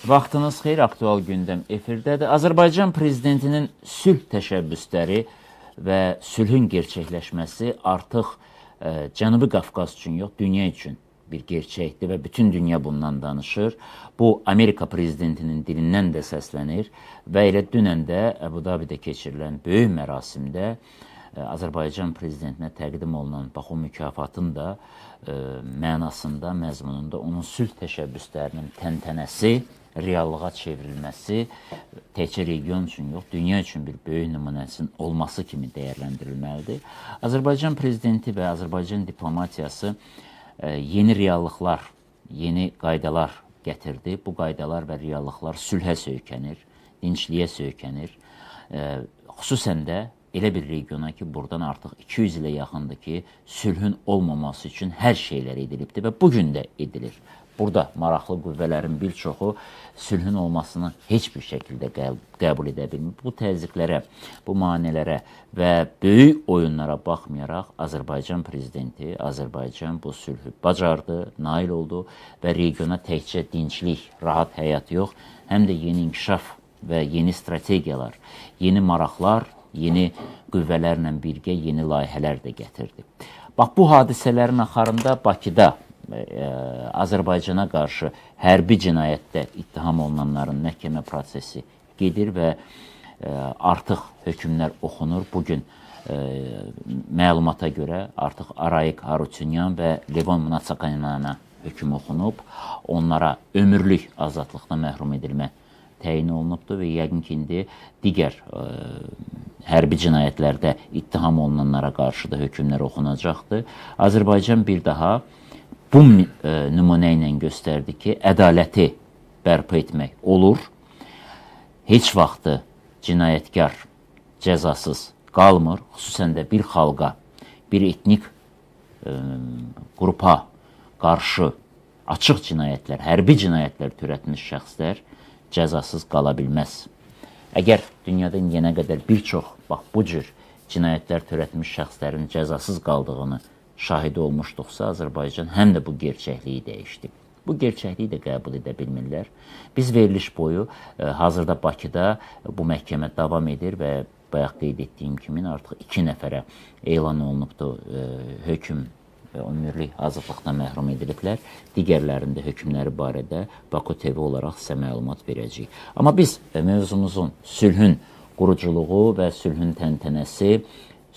Vaxtınız xeyir, aktual gündəm efirdədir. Azərbaycan prezidentinin sülh təşəbbüsləri və sülhün gerçəkləşməsi artıq Cənubi Qafqaz üçün yox, dünya üçün bir gerçəkdir və bütün dünya bundan danışır. Bu, Amerika prezidentinin dilindən də səslənir və elə dünən də Əbu-Dabidə keçirilən böyük mərasimdə Azərbaycan prezidentinə təqdim olunan bax o mükafatın da mənasında, məzmununda onun sülh təşəbbüslərinin təntənəsi, reallığa çevrilməsi təkcə region üçün yox, dünya üçün bir böyük nümunəsinin olması kimi dəyərləndirilməlidir. Azərbaycan prezidenti və Azərbaycan diplomatiyası yeni reallıqlar, yeni qaydalar gətirdi. Bu qaydalar və reallıqlar sülhə söykənir, dinçliyə söykənir. Xüsusən də elə bir regiona ki, buradan artıq 200 ilə yaxındır ki, sülhün olmaması üçün hər şeylər edilibdir və bugün də edilir. Burada maraqlı qüvvələrin bir çoxu sülhün olmasını heç bir şəkildə qəbul edə bilmir. Bu təzyiqlərə, bu maneələrə və böyük oyunlara baxmayaraq Azərbaycan prezidenti, Azərbaycan bu sülhü bacardı, nail oldu və regiona təkcə dinçlik, rahat həyat yox, həm də yeni inkişaf və yeni strategiyalar, yeni maraqlar, yeni qüvvələrlə birgə yeni layihələr də gətirdi. Bax, bu hadisələrin axarında Bakıda Azərbaycana qarşı hərbi cinayətdə ittiham olunanların məhkəmə prosesi gedir və artıq hökmlər oxunur. Bugün məlumata görə artıq Arayik Harutyunyan və Levon Mnatsakanyanana hökm oxunub. Onlara ömürlük azadlıqdan məhrum edilmə təyin olunubdur və yəqin ki, indi digər hərbi cinayətlərdə ittiham olunanlara qarşı da hökmlər oxunacaqdır. Azərbaycan bir daha bu nümunə ilə göstərdi ki, ədaləti bərpa etmək olur. Heç vaxtı cinayətkar cəzasız qalmır. Xüsusən də bir xalqa, bir etnik qrupa qarşı açıq cinayətlər, hərbi cinayətlər törətmiş şəxslər cəzasız qala bilməz. Əgər dünyada indiyənə qədər bir çox bu cür cinayətlər törətmiş şəxslərin cəzasız qaldığını şahidi olmuşduqsa, Azərbaycan həm də bu gerçəkliyi dəyişdi. Bu gerçəkliyi də qəbul edə bilmirlər. Biz veriliş boyu hazırda Bakıda bu məhkəmə davam edir və bayaq qeyd etdiyim kimi artıq 2 nəfərə elan olunubdur hökm və ömürlük azadlıqdan məhrum ediliblər. Digərlərində hökmləri barədə Baku TV olaraq sizə məlumat verəcəyik. Amma biz mövzumuzun sülhün quruculuğu və sülhün təntənəsi,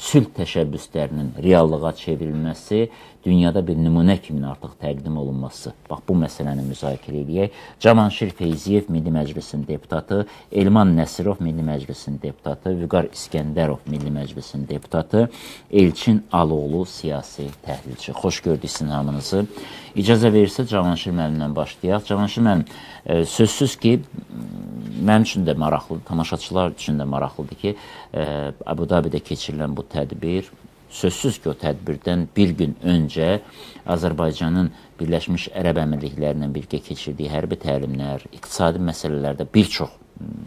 sülh təşəbbüslərinin reallığa çevrilməsi, dünyada bir nümunə kimi artıq təqdim olunması. Bax, bu məsələni müzakirə edək. Cavanşir Feyziyev Milli Məclisin deputatı, Elman Nəsirov Milli Məclisin deputatı, Vüqar İskəndərov Milli Məclisin deputatı, Elçin Aloğlu siyasi təhlilçi. Xoş gördük sizin hamınızı. İcazə verirsə Cavanşir müəllimlə başlayaq. Cavanşir müəllim, sözsüz ki, mənim üçün də maraqlıdır, tamaşaçılar üçün də maraqlıdır ki, Əbu-Dabidə keçirilən bu tədbir, sözsüz ki, o tədbirdən bir gün öncə Azərbaycanın Birləşmiş Ərəb Əmirliklərlə birgə keçirdiyi hərbi təlimlər, iqtisadi məsələlərdə bir çox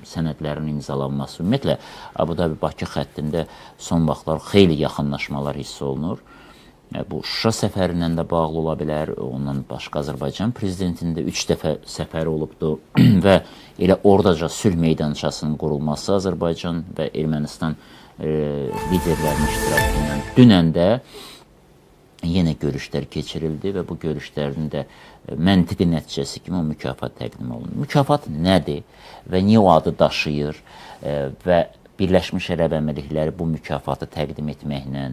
sənədlərin imzalanması, ümumiyyətlə, Əbu-Dabi-Bakı xəttində son vaxtlar xeyli yaxınlaşmalar hiss olunur. Bu, Şuşa səfərindən də bağlı ola bilər, ondan başqa Azərbaycan prezidentinin də 3 dəfə səfəri olubdur və elə oradaca sülh meydançasının qurulması Azərbaycan və Ermənistan liderlərinin iştirakından dünən də yenə görüşlər keçirildi və bu görüşlərin də məntiqi nəticəsi kimi o mükafat təqdim olundu. Mükafat nədir və niyə o adı daşıyır və Birləşmiş Ərəb Əmirlikləri bu mükafatı təqdim etməklə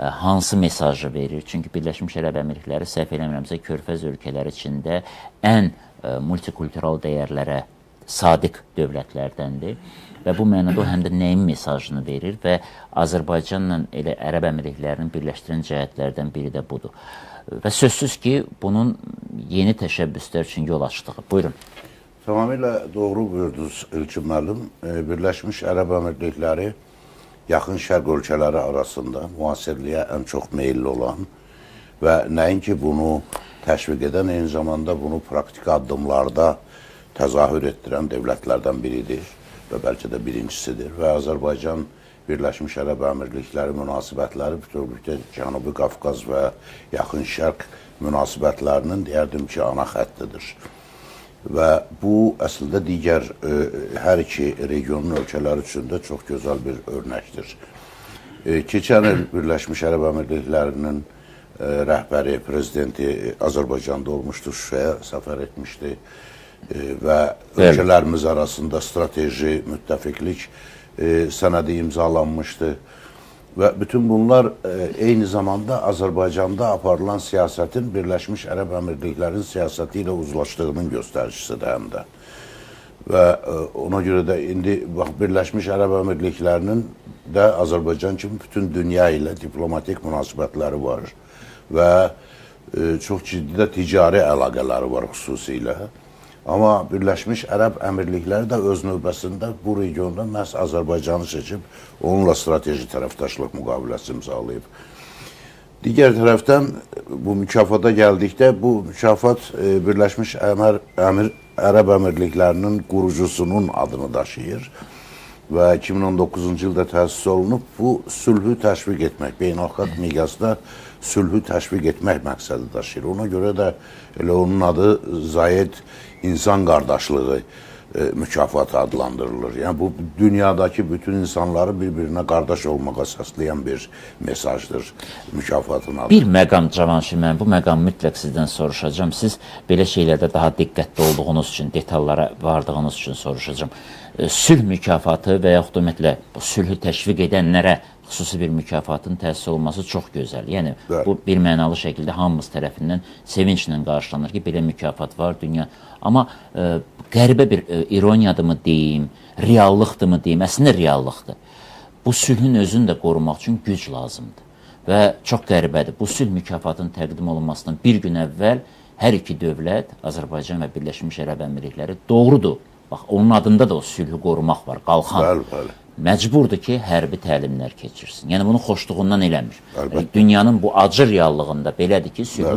hansı mesajı verir? Çünki Birləşmiş Ərəb Əmirlikləri səhv eləmirəmsə Körfəz ölkələri içində ən multikultural dəyərlərə sadiq dövlətlərdəndir və bu mənada o həm də nəyin mesajını verir və Azərbaycanla elə Ərəb Əmirliklərinin birləşdirən cəhətlərdən biri də budur. Və sözsüz ki, bunun yeni təşəbbüslər üçün yol açdığı. Buyurun. Tamamilə doğru buyurdunuz İlkin müəllim. Birləşmiş Ərəb Əmirlikləri yaxın şərq ölkələri arasında müasirliyə ən çox meyilli olan və nəinki bunu təşviq edən, eyni zamanda bunu praktiki addımlarda təzahür etdirən dövlətlərdən biridir və bəlkə də birincisidir və Azərbaycan Birləşmiş Ərəb Əmirlikləri münasibətləri bütövlükdə Cənubi Qafqaz və Yaxın Şərq münasibətlərinin deyərdim ki, ana xəttidir. və bu əslində digər hər iki regionun ölkələri üçün də çox gözəl bir örnəkdir. Keçən il Birləşmiş Ərəb Əmirliklərinin rəhbəri, prezidenti Azərbaycanda olmuşdu, Şuşaya səfər etmişdi və ölkələrimiz arasında strateji müttəfiqlik sənədi imzalanmışdı. Və bütün bunlar eyni zamanda Azərbaycanda aparılan siyasətin Birləşmiş Ərəb Əmirliklərinin siyasəti ilə uzlaşdığının göstəricisidir həm də. Və ona görə də indi Birləşmiş Ərəb Əmirliklərinin də Azərbaycan kimi bütün dünya ilə diplomatik münasibətləri var və çox ciddi də ticari əlaqələri var xüsusilə. Amma Birləşmiş Ərəb Əmirlikləri də öz növbəsində bu regionda məhz Azərbaycanı seçib, onunla strateji tərəfdaşlıq müqaviləsi imzalayıb. Digər tərəfdən bu mükafata gəldikdə, bu mükafat Birləşmiş Ərəb Əmirliklərinin qurucusunun adını daşıyır və 2019-cu ildə təsis olunub. Bu, sülhü təşviq etmək, beynəlxalq miqyasda sülhü təşviq etmək məqsədi daşıyır. Ona görə də elə onun adı Zayed İnsan Qardaşlığı mükafatı adlandırılır. Yəni, bu dünyadakı bütün insanları bir-birinə qardaş olmağa səslayan bir mesajdır mükafatın adı. Bir məqam Cavanşir, mən bu məqamı mütləq sizdən soruşacağım. Siz belə şeylərdə daha diqqətli olduğunuz üçün, detallara vardığınız üçün soruşacağım. Sülh mükafatı və yaxud da ümumiyyətlə bu sülhü təşviq edənlərə xüsusi bir mükafatın təsis olması çox gözəl. Yəni, bu bir mənalı şəkildə hamımız tərəfindən sevinclə qarşılanır ki, belə mükafat var dünya. Amma qəribə bir ironiyadırmı deyim, reallıqdırmı deyim, əslində reallıqdır. Bu sülhün özünü də qorumaq üçün güc lazımdır. Və çox qəribədir. Bu sülh mükafatının təqdim olunmasından bir gün əvvəl hər iki dövlət, Azərbaycan və Birləşmiş Ərəb Əmirlikləri, doğrudur. Bax, onun adında da o sülhü qorumaq var, qalxan. Bəli, bəli. Məcburdur ki, hərbi təlimlər keçirsin. Yəni, bunu xoşluğundan eləmir. Dünyanın bu acı reallığında belədir ki, sülhü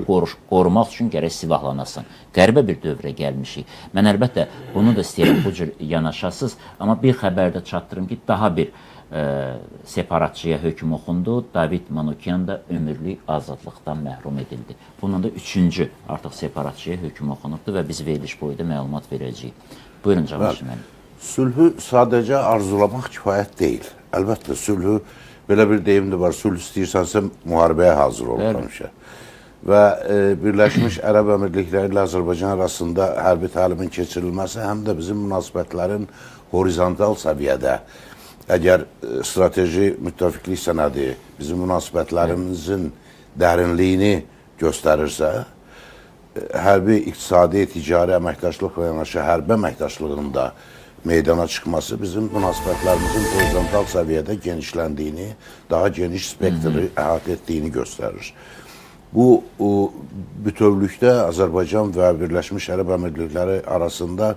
qorumaq üçün gərək silahlanasan. Qəribə bir dövrə gəlmişik. Mən əlbəttə bunu da istəyirəm, bu cür yanaşasız. Amma bir xəbərdə çatdırım ki, daha bir separatçıya hökm oxundu. David Manukyan da ömürlük azadlıqdan məhrum edildi. Bunun da üçüncü artıq separatçıya hökm oxunubdur və biz veriliş boyunda məlumat verəcəyik. Buyurun Cavanşir müəllim. Sülhü sadəcə arzulamaq kifayət deyil. Əlbəttə, sülhü, belə bir deyim də var, sülh istəyirsənsə müharibəyə hazır olur həmişə. Və Birləşmiş Ərəb Əmirlikləri ilə Azərbaycan arasında hərbi təlimin keçirilməsi həm də bizim münasibətlərin horizontal səviyyədə, əgər strateji müttəfiqlik sənədi bizim münasibətlərimizin dərinliyini göstərirsə, hərbi, iqtisadi, ticari əməkdaşlıq və yanaşı hərbi əməkdaşlığında meydana çıxması bizim münasibətlərimizin horizontal səviyyədə genişləndiyini, daha geniş spektri əhatə etdiyini göstərir. Bu, bütövlükdə Azərbaycan və Birləşmiş Ərəb Əmirlikləri arasında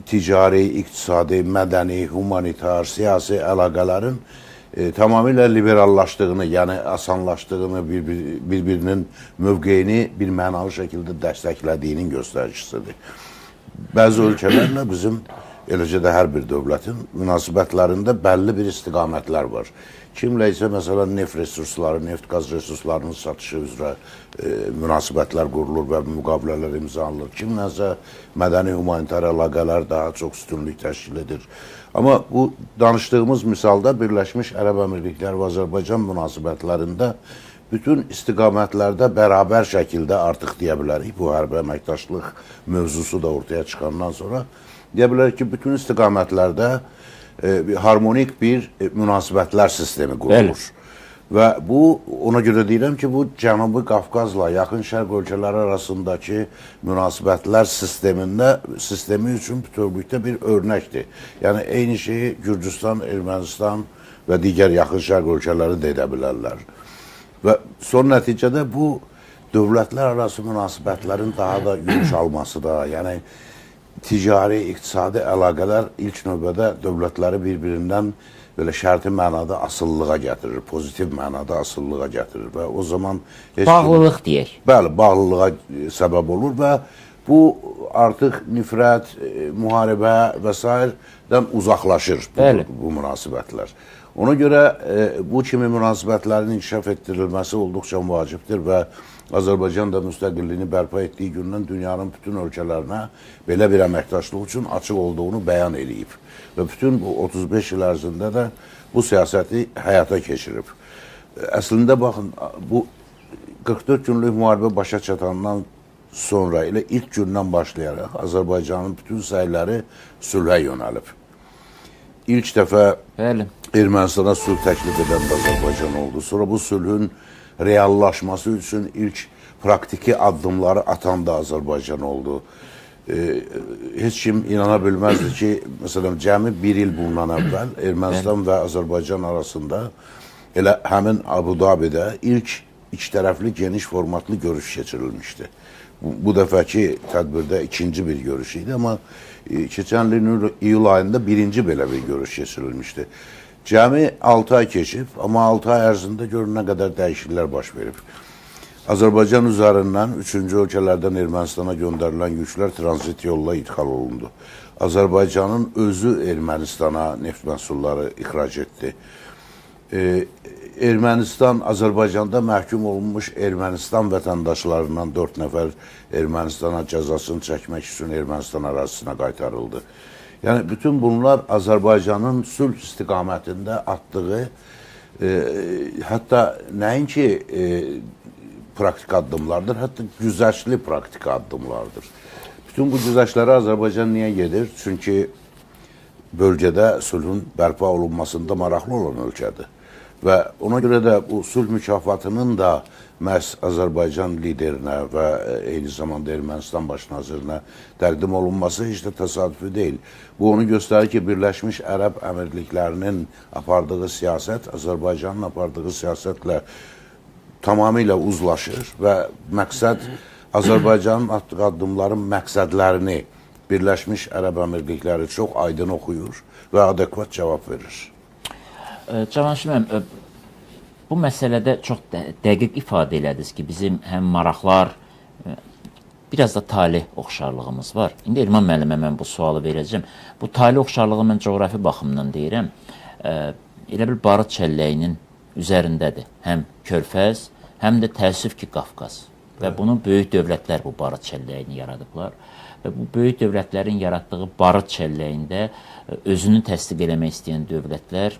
ticari, iqtisadi, mədəni, humanitar, siyasi əlaqələrin tamamilə liberallaşdığını, yəni asanlaşdığını, bir-birinin mövqeyini bir mənalı şəkildə dəstəklədiyinin göstəricisidir. Bəzi ölkələrlə bizim, eləcə də hər bir dövlətin münasibətlərində bəlli bir istiqamətlər var. Kimlə isə, məsələn, neft resursları, neft-qaz resurslarının satışı üzrə münasibətlər qurulur və müqavilələr imzalanır. Kimləsə mədəni, humanitar əlaqələr daha çox üstünlük təşkil edir. Amma bu danışdığımız misalda Birləşmiş Ərəb Əmirlikləri və Azərbaycan münasibətlərində bütün istiqamətlərdə bərabər şəkildə artıq deyə bilərik, bu hərbi əməkdaşlıq mövzusu da ortaya çıxandan sonra, deyə bilərik ki, bütün istiqamətlərdə harmonik bir münasibətlər sistemi qurulur. Və bu, ona görə deyirəm ki, bu Cənubi Qafqazla Yaxın Şərq ölkələri arasındakı münasibətlər sistemi üçün bütövlükdə bir örnəkdir. Yəni, eyni şeyi Gürcüstan, Ermənistan və digər Yaxın Şərq ölkələri də edə bilərlər. Və son nəticədə bu dövlətlər arası münasibətlərin daha da yumuşalması da, yəni ticari, iqtisadi əlaqələr ilk növbədə dövlətləri bir-birindən belə şərti mənada asılılığa gətirir, pozitiv mənada asılılığa gətirir və o zaman... Bağlılıq deyək. Bəli, bağlılığa səbəb olur və bu artıq nifrət, müharibə və s. uzaqlaşır bu münasibətlər. Ona görə bu kimi münasibətlərin inkişaf etdirilməsi olduqca vacibdir və Azərbaycan da müstəqilliyini bərpa etdiyi gündən dünyanın bütün ölkələrinə belə bir əməkdaşlıq üçün açıq olduğunu bəyan edib. Və bütün bu 35 il ərzində də bu siyasəti həyata keçirib. Əslində, baxın, bu 44 günlük müharibə başa çatandan sonra elə ilk gündən başlayaraq Azərbaycanın bütün səyləri sülhə yönəlib. İlk dəfə Ermənistana sülh təklif edən Azərbaycan oldu. Sonra bu sülhün reallaşması üçün ilk praktiki addımları atan da Azərbaycan oldu. Heç kim inana bilməzdi ki, məsələn, cəmi bir il bundan əvvəl Ermənistan və Azərbaycan arasında elə həmin Abu Dhabidə ilk iki tərəfli geniş formatlı görüş keçirilmişdi. Bu dəfəki tədbirdə ikinci bir görüş idi, amma keçən ilin iyul ayında birinci belə bir görüş keçirilmişdi. Cəmi 6 ay keçib, amma 6 ay ərzində görün nə qədər dəyişikliklər baş verib. Azərbaycan üzərindən 3-cü ölkələrdən Ermənistana göndərilən yüklər tranzit yolla idxal olundu. Azərbaycanın özü Ermənistana neft məhsulları ixrac etdi. Ermənistan, Azərbaycanda məhkum olunmuş Ermənistan vətəndaşlarından 4 nəfər Ermənistana cəzasını çəkmək üçün Ermənistan ərazisinə qaytarıldı. Yəni, bütün bunlar Azərbaycanın sülh istiqamətində atdığı, hətta nəinki praktik addımlardır, hətta güzəştli praktik addımlardır. Bütün bu güzəştlərə Azərbaycan niyə gedir? Çünki bölgədə sülhün bərpa olunmasında maraqlı olan ölkədir. Və ona görə də bu sülh mükafatının da məhz Azərbaycan liderinə və eyni zamanda Ermənistan baş nazirinə təqdim olunması heç də təsadüfi deyil. Bu onu göstərir ki, Birləşmiş Ərəb Əmirliklərinin apardığı siyasət Azərbaycanın apardığı siyasətlə tamamilə uzlaşır və məqsəd Azərbaycanın atdığı addımların məqsədlərini Birləşmiş Ərəb Əmirlikləri çox aydın oxuyur və adekvat cavab verir. Cavanşir müəllim, bu məsələdə çox dəqiq ifadə elədiniz ki, bizim həm maraqlar, biraz da talih oxşarlığımız var. İndi Elman müəllimə mən bu sualı verəcəm. Bu talih oxşarlığı mən coğrafi baxımdan deyirəm. Elə bir barıt çəlləyinin üzərindədir. Həm Körfəz, həm də təəssüf ki, Qafqaz. Və bunu böyük dövlətlər bu barıt çəlləyini yaradıblar. Və bu böyük dövlətlərin yaratdığı barıt çəlləyində özünü təsdiq eləmək istəyən dövlətlər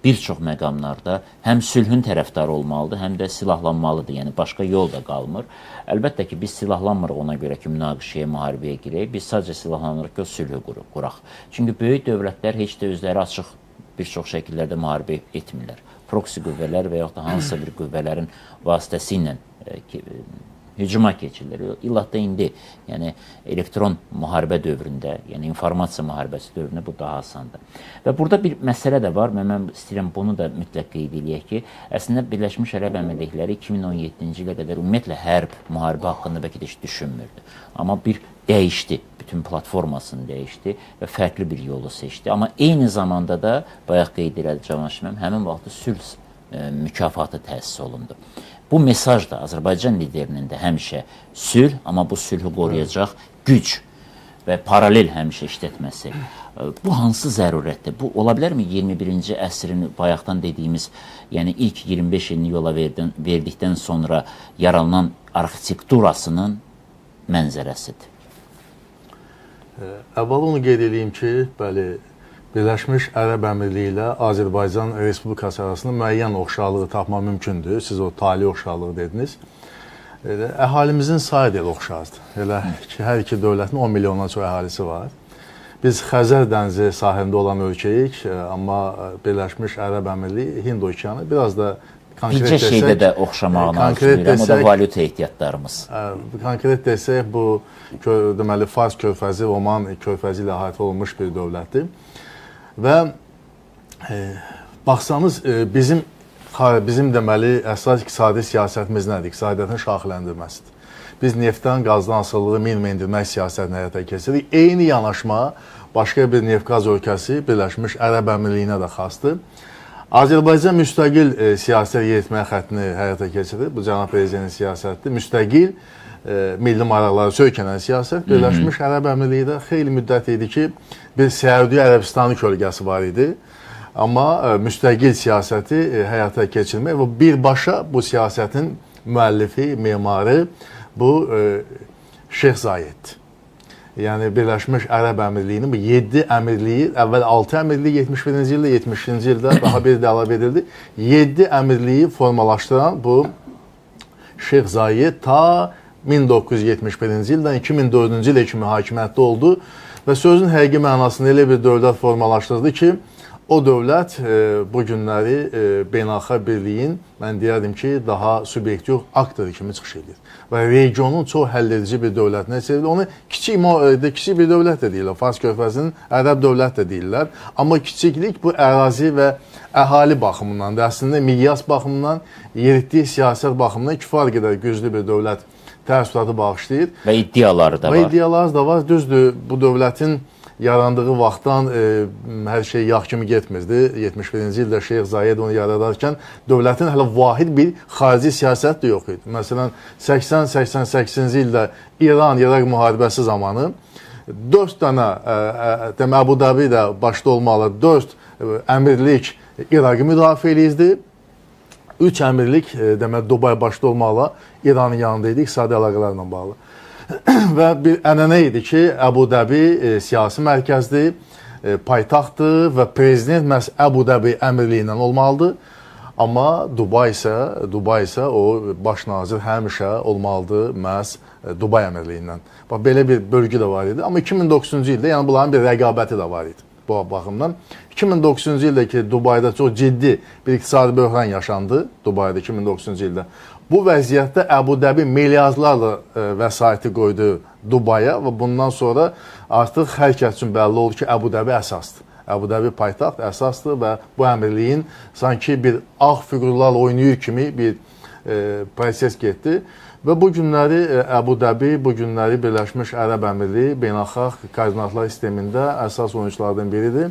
bir çox məqamlarda həm sülhün tərəfdarı olmalıdır, həm də silahlanmalıdır. Yəni, başqa yol da qalmır. Əlbəttə ki, biz silahlanmırıq ona görə ki, münaqişəyə, müharibəyə girək. Biz sadəcə silahlanırıq ki, o sülhü quraq. Çünki böyük dövlətlər heç də özləri açıq bir çox şəkillərdə müharibə etmirlər. Proksi qüvvələr və yaxud da hansısa bir qüvvələrin vasitəsilə hücuma keçirilir. İllah da indi, yəni elektron müharibə dövründə, yəni informasiya müharibəsi dövründə bu daha asandır. Və burada bir məsələ də var, mən istəyirəm bunu da mütləq qeyd edək ki, əslində Birləşmiş Ərəb Əmirlikləri 2017-ci ilə qədər ümumiyyətlə hərb, müharibə haqqında bəlkə də heç düşünmürdü. Amma bir dəyişdi, bütün platformasını dəyişdi və fərqli bir yolu seçdi. Amma eyni zamanda da, bayaq qeyd elədi Cavanşir müəllim, həmin vaxtda sülh mükafatı təsis olundu. Bu mesaj da Azərbaycan liderinin də həmişə sülh, amma bu sülhü qoruyacaq güc və paralel həmişə işlətməsi. Bu hansı zərurətdir? Bu ola bilərmi 21-ci əsrin bayaqdan dediyimiz, yəni ilk 25 ilini yola verdikdən sonra yaralanan arxitekturasının mənzərəsidir? Əvvəl onu qeyd edeyim ki, bəli, Birləşmiş Ərəb Əmirliyi ilə Azərbaycan Respublikası arasında müəyyən oxşarlığı tapmaq mümkündür. Siz o talih oxşarlığı dediniz. Əhalimizin sayı da elə oxşardır. Elə ki, hər iki dövlətin 10 milyondan çox əhalisi var. Biz Xəzər dənizi sahilində olan ölkəyik, amma Birləşmiş Ərəb Əmirliyi Hind okeanı biraz da Bircə şeydə də oxşamağını arzulayıram, o da valyuta ehtiyatlarımız. Konkret desək, bu deməli Fars körfəzi, Oman körfəzi ilə əhatə olunmuş bir dövlətdir. Və baxsanız, bizim deməli əsas iqtisadi siyasətimiz nədir? İqtisadiyyatın şaxiləndirməsidir. Biz neftdən, qazdan asılılığı minimuma endirmək siyasətini həyata keçiririk. Eyni yanaşma başqa bir neft-qaz ölkəsi Birləşmiş Ərəb Əmirliyinə də xasdır. Azərbaycan müstəqil siyasət yeritmə xəttini həyata keçirir. Bu cənab prezidentin siyasətidir. Müstəqil milli maraqları söykənən siyasət. Birləşmiş Ərəb Əmirliyi də xeyli müddət idi ki, bir Səudiyyə Ərəbistanı kölgəsi var idi. Amma müstəqil siyasəti həyata keçirmək və birbaşa bu siyasətin müəllifi, memarı bu Şeyx Zayeddir. Yəni Birləşmiş Ərəb Əmirliyinin bu 7 əmirliyi, əvvəl 6 əmirliyi 71-ci ildə, 70-ci ildə daha bir də əlavə edildi. 7 əmirliyi formalaşdıran bu Şeyx Zayed ta 1971-ci ildən 2004-cü ilə kimi hakimiyyətdə oldu və sözün həqiqi mənasında elə bir dövlət formalaşdırdı ki, o dövlət bu günləri beynəlxalq birliyin, mən deyərdim ki, daha subyekt yox, aktor kimi çıxış edir. Və regionun çox həlledici bir dövlətinə çevrilir. Onu kiçik bir dövlət də deyirlər, Fars körfəzinin ərəb dövlət də deyirlər. Amma kiçiklik bu ərazi və əhali baxımından da, əslində miqyas baxımından, yeritdiyi siyasət baxımından kifayət qədər güclü bir dövlət təəssüratı bağışlayır. Və iddiaları da var. Və iddiaları da var. Düzdür, bu dövlətin yarandığı vaxtdan hər şey yağ kimi getmirdi. 71-ci ildə Şeyx Zayed onu yaradarkən dövlətin hələ vahid bir xarici siyasət də yox idi. Məsələn, 80-88-ci ildə İran-İraq müharibəsi zamanı 4 dənə, Əbu Dabi də başda olmalı, 4 əmirlik İraqı müdafiə edirdi. 3 əmirlik, demək, Dubay başda olmalı, İranın yanında idi, iqtisadi əlaqələrlə bağlı. Və bir ənənə idi ki, Əbu Dabi siyasi mərkəzdir, paytaxtdır və prezident məhz Əbu Dabi əmirliyindən olmalıdır. Amma Dubay isə o baş nazir həmişə olmalıdır məhz Dubay əmirliyindən. Bax, belə bir bölgü də var idi. Amma 2009-cu ildə, yəni bunların bir rəqabəti də var idi bu baxımdan. 2009-cu ildə ki, Dubayda çox ciddi bir iqtisadi böhran yaşandı, Dubayda 2009-cu ildə. Bu vəziyyətdə Əbu Dabi milyardlarla vəsaiti qoydu Dubaya və bundan sonra artıq hər kəs üçün bəlli oldu ki, Əbu Dabi əsasdır. Əbu Dabi paytaxt əsasdır və bu əmirliyin sanki bir ağ fiqurlarla oynayır kimi bir proses getdi. Və bu günləri Əbu Dabi, bu günləri Birləşmiş Ərəb Əmirliyi beynəlxalq koordinatlar sistemində əsas oyunculardan biridir.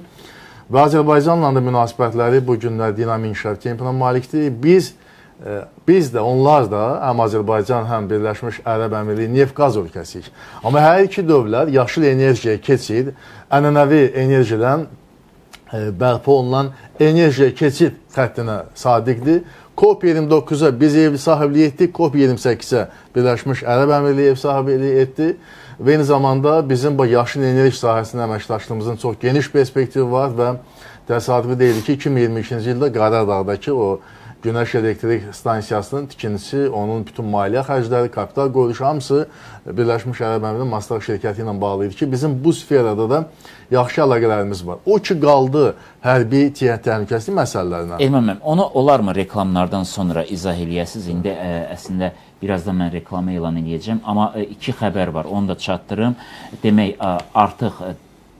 Və Azərbaycanla da münasibətləri bu günlər dinamik inkişaf tempinə malikdir. Biz də, onlar da, həm Azərbaycan, həm Birləşmiş Ərəb Əmirliyi neft-qaz ölkəsiyik. Amma hər iki dövlət yaşıl enerjiyaya keçid, ənənəvi enerjidən bərpa olunan enerjiya keçid xəttinə sadiqdir. COP29-a biz ev sahibliyi etdik, COP28-ə Birləşmiş Ərəb Əmirliyi ev sahibliyi etdi. Və eyni zamanda bizim bu yaşıl enerji sahəsində əməkdaşlığımızın çox geniş perspektivi var və təsadüfi deyil ki, 2022-ci ildə Qaradağdakı o Günəş elektrik stansiyasının tikintisi, onun bütün maliyyə xərcləri, kapital qoyuluşu hamısı Birləşmiş Ərəb Əmirliyi Maslaq şirkəti ilə bağlı idi ki, bizim bu sferada da yaxşı əlaqələrimiz var. O ki, qaldı hərbi təhlükəsizlik məsələlərinə. Elmən müəllim, onu olarmı reklamlardan sonra izah eləyəsiniz? İndi əslində birazdan mən reklamı elan edəcəm, amma 2 xəbər var, onu da çatdırım. Demək, artıq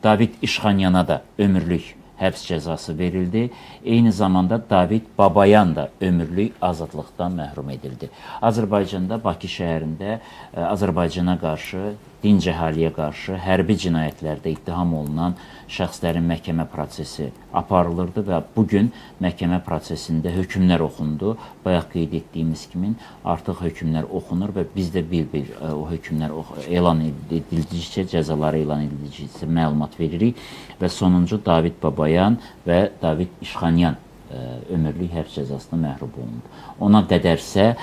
David İşxanyana da ömürlük həbs cəzası verildi. Eyni zamanda David Babayan da ömürlük azadlıqdan məhrum edildi. Azərbaycanda, Bakı şəhərində Azərbaycana qarşı, dinc əhaliyə qarşı hərbi cinayətlərdə ittiham olunan şəxslərin məhkəmə prosesi aparılırdı və bugün məhkəmə prosesində hökmlər oxundu. Bayaq qeyd etdiyimiz kimi artıq hökmlər oxunur və biz də bir-bir o hökmlər elan edildikcə, cəzaları elan edildikcə məlumat veririk və sonuncu David Babayan və David İşxanyan ömürlük həbs cəzasına məhrum olundu. Ona qədərsə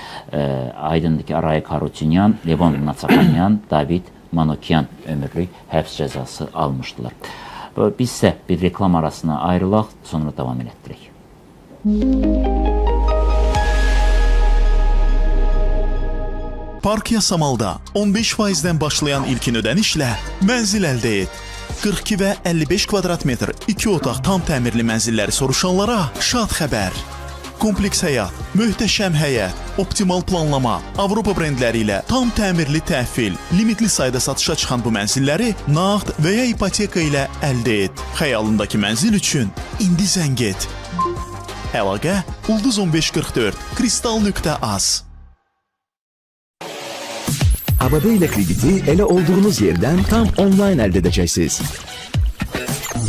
aydındır ki, Arayik Harutyunyan, Levon Naçakanyan, David Manukyan ömürlük həbs cəzası almışdılar. Biz isə bir reklam arasına ayrılaq, sonra davam elətdirək. Park Yasamalda 15%-dən başlayan ilkin ödənişlə mənzil əldə et. 42 və 55 kvadrat metr 2 otaq tam təmirli mənzilləri soruşanlara şad xəbər. Kompleks həyat, möhtəşəm həyət, optimal planlama, Avropa brendləri ilə tam təmirli təhvil, limitli sayda satışa çıxan bu mənzilləri nağd və ya ipoteka ilə əldə et. Xəyalındakı mənzil üçün indi zəng et. Əlaqə Ulduz 1544 kristal.az. ABB ile krediti ele olduğunuz yerden tam online elde edeceksiniz.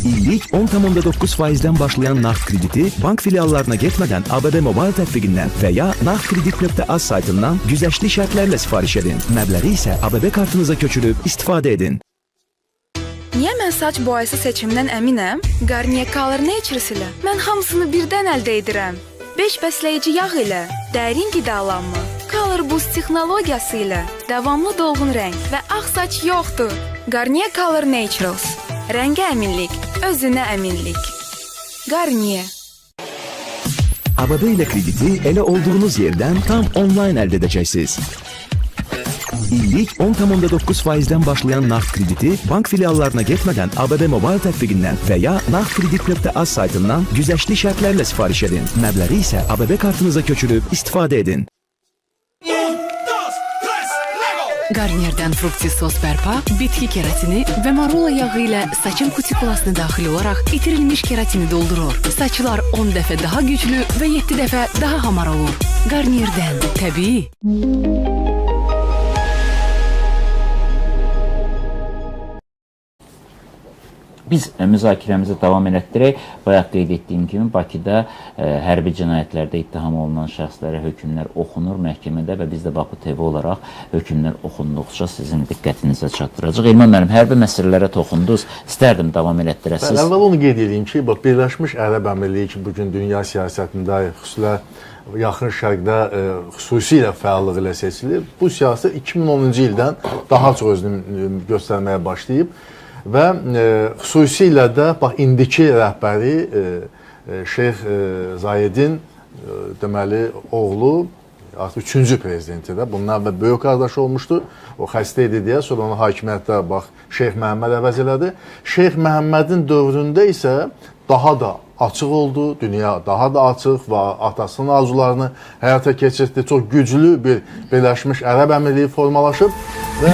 İllik 10,9%'den başlayan nağd krediti bank filiallarına getmeden ABB Mobile tətbiqindən və ya nağdkredit.az saytından güzəştli şərtlərlə sifariş edin. Məbləği isə ABB kartınıza köçürüb istifadə edin. Niyə mən saç boyası seçimdən əminəm? Garnier Color Naturals ilə mən hamısını birdən əldə edirəm. 5 bəsləyici yağ ilə dərin qidalanma, Color Boost texnologiyası ilə davamlı dolğun rəng və ağ saç yoxdur. Garnier Color Naturals. Rəngə əminlik, özünə əminlik. Garnier. ABB ile krediti ele olduğunuz yerden tam online elde edeceksiniz. İllik 10,9%'den başlayan nağd krediti bank filiallarına getmədən ABB Mobile tətbiqindən və ya nağdkredit.az saytından güzəştli şərtlərlə sifariş edin. Məbləği isə ABB kartınıza köçürüb istifadə edin. Garnierdən frukti sos bərpa, bitki keratini və marula yağı ilə saçın kutikulasına daxil olaraq itirilmiş keratini doldurur. Saçlar 10 dəfə daha güclü və 7 dəfə daha hamar olur. Garnierdən təbii. Biz müzakirəmizi davam elətdirək. Bayaq qeyd etdiyim kimi Bakıda hərbi cinayətlərdə ittiham olunan şəxslərə hökmlər oxunur məhkəmədə və biz də Baku TV olaraq hökmlər oxunduqca sizin diqqətinizə çatdıracaq. İlman müəllim, hərbi məsələlərə toxundunuz. İstərdim davam elətdirəsiniz. Mən əvvəl onu qeyd edeyim ki, Birləşmiş Ərəb Əmirliyi ki, bugün dünya siyasətində xüsusilə Yaxın Şərqdə xüsusilə fəallıq ilə seçilir. Bu siyasət 2010-cu ildən daha çox özünü göstərməyə başlayıb. Və xüsusilə də bax indiki rəhbəri Şeyx Zayedin deməli oğlu artıq 3-cü prezidenti də. Bundan əvvəl böyük qardaşı olmuşdu. O xəstə idi deyə sonra onu hakimiyyətdə bax Şeyx Məhəmməd əvəz elədi. Şeyx Məhəmmədin dövründə isə daha da açıq oldu, dünya daha da açıq və atasının arzularını həyata keçirdi. Çox güclü bir Birləşmiş Ərəb Əmirliyi formalaşıb və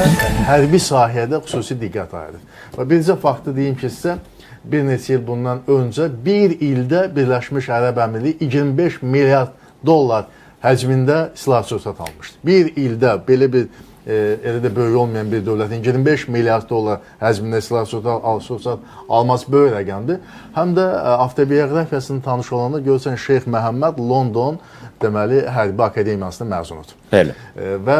hərbi sahədə xüsusi diqqət ayırır. Və bircə faktı deyim ki, sizə bir neçə il bundan öncə bir ildə Birləşmiş Ərəb Əmirliyi 25 milyard dollar həcmində silah-sursat almışdı. Bir ildə belə bir elə də böyük olmayan bir dövlətin 25 milyard dollar həcmində silah-sursat alması böyük rəqəmdir. Həm də avtobiografiyasını tanış olanda görürsən Şeyx Məhəmməd London deməli hərbi akademiyasının məzunudur. Bəli. Və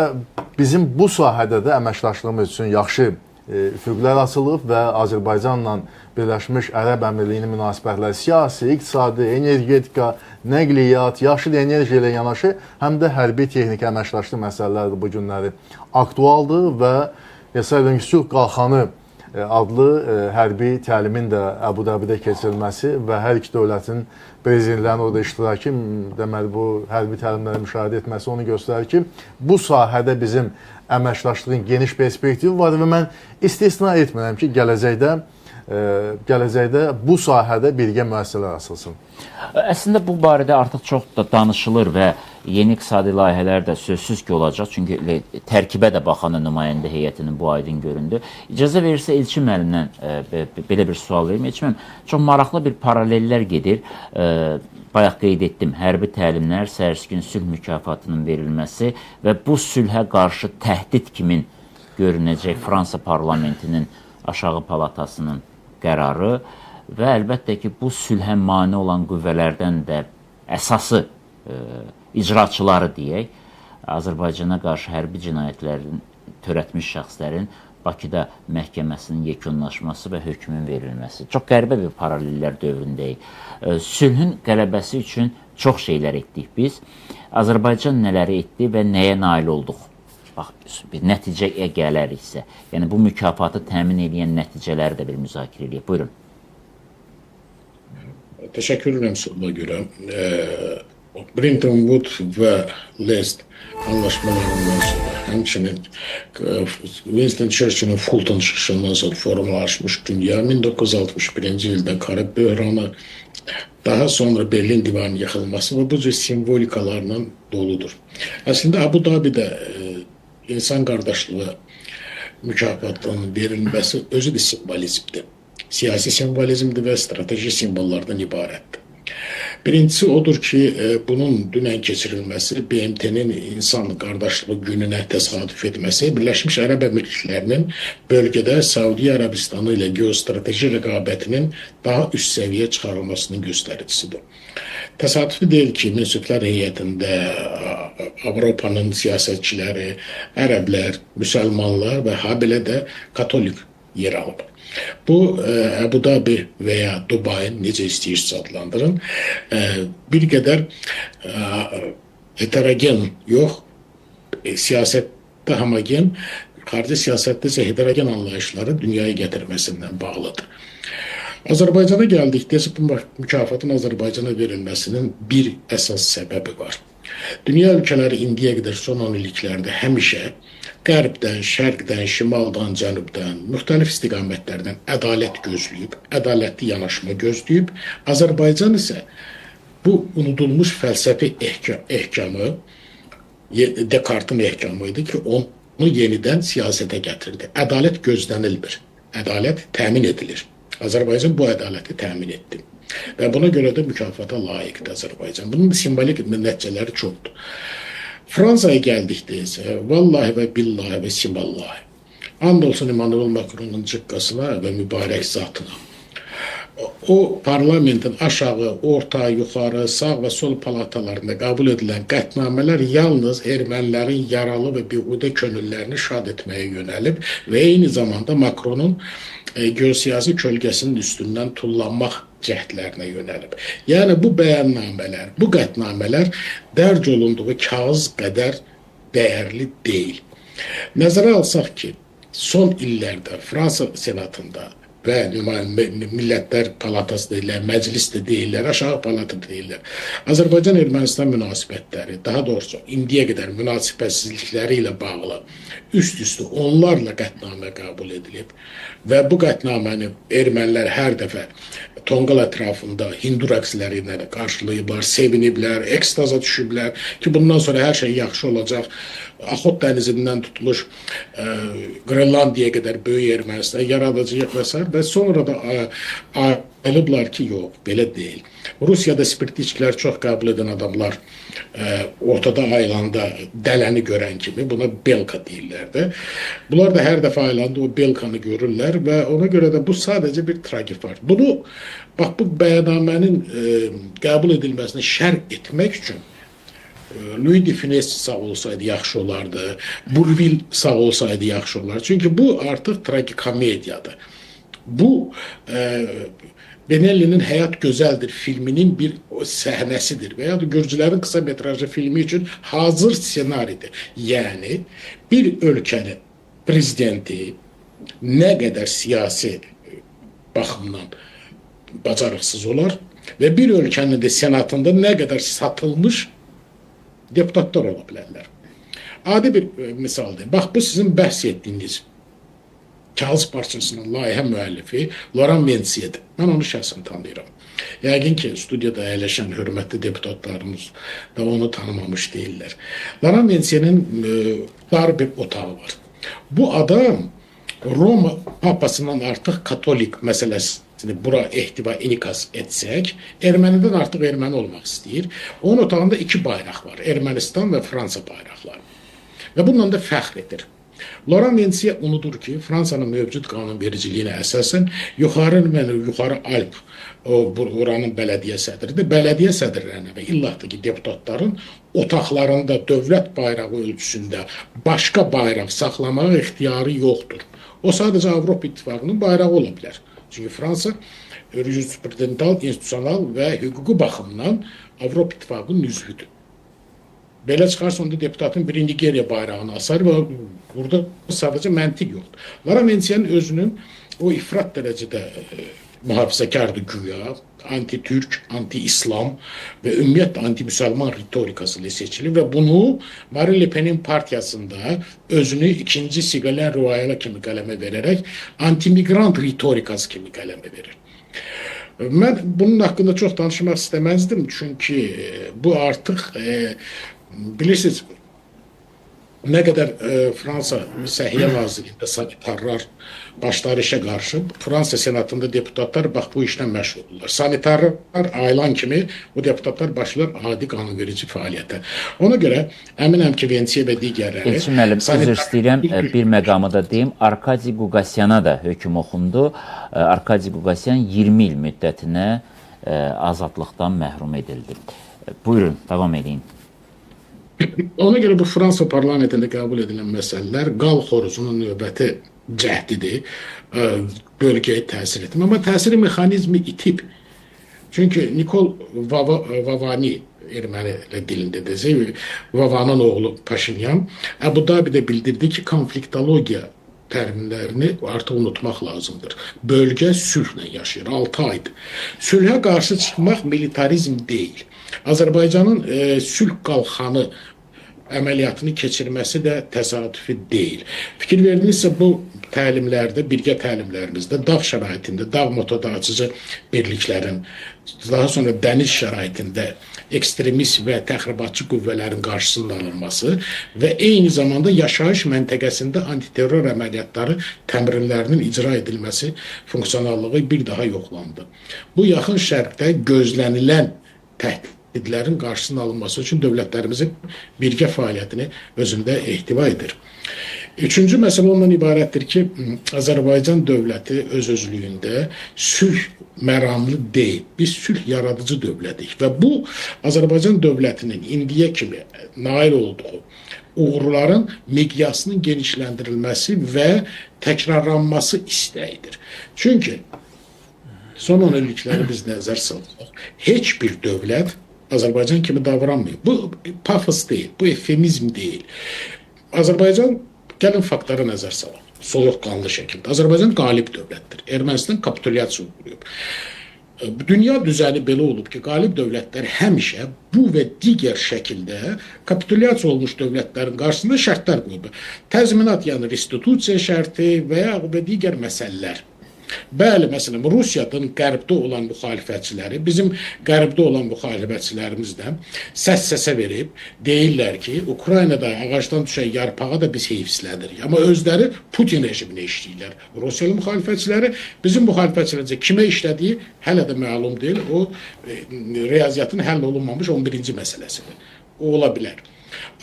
bizim bu sahədə də əməkdaşlığımız üçün yaxşı üfüqlər açılıb və Azərbaycanla Birləşmiş Ərəb Əmirliyinin münasibətləri siyasi, iqtisadi, energetika, nəqliyyat, yaşıl enerji ilə yanaşı həm də hərbi texniki əməkdaşlıq məsələləri bu günləri aktualdır və hesab edirəm ki, Sülh Qalxanı adlı hərbi təlimin də Əbu Dabidə keçirilməsi və hər iki dövlətin prezidentlərinin orada iştirakı, deməli bu hərbi təlimləri müşahidə etməsi onu göstərir ki, bu sahədə bizim əməkdaşlığın geniş perspektivi var və mən istisna etmirəm ki, gələcəkdə bu sahədə birgə müəssisələr açılsın. Əslində bu barədə artıq çox da danışılır və yeni iqtisadi layihələr də sözsüz ki olacaq. Çünki tərkibə də baxan nümayəndə heyətinin bu aydın göründü. İcazə verirsə Elçin müəllimdən belə bir sual verim. Elçin müəllim, çox maraqlı bir paralellər gedir. Bayaq qeyd etdim, hərbi təlimlər, sərskin sülh mükafatının verilməsi və bu sülhə qarşı təhdid kimin görünəcək Fransa parlamentinin aşağı palatasının qərarı və əlbəttə ki, bu sülhə mane olan qüvvələrdən də əsası icraçıları deyək, Azərbaycana qarşı hərbi cinayətlərin törətmiş şəxslərin Bakıda məhkəməsinin yekunlaşması və hökmün verilməsi. Çox qəribə bir paralellər dövründəyik. Sülhün qələbəsi üçün çox şeylər etdik biz. Azərbaycan nələri etdi və nəyə nail olduq? Bax, bir nəticəyə gələriksə, yəni bu mükafatı təmin edən nəticələri də bir müzakirə edək. Buyurun. Təşəkkür edirəm suala görə. Bretton Woods və Lest anlaşmalarından sonra, həmçinin Winston Churchill'in Fulton çıxışından sonra formalaşmış dünya 1961-ci ildə Karib böhranı, daha sonra Berlin divanının yıxılması və bu cür simvolikalarla doludur. Əslində Abu Dabidə insan qardaşlığı mükafatının verilməsi özü də simvolizmdir. Siyasi simvolizmdir və strateji simvollardan ibarətdir. Birincisi odur ki, bunun dünən keçirilməsi, BMT-nin insan qardaşlığı gününə təsadüf etməsi, Birləşmiş Ərəb Əmirliklərinin bölgədə Səudiyyə Ərəbistanı ilə geostrateji rəqabətinin daha üst səviyyə çıxarılmasının göstəricisidir. Təsadüfi deyil ki, Münsiflər heyətində Avropanın siyasətçiləri, ərəblər, müsəlmanlar və habelə də katolik yer alıb. Bu, Əbu Dabi və ya Dubayın, necə istəyirsiniz adlandırın, bir qədər heterogen yox, siyasətdə homogen, xarici siyasətdə isə heterogen anlayışları dünyaya gətirməsindən bağlıdır. Azərbaycana gəldikdə bu mükafatın Azərbaycana verilməsinin bir əsas səbəbi var. Dünya ölkələri indiyə qədər son 10 illiklərdə həmişə qərbdən, şərqdən, şimaldan, cənubdan, müxtəlif istiqamətlərdən ədalət gözləyib, ədalətli yanaşma gözləyib. Azərbaycan isə bu unudulmuş fəlsəfi ehkamı, Descartes-in ehkamı idi ki, onu yenidən siyasətə gətirdi. Ədalət gözlənilmir, ədalət təmin edilir. Azərbaycan bu ədaləti təmin etdi. Və buna görə də mükafata layiqdir Azərbaycan. Bunun simvolik nəticələri çoxdur. Fransaya gəldikdə isə vallahi və billahi və simallahi. And olsun Emmanuel Macron'un cıqqasına və mübarək zatına. O parlamentin aşağı, orta, yuxarı, sağ və sol palatalarında qəbul edilən qətnamələr yalnız ermənilərin yaralı və bihudə könüllərini şad etməyə yönəlib və eyni zamanda Macron'un geosiyasi kölgəsinin üstündən tullanmaq cəhdlərinə yönəlib. Yəni bu bəyannamələr, bu qətnamələr dərc olunduğu kağız qədər dəyərli deyil. Nəzərə alsaq ki, son illərdə Fransa senatında və Millətlər Palatası deyirlər, məclis də deyirlər, aşağı palata deyirlər. Azərbaycan-Ermənistan münasibətləri, daha doğrusu indiyə qədər münasibətsizlikləri ilə bağlı üst-üstə onlarla qətnamə qəbul edilib və bu qətnaməni ermənilər hər dəfə Tonqal ətrafında Hindu rəqsləri ilə qarşılayıblar, seviniblər, ekstaza düşüblər ki, bundan sonra hər şey yaxşı olacaq. Axot dənizindən tutuluş Qrenlandiyaya qədər böyük Ermənistan yaradacaq və s. Və sonra da ayılıblar ki, yox, belə deyil. Rusiyada spirtli içkiləri çox qəbul edən adamlar ortada ayılanda dələni görən kimi, buna belka deyirlər də. Bunlar da hər dəfə ayılanda o belkanı görürlər və ona görə də bu sadəcə bir tragifar. Bunu, bax, bu bəyannamənin qəbul edilməsini şərh etmək üçün Louis de Funès sağ olsaydı yaxşı olardı, Bourvil sağ olsaydı yaxşı olardı. Çünki bu artıq tragikomediyadır. Bu, Benelli'nin Həyat Gözəldir filminin bir səhnəsidir və ya da Gürcülərin qısa metrajlı filmi üçün hazır senaridir. Yəni, bir ölkənin prezidenti nə qədər siyasi baxımdan bacarıqsız olar və bir ölkənin də senatında nə qədər satılmış deputatlar ola bilərlər. Adi bir misaldır. Bax, bu sizin bəhs etdiyiniz kağız parçasının layihə müəllifi Laurent Vansier'dir. Mən onu şəxsən tanıyıram. Yəqin ki, studiyada əyləşən hörmətli deputatlarımız da onu tanımamış deyirlər. Laurent Vansier'in dar bir otağı var. Bu adam Roma papasından artıq katolik məsələsini bura ehtiva inikas etsək, ermənidən artıq erməni olmaq istəyir. Onun otağında 2 bayraq var, Ermənistan və Fransa bayraqları. Və bununla da fəxr edir. Laurent Vansier unudur ki, Fransanın mövcud qanunvericiliyinə əsasən yuxarı Alp oranın bələdiyyə sədridir. Bələdiyyə sədrlərinə və illah da ki, deputatların otaqlarında dövlət bayrağı ölçüsündə başqa bayraq saxlamağa ixtiyarı yoxdur. O sadəcə Avropa İttifaqının bayrağı ola bilər. Çünki Fransa jurisprudental, institusional və hüquqi baxımdan Avropa İttifaqının üzvüdür. Belə çıxarsa onda deputatın biri Nigeriya bayrağını asar və burada sadəcə məntiq yoxdur. Laurent Vansier'in özünün o ifrat dərəcədə mühafizəkardır güya, anti-Türk, anti-İslam və ümumiyyətlə anti-Müsəlman ritorikası ilə seçilir və bunu Marine Le Pen'in partiyasında özünü 2-ci Sigalen Royal'a kimi qələmə verərək anti-migrant ritorikası kimi qələmə verir. Mən bunun haqqında çox danışmaq istəməzdim, çünki bu artıq bilirsiniz, nə qədər Fransa Səhiyyə Nazirliyində sanitarlar başları işə qarşı, Fransa senatında deputatlar bax bu işlə məşğuldurlar. Sanitarlar ayılan kimi bu deputatlar başlar adi qanunverici fəaliyyətə. Ona görə əminəm ki, Vansier və digərləri... Elçin müəllim, üzr istəyirəm, bir məqamı da deyim, Arkadi Quqasyana da hökm oxundu. Arkadi Quqasyan 20 il müddətinə azadlıqdan məhrum edildi. Buyurun, davam edin. Ona görə bu Fransa parlamentində qəbul edilən məsələlər qal xoruzunun növbəti cəhdidir, bölgəyə təsir etmir. Amma təsiri mexanizmi itib. Çünki Nikol Vavani erməni dilində desək, Vavanın oğlu Paşinyan Əbu Dabidə bildirdi ki, konfliktologiya terminlərini artıq unutmaq lazımdır. Bölgə sülhlə yaşayır, 6 aydır. Sülhə qarşı çıxmaq militarizm deyil. Azərbaycanın sülh qalxanı əməliyyatını keçirməsi də təsadüfi deyil. Fikir verdinizsə, bu təlimlərdə, birgə təlimlərimizdə dağ şəraitində, dağ motodağçıcı birliklərin, daha sonra dəniz şəraitində ekstremist və təxribatçı qüvvələrin qarşısının alınması və eyni zamanda yaşayış məntəqəsində antiterror əməliyyatları təmrinlərinin icra edilməsi funksionallığı bir daha yoxlandı. Bu, yaxın şərqdə gözlənilən təhdidlərin qarşısının alınması üçün dövlətlərimizin birgə fəaliyyətini özündə ehtiva edir. Üçüncü məsələ ondan ibarətdir ki, Azərbaycan dövləti öz-özlüyündə sülh məramlı deyil. Biz sülh yaradıcı dövlətik və bu, Azərbaycan dövlətinin indiyə kimi nail olduğu uğurların miqyasının genişləndirilməsi və təkrarlanması istəyidir. Çünki son 10 illikləri biz nəzər salsaq, heç bir dövlət Azərbaycan kimi davranmıyor. Bu pafos deyil, bu efemizm deyil. Azərbaycan, gəlin faktlara nəzər salaq, soyuqqanlı şəkildə. Azərbaycan qalib dövlətdir. Ermənistan kapitulyasiya uğruyub. Dünya düzəni belə olub ki, qalib dövlətlər həmişə bu və digər şəkildə kapitulyasiya olmuş dövlətlərin qarşısında şərtlər qoyub. Təzminat, yəni restitusiya şərti və ya digər məsələlər. Bəli, məsələn, Rusiyadan qərbdə olan müxalifətçiləri, bizim qərbdə olan müxalifətçilərimiz də səs-səsə verib, deyirlər ki, Ukraynada ağacdan düşən yarpağa da biz heyfslədirik. Amma özləri Putin rejiminə işləyirlər. Rusiyalı müxalifətçiləri, bizim müxalifətçilərcə kimə işlədiyi hələ də məlum deyil. O, riyaziyyatın həll olunmamış 11-ci məsələsidir. O, ola bilər.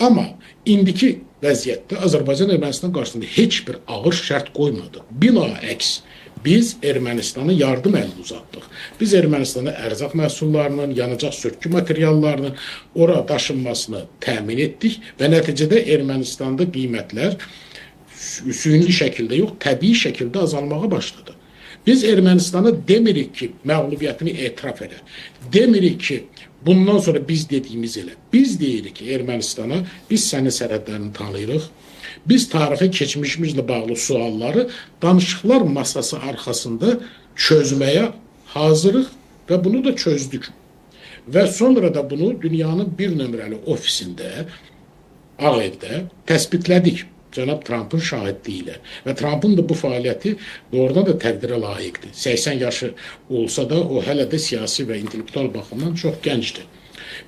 Amma indiki vəziyyətdə Azərbaycan Ermənistan qarşısında heç bir ağır şərt qoymadı. Bilaəks, biz Ermənistana yardım əlini uzatdıq. Biz Ermənistana ərzaq məhsullarının, yanacaq sökü materiallarının ora daşınmasını təmin etdik və nəticədə Ermənistanda qiymətlər süni şəkildə yox, təbii şəkildə azalmağa başladı. Biz Ermənistana demirik ki, məğlubiyyətini etiraf edər. Demirik ki, bundan sonra biz dediyimiz elə. Biz deyirik ki, Ermənistana biz sənin sərhədlərini tanıyırıq. Biz tarixi keçmişimizlə bağlı sualları danışıqlar masası arxasında çözməyə hazırıq və bunu da çözdük. Və sonra da bunu dünyanın bir nömrəli ofisində, Ağ Evdə təsbitlədik. Cənab Trump'ın şahidliyi ilə. Və Trump'ın da bu fəaliyyəti doğrudan da təqdirə layiqdir. 80 yaşı olsa da o hələ də siyasi və intellektual baxımdan çox gəncdir.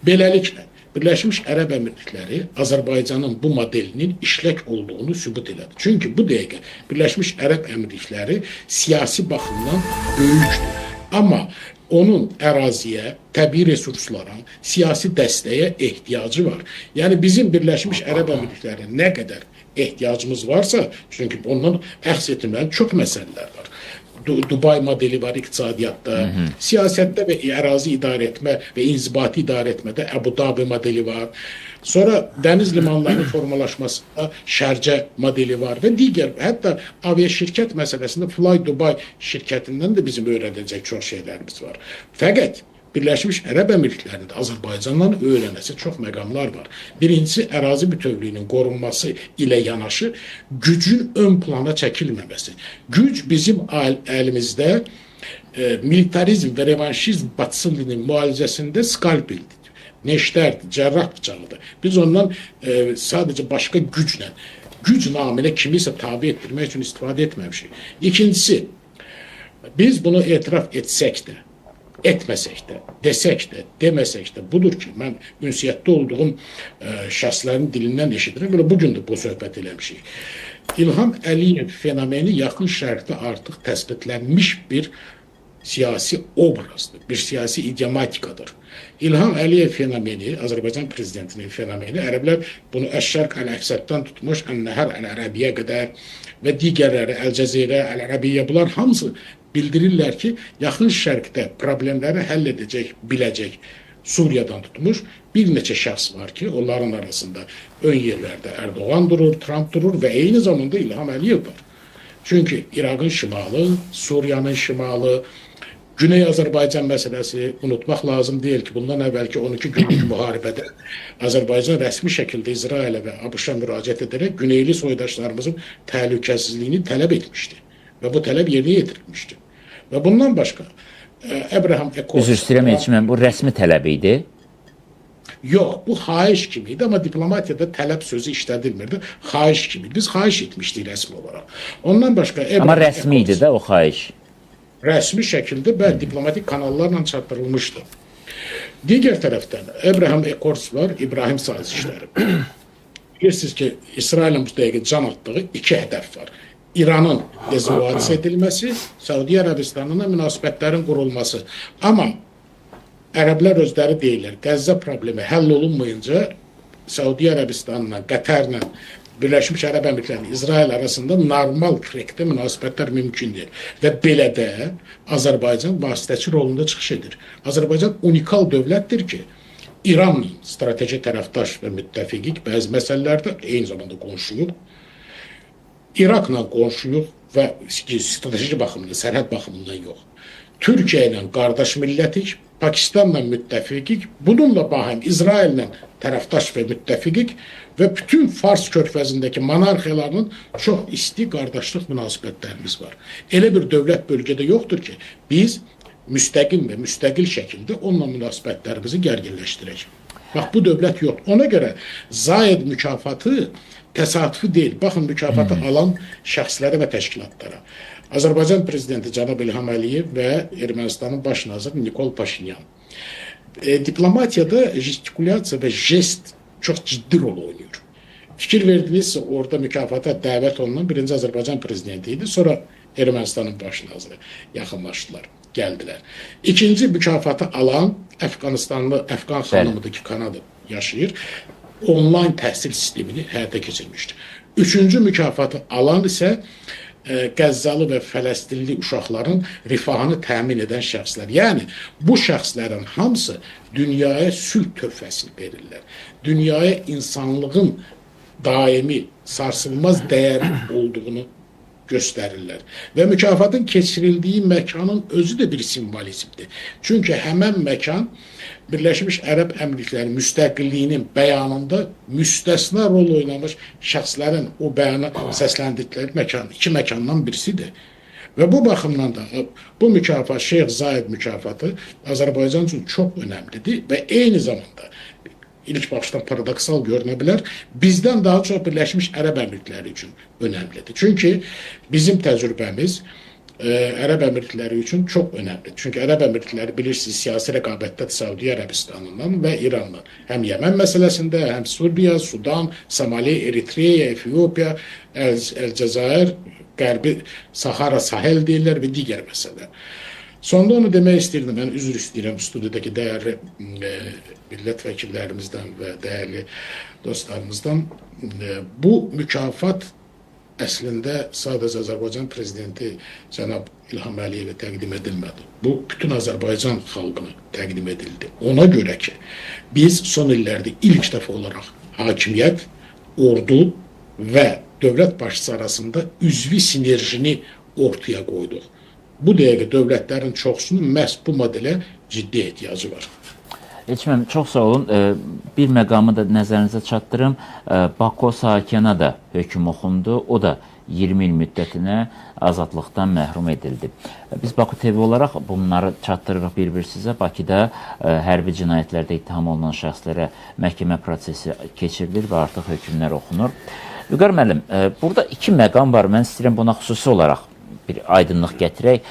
Beləliklə, Birləşmiş Ərəb Əmirlikləri Azərbaycanın bu modelinin işlək olduğunu sübut elədi. Çünki bu dəqiqə Birləşmiş Ərəb Əmirlikləri siyasi baxımdan böyükdür. Amma onun əraziyə, təbii resurslara, siyasi dəstəyə ehtiyacı var. Yəni bizim Birləşmiş Ərəb Əmirlikləri nə qədər ehtiyacımız varsa, çünki ondan əxs etməli çox məsələlər var. Dubai modeli var iqtisadiyyatda, siyasətdə və ərazi idarə etmə və inzibati idarə etmədə Əbu Dabi modeli var. Sonra dəniz limanlarının formalaşmasında Şərcə modeli var və digər, hətta aviaşirkət məsələsində Fly Dubai şirkətindən də bizim öyrədəcək çox şeylərimiz var. Fəqət Birləşmiş Ərəb Əmirliklərində Azərbaycandan öyrənəsi çox məqamlar var. Birincisi, ərazi bütövlüyünün qorunması ilə yanaşı gücün ön plana çəkilməməsi. Güc bizim əlimizdə militarizm və revanşizm batısının müalicəsində skalpeldir, neşterdir, cərrah bıçağıdır. Biz ondan sadəcə başqa güclə, güc naminə kimisə tabi etdirmək üçün istifadə etməmişik. İkincisi, biz bunu etiraf etsək də, etməsək də, desək də, deməsək də, budur ki, mən ünsiyyətdə olduğum şəxslərin dilindən eşidirəm və bugün də bu söhbət eləmişik. İlham Əliyev fenomeni yaxın şərqdə artıq təsbitlənmiş bir siyasi obrazdır, bir siyasi idiomatikadır. İlham Əliyev fenomeni, Azərbaycan prezidentinin fenomeni, ərəblər bunu Əş-Şərq Əl-Əqsəddən tutmuş Ən-Nəhər Əl-Ərəbiyyə qədər və digərləri, Əl-Cəzirə, Əl-Ərəbiyyə, bunlar hamısı bildirirlər ki, yaxın şərqdə problemləri həll edəcək, biləcək Suriyadan tutmuş bir neçə şəxs var ki, onların arasında ön yerlərdə Erdoğan durur, Trump durur və eyni zamanda İlham Əliyev var. Çünki İraqın şimalı, Suriyanın şimalı, Güney Azərbaycan məsələsi unutmaq lazım deyil ki, bundan əvvəlki 12 günlük müharibədə Azərbaycan rəsmi şəkildə İsrailə və ABŞ-a müraciət edərək Güneyli soydaşlarımızın təhlükəsizliyini tələb etmişdi və bu tələb yerinə yetirilmişdi. Və bundan başqa Abraham Accords... Üzr istəyirəm, Elçin, bu rəsmi tələb idi? Yox, bu xahiş kimi idi, amma diplomatiyada tələb sözü işlədilmirdi. Xahiş kimi. Biz xahiş etmişdik rəsmi olaraq. Ondan başqa... Amma rəsmi idi də o xahiş. Rəsmi şəkildə bəli, diplomatik kanallarla çatdırılmışdı. Digər tərəfdən Abraham Accords var, İbrahim sazişləri. Bilirsiniz ki, İsrailin bu dəqiqə can atdığı iki hədəf var. İranın dezinvasiya edilməsi, Səudiyyə Ərəbistanına münasibətlərin qurulması. Amma ərəblər özləri deyirlər, Qəzza problemi həll olunmayınca Səudiyyə Ərəbistanla, Qətərlə, Birləşmiş Ərəb Əmirlikləri, İsrail arasında normal trackdə münasibətlər mümkündür. Və belə də Azərbaycan vasitəçi rolunda çıxış edir. Azərbaycan unikal dövlətdir ki, İranla strateji tərəfdaş və müttəfiqik bəzi məsələlərdə, eyni zamanda qonşuyuq. İraqla qonşuyuq və strateji baxımından, sərhəd baxımından yox. Türkiyə ilə qardaş millətik, Pakistanla müttəfiqik, bununla bahəm İsraillə tərəfdaş və müttəfiqik və bütün Fars körfəzindəki monarxiyalarının çox isti qardaşlıq münasibətlərimiz var. Elə bir dövlət bölgədə yoxdur ki, biz müstəqil və müstəqil şəkildə onunla münasibətlərimizi gərginləşdirək. Bax, bu dövlət yox. Ona görə Zayed mükafatı təsadüfi deyil. Baxın, mükafatı alan şəxslərə və təşkilatlara. Azərbaycan prezidenti Cənab İlham Əliyev və Ermənistanın baş naziri Nikol Paşinyan. Diplomatiyada gestikulyasiya və jest çox ciddi rol oynayır. Fikir verdinizsə, orada mükafata dəvət olunan birinci Azərbaycan prezidenti idi, sonra Ermənistanın baş naziri yaxınlaşdılar, gəldilər. İkinci mükafatı alan Əfqan xanımıdır ki, Kanada yaşayır, onlayn təhsil sistemini həyata keçirmişdir. Üçüncü mükafatı alan isə Qəzzalı və Fələstinli uşaqların rifahını təmin edən şəxslər. Yəni, bu şəxslərin hamısı dünyaya sülh töhfəsini verirlər. Dünyaya insanlığın daimi, sarsılmaz dəyəri olduğunu göstərirlər. Və mükafatın keçirildiyi məkanın özü də bir simvolizmdir. Çünki həmən məkan Birləşmiş Ərəb Əmirlikləri müstəqilliyinin bəyanında müstəsna rol oynamış şəxslərin o bəyanı səsləndikləri məkan, iki məkandan birisidir. Və bu baxımdan da bu mükafat, Şeyx Zayed mükafatı Azərbaycan üçün çox önəmlidir və eyni zamanda ilk başdan paradoksal görünə bilər, bizdən daha çox Birləşmiş Ərəb Əmirlikləri üçün önəmlidir. Çünki bizim təcrübəmiz Ərəb Əmirlikləri üçün çox önəmlidir. Çünki Ərəb Əmirlikləri bilirsiniz, siyasi rəqabətdə Səudiyyə Ərəbistanından və İrandan. Həm Yəmən məsələsində, həm Suriya, Sudan, Somali, Eritreya, Efiopiya, Əlcəzair, Qərbi Sahara, Sahel deyirlər və digər məsələlər. Sonda onu demək istəyirdim, mən üzr istəyirəm studiyadakı dəyərli millət vəkillərimizdən və dəyərli dostlarımızdan. Bu mükafat əslində sadəcə Azərbaycan prezidenti Cənab İlham Əliyevə təqdim edilmədi. Bu, bütün Azərbaycan xalqına təqdim edildi. Ona görə ki, biz son illərdə ilk dəfə olaraq hakimiyyət, ordu və dövlət başçısı arasında üzvi sinerjini ortaya qoyduq. Bu dəqiqə dövlətlərin çoxsunun məhz bu modelə ciddi ehtiyacı var. Elçin, çox sağ olun. Bir məqamı da nəzərinizə çatdırım. Bako Saakyan'a da hökm oxundu. O da 20 il müddətinə azadlıqdan məhrum edildi. Biz Baku TV olaraq bunları çatdırırıq bir-bir sizə. Bakıda hərbi cinayətlərdə ittiham olunan şəxslərə məhkəmə prosesi keçirilir və artıq hökmlər oxunur. Vüqar müəllim, burada iki məqam var. Mən istəyirəm buna xüsusi olaraq bir aydınlıq gətirək.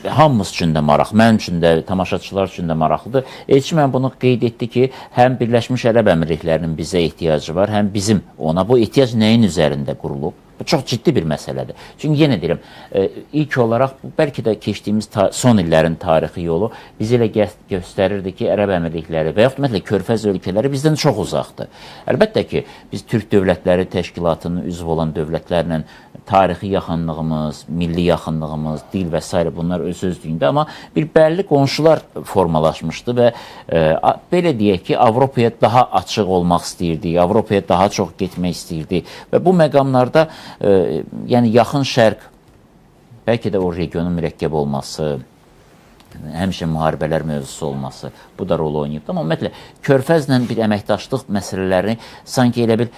Hamımız üçün də maraq, mənim üçün də, tamaşaçılar üçün də maraqlıdır. Elçin mən bunu qeyd etdi ki, həm Birləşmiş Ərəb Əmirliklərinin bizə ehtiyacı var, həm bizim ona. Bu ehtiyac nəyin üzərində qurulub? Bu çox ciddi bir məsələdir. Çünki yenə deyirəm, ilk olaraq bəlkə də keçdiyimiz son illərin tarixi yolu bizi elə göstərirdi ki, Ərəb Əmirlikləri və yaxud ümumiyyətlə Körfəz ölkələri bizdən çox uzaqdır. Əlbəttə ki, biz Türk Dövlətləri Təşkilatının üzv olan dövlətlərlə tarixi yaxınlığımız, milli yaxınlığımız, dil və s. bunlar öz-özlüyündə, amma bir bəlli qonşular formalaşmışdı və belə deyək ki, Avropaya daha açıq olmaq istəyirdik, Avropaya daha çox getmək istəyirdik və bu məqamlarda yəni yaxın şərq, bəlkə də o regionun mürəkkəb olması, həmişə müharibələr mövzusu olması bu da rol oynayıb. Amma ümumiyyətlə Körfəzlə bir əməkdaşlıq məsələlərini sanki elə bir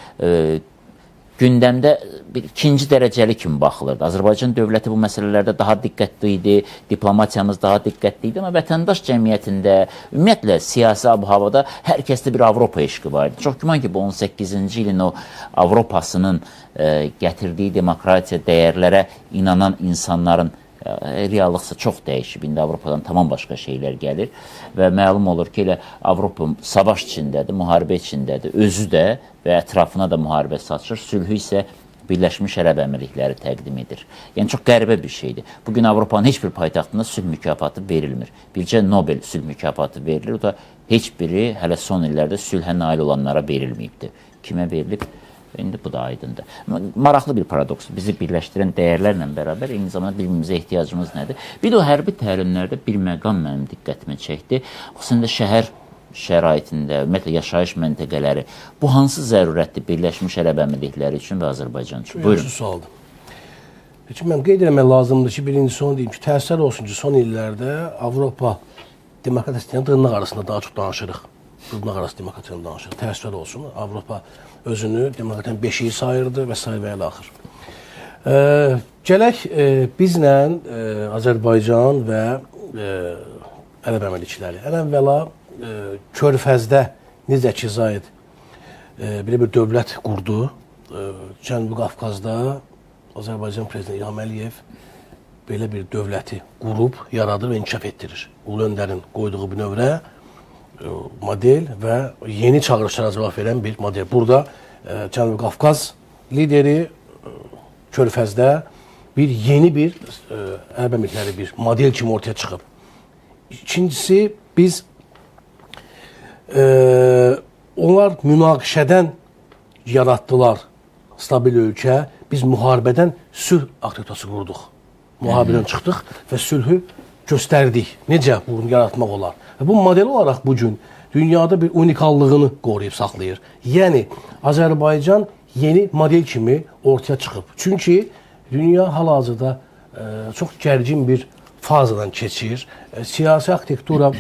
gündəmdə bir ikinci dərəcəli kimi baxılırdı. Azərbaycan dövləti bu məsələlərdə daha diqqətli idi, diplomatiyamız daha diqqətli idi, amma vətəndaş cəmiyyətində, ümumiyyətlə siyasi ab-havada hər kəsdə bir Avropa eşqi var idi. Çox güman ki, bu 18-ci ilin o Avropasının gətirdiyi demokratiya dəyərlərə inanan insanların reallıqsa çox dəyişib. İndi Avropadan tamam başqa şeylər gəlir və məlum olur ki, elə Avropa savaş içindədir, müharibə içindədir, özü də və ətrafına da müharibə saçır, sülhü isə Birləşmiş Ərəb Əmirlikləri təqdim edir. Yəni, çox qəribə bir şeydir. Bugün Avropanın heç bir paytaxtında sülh mükafatı verilmir. Bircə Nobel sülh mükafatı verilir, o da heç biri hələ son illərdə sülhə nail olanlara verilməyibdir. Kimə verilib? İndi bu da aydındır. Maraqlı bir paradoks. Bizi birləşdirən dəyərlərlə bərabər eyni zamanda bir-birimizə ehtiyacımız nədir? Bir də o hərbi təlimlərdə bir məqam mənim diqqətimi çəkdi. Xüsusən də şəhər şəraitində, ümumiyyətlə yaşayış məntəqələri. Bu hansı zərurətdir Birləşmiş Ərəb Əmirlikləri üçün və Azərbaycan üçün? Buyurun. Sualdır. Peki, mən qeyd etmək lazımdır ki, birincisi onu deyim ki, təəssüf olsun ki, son illərdə Avropa demokratiyasının dırnaq arasında daha çox danışırıq. Dırnaq arası demokratiyadan danışırıq. Təəssüf olsun. Avropa özünü demokratiyanın beşiyi sayırdı və sayır və elə axır. Gələk bizlə Azərbaycan və Ərəb Əmirlikləri. Ən-əvvəla Körfəzdə necə ki Zahid belə bir dövlət qurdu. Cənubi Qafqazda Azərbaycan prezidenti İlham Əliyev belə bir dövləti qurub, yaradır və inkişaf etdirir. Ulu Öndərin qoyduğu bir növrə model və yeni çağırışlara cavab verən bir model. Burada Cənubi Qafqaz lideri Körfəzdə yeni bir Ərəb Əmirlikləri bir model kimi ortaya çıxıb. İkincisi, biz onlar münaqişədən yaratdılar stabil ölkə, biz müharibədən sülh aktivitası qurduq. Müharibədən çıxdıq və sülhü göstərdik. Necə bunu yaratmaq olar? Bu model olaraq bugün dünyada bir unikallığını qoruyub saxlayır. Yəni, Azərbaycan yeni model kimi ortaya çıxıb. Çünki dünya hal-hazırda çox gərgin bir fazadan keçir. Siyasi arxitektura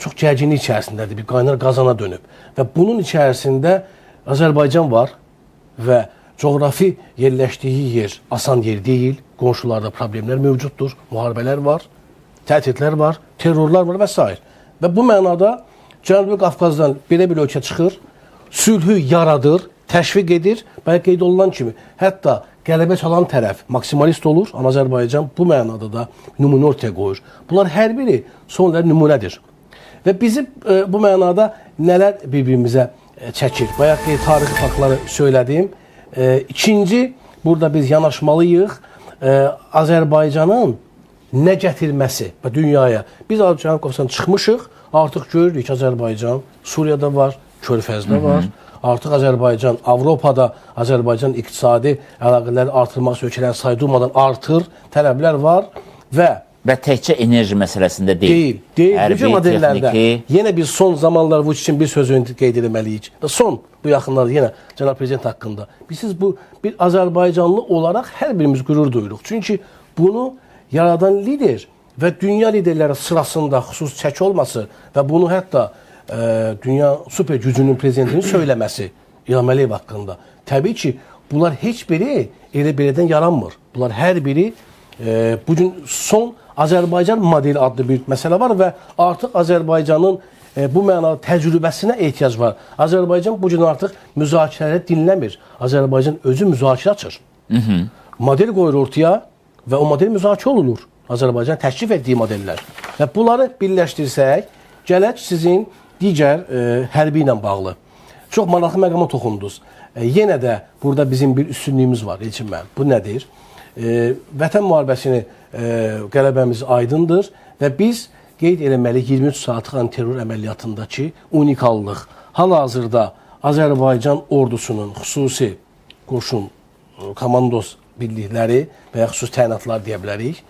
çox gərginlik içərisindədir, bir qaynar qazana dönüb. Və bunun içərisində Azərbaycan var və coğrafi yerləşdiyi yer asan yer deyil. Qonşularda problemlər mövcuddur, müharibələr var, təhdidlər var, terrorlar var və s. Və bu mənada Cənubi Qafqazdan belə bir ölkə çıxır, sülhü yaradır, təşviq edir və qeyd olunan kimi, hətta qələbə çalan tərəf maksimalist olur, amma Azərbaycan bu mənada da nümunə ortaya qoyur. Bunlar hər biri son illər nümunədir. Və bizim bu mənada nələr bir-birimizə çəkir? Bayaq tarixi faktları söylədim. İkinci, burada biz yanaşmalıyıq. Azərbaycanın nə gətirməsi və dünyaya. Biz Cənubi Qafqazdan çıxmışıq, artıq görürük ki, Azərbaycan Suriyada var, Körfəzdə var. Artıq Azərbaycan, Avropada Azərbaycan iqtisadi əlaqələri artırmaq ölkələrin sayı durmadan artır, tələblər var və təkcə enerji məsələsində deyil. Hərbi modellərdə. Yenə biz son zamanlar bu üçün bir sözünü qeyd etməliyik. Son, bu yaxınlarda yenə Cənab Prezident haqqında. Biz bir Azərbaycanlı olaraq hər birimiz qürur duyuruq. Çünki bunu yaradan lider və dünya liderləri sırasında xüsus çək olması və bunu hətta dünya süper gücünün prezidentinin söyləməsi İlham Əliyev haqqında. Təbii ki, bunlar heç biri elə belədən yaranmır. Bunlar hər biri bugün son Azərbaycan modeli adlı bir məsələ var və artıq Azərbaycanın bu mənada təcrübəsinə ehtiyac var. Azərbaycan bugün artıq müzakirələri dinləmir. Azərbaycan özü müzakirə açır. Model qoyur ortaya və o model müzakirə olunur. Azərbaycan təklif etdiyi modellər. Və bunları birləşdirsək, gələk sizin digər hərbi ilə bağlı. Çox maraqlı məqama toxundunuz. Yenə də burada bizim bir üstünlüyümüz var, Elçin müəllim. Bu nədir? Vətən müharibəsini qələbəmiz aydındır və biz qeyd eləməliyik 23 saatlıq antiterror əməliyyatındakı unikallıq. Hal-hazırda Azərbaycan ordusunun xüsusi qoşun, komandos birlikləri və ya xüsusi təyinatlar deyə bilərik.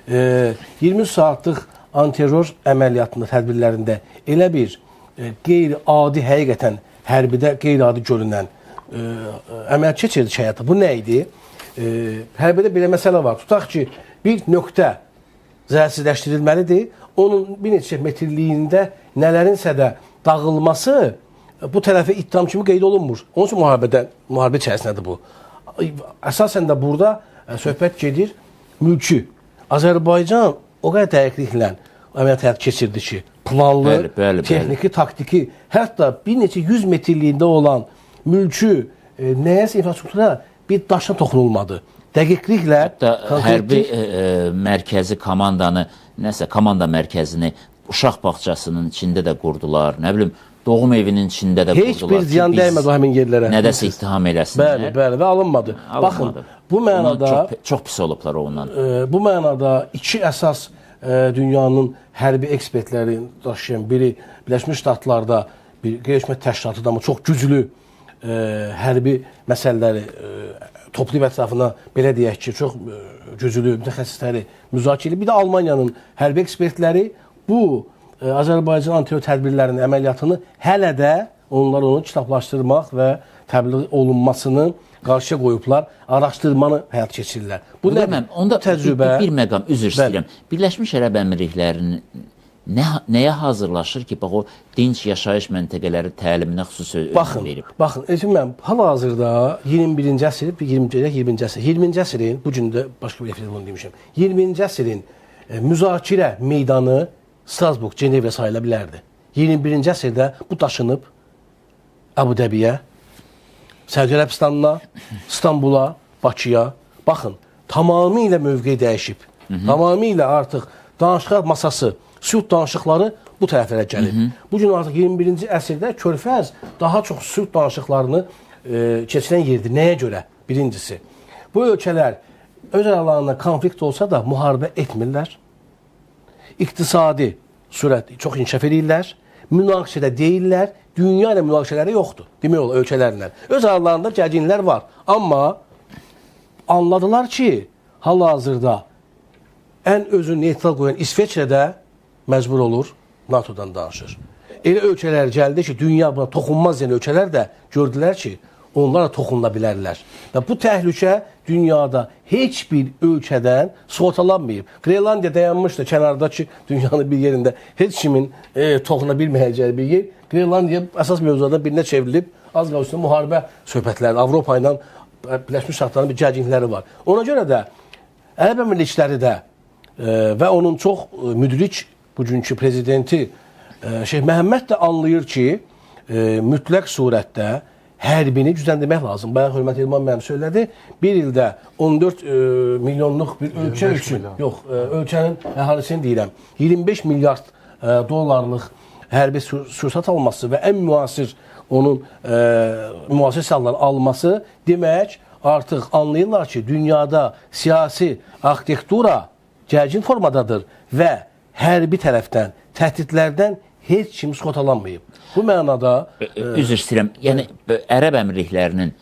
23 saatlıq antiterror əməliyyatında, tədbirlərində elə bir qeyri-adi, həqiqətən hərbidə qeyri-adi görünən əməliyyat keçirdi həyata. Bu nə idi? Hərbidə belə məsələ var. Tutaq ki, bir nöqtə zərərsizləşdirilməlidir, onun bir neçə metrliyində nələrinsə də dağılması bu tərəfə ittiham kimi qeyd olunmur. Onun üçün müharibə içərisindədir bu. Əsasən də burada söhbət gedir mülki. Azərbaycan o qədər dəqiqliklə əməliyyat həyat keçirdi ki, planlı, texniki, taktiki, hətta bir neçə 100 metrliyində olan mülki nəyəsə infrastruktura bir daşına toxunulmadı. Dəqiqliklə hərbi mərkəzi komandanı, nəsə komanda mərkəzini uşaq bağçasının içində də qurdular, nə bilim, doğum evinin içində də qurdular. Heç bir ziyan dəymədi o həmin yerlərə. Nədəsə ittiham eləsinlər. Bəli, və alınmadı. Baxın, bu mənada çox pis olublar ondan. Bu mənada iki əsas dünyanın hərbi ekspertləri daşıyan biri Birləşmiş Ştatlarda bir qeyri-hökumət təşkilatıdır, amma çox güclü hərbi məsələləri toplayıb ətrafına, belə deyək ki, çox güclü mütəxəssisləri müzakirə edir. Bir də Almaniyanın hərbi ekspertləri bu Azərbaycan antiterror tədbirlərinin əməliyyatını hələ də onlar onu kitablaşdırmaq və təbliğ olunmasını qarşıya qoyublar, araşdırmanı həyat keçirirlər. Bu onda təcrübə bir məqam üzr istəyirəm. Birləşmiş Ərəb Əmirliklərinin nəyə hazırlaşır ki, bax o dinc yaşayış məntəqələri təliminə xüsusi verib? Baxın, mən hal-hazırda 21-ci əsr, 20-ci əsrin, bu gün də başqa bir efirdə bunu demişəm, 20-ci əsrin müzakirə meydanı Strasburg, Cenevə sayıla bilərdi. 21-ci əsrdə bu daşınıb Əbu Dəbiyə, Səudiyyə Ərəbistanına, İstanbula, Bakıya. Baxın, tamamilə mövqeyi dəyişib. Tamamilə artıq danışıqlar masası, sülh danışıqları bu tərəflərə gəlib. Bugün artıq 21-ci əsrdə Körfəz daha çox sülh danışıqlarını keçirən yerdir. Nəyə görə? Birincisi, bu ölkələr öz aralarında konflikt olsa da müharibə etmirlər. İqtisadi sürət çox inkişaf edirlər. Münaqişədə deyirlər. Dünya ilə münaqişələri yoxdur. Demək olar ölkələrlə. Öz aralarında gərginliklər var. Amma anladılar ki, hal-hazırda ən özünü neytral qoyan İsveçrə də məcbur olur, NATO-dan danışır. Elə ölkələr gəldi ki, dünya buna toxunmaz deyən ölkələr də gördülər ki, onlar da toxunula bilərlər. Və bu təhlükə dünyada heç bir ölkədən soğutalanmayıb. Qreylandiya dayanmışdı kənardakı dünyanın bir yerində. Heç kimin toxuna bilməyəcəyi bir yer. Qreylandiya əsas mövzulardan birinə çevrilib, az qala üstündə müharibə söhbətləri, Avropa ilə Birləşmiş Ştatların bir gərginlikləri var. Ona görə də Ərəb Əmirlikləri də və onun çox müdrik bugünkü prezidenti Şeyx Məhəmməd də anlayır ki, mütləq surətdə hərbini gücləndirmək lazım. Bayaq Hörmət İlman mənim söylədi. Bir ildə 14 milyonluq bir ölkə üçün, ölkənin əhalisini deyirəm, 25 milyard dollarlıq hərbi sursat alması və ən müasir onun müasir silahlar alması demək artıq anlayırlar ki, dünyada siyasi arxitektura gərgin formadadır və hərbi tərəfdən, təhdidlərdən heç kim skotalanmayıb. Bu mənada üzr istəyirəm. Yəni Ərəb Əmirliklərinin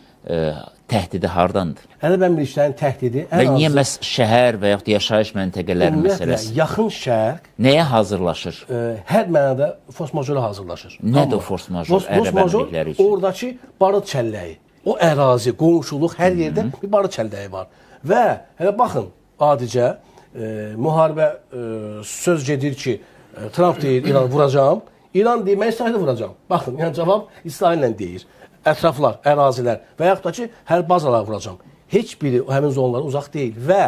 təhdidi hardandır? Ərəb Əmirliklərinin təhdidi və niyə məhz şəhər və yaxud yaşayış məntəqələri məsələsi? Yaxın Şərq nəyə hazırlaşır? Hər mənada force majeure hazırlaşır. Nədir o force majeure Ərəb Əmirlikləri üçün? Oradakı barıt çəlləyi, o ərazi, qonşuluq, hər yerdə bir barıt çəlləyi var. Və hələ baxın, adicə müharibə söz gedir ki, Trump deyir, İranı vuracam. İran deyir, mən İsraili vuracam. Baxın, yəni cavab İsraillə deyir. Ətraflar, ərazilər və yaxud da ki, hər bazalar vuracam. Heç biri həmin zonalara uzaq deyil və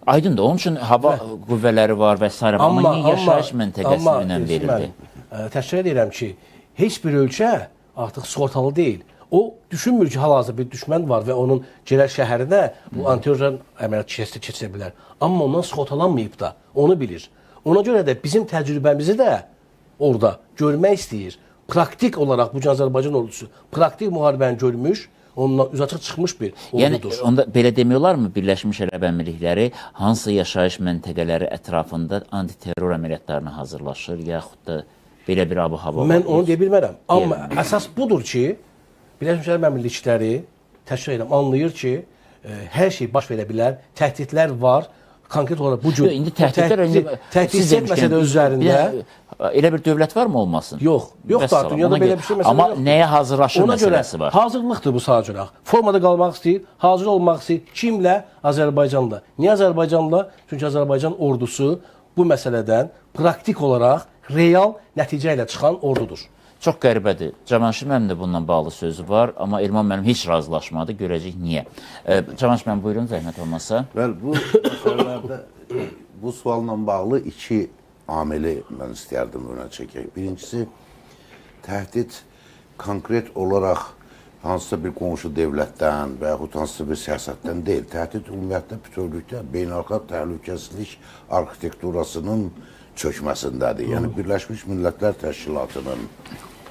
aydındır, onun üçün hava qüvvələri var və s. Amma niyə yaşayış məntəqəsi önəm verildi? Təşkil edirəm ki, heç bir ölkə artıq sığortalı deyil. O düşünmür ki, hal-hazırda bir düşmən var və onun Cərəş şəhərinə bu antiterror əməliyyat keçirə bilər. Amma ondan sığortalanmayıb da, onu bilir. Ona görə də bizim təcrübəmizi də orada görmək istəyir. Praktik olaraq bu Azərbaycan ordusu praktik müharibəni görmüş, ondan üz açıq çıxmış bir ordudur. Yəni onda belə demiyorlarmı Birləşmiş Ərəb Əmirlikləri hansı yaşayış məntəqələri ətrafında antiterror əməliyyatlarına hazırlaşır, yaxud da belə bir ab-hava var? Mən onu deyə bilmərəm. Amma əsas budur ki, Birləşmiş Ərəb Əmirlikləri təşkil edirəm, anlayır ki, hər şey baş verə bilər, təhdidlər var. Konkret olaraq bu cür təhdid etməsə də özlərində elə bir dövlət varmı olmasın? Yoxdur, dünyada belə bir şey məsələ yoxdur. Amma nəyə hazırlaşır məsələsi var? Hazırlıqdır bu sadəcə. Formada qalmaq istəyir, hazır olmaq istəyir. Kimlə? Azərbaycanla. Niyə Azərbaycanla? Çünki Azərbaycan ordusu bu məsələdən praktik olaraq real nəticə ilə çıxan ordudur. Çox qəribədir. Cavanşir müəllim də bununla bağlı sözü var, amma Elman müəllim heç razılaşmadı. Görəcək niyə. Cavanşir müəllim, buyurun, zəhmət olmasa. Bəli, bu məsələlərdə bu sualla bağlı iki amili mən istərdim önə çəkək. Birincisi, təhdid konkret olaraq hansısa bir qonşu devlətdən və yaxud hansısa bir siyasətdən deyil. Təhdid ümumiyyətlə bütövlükdə beynəlxalq təhlükəsizlik arxitekturasının çökməsindədir. Yəni, Birləşmiş Millətlər Təşkilatının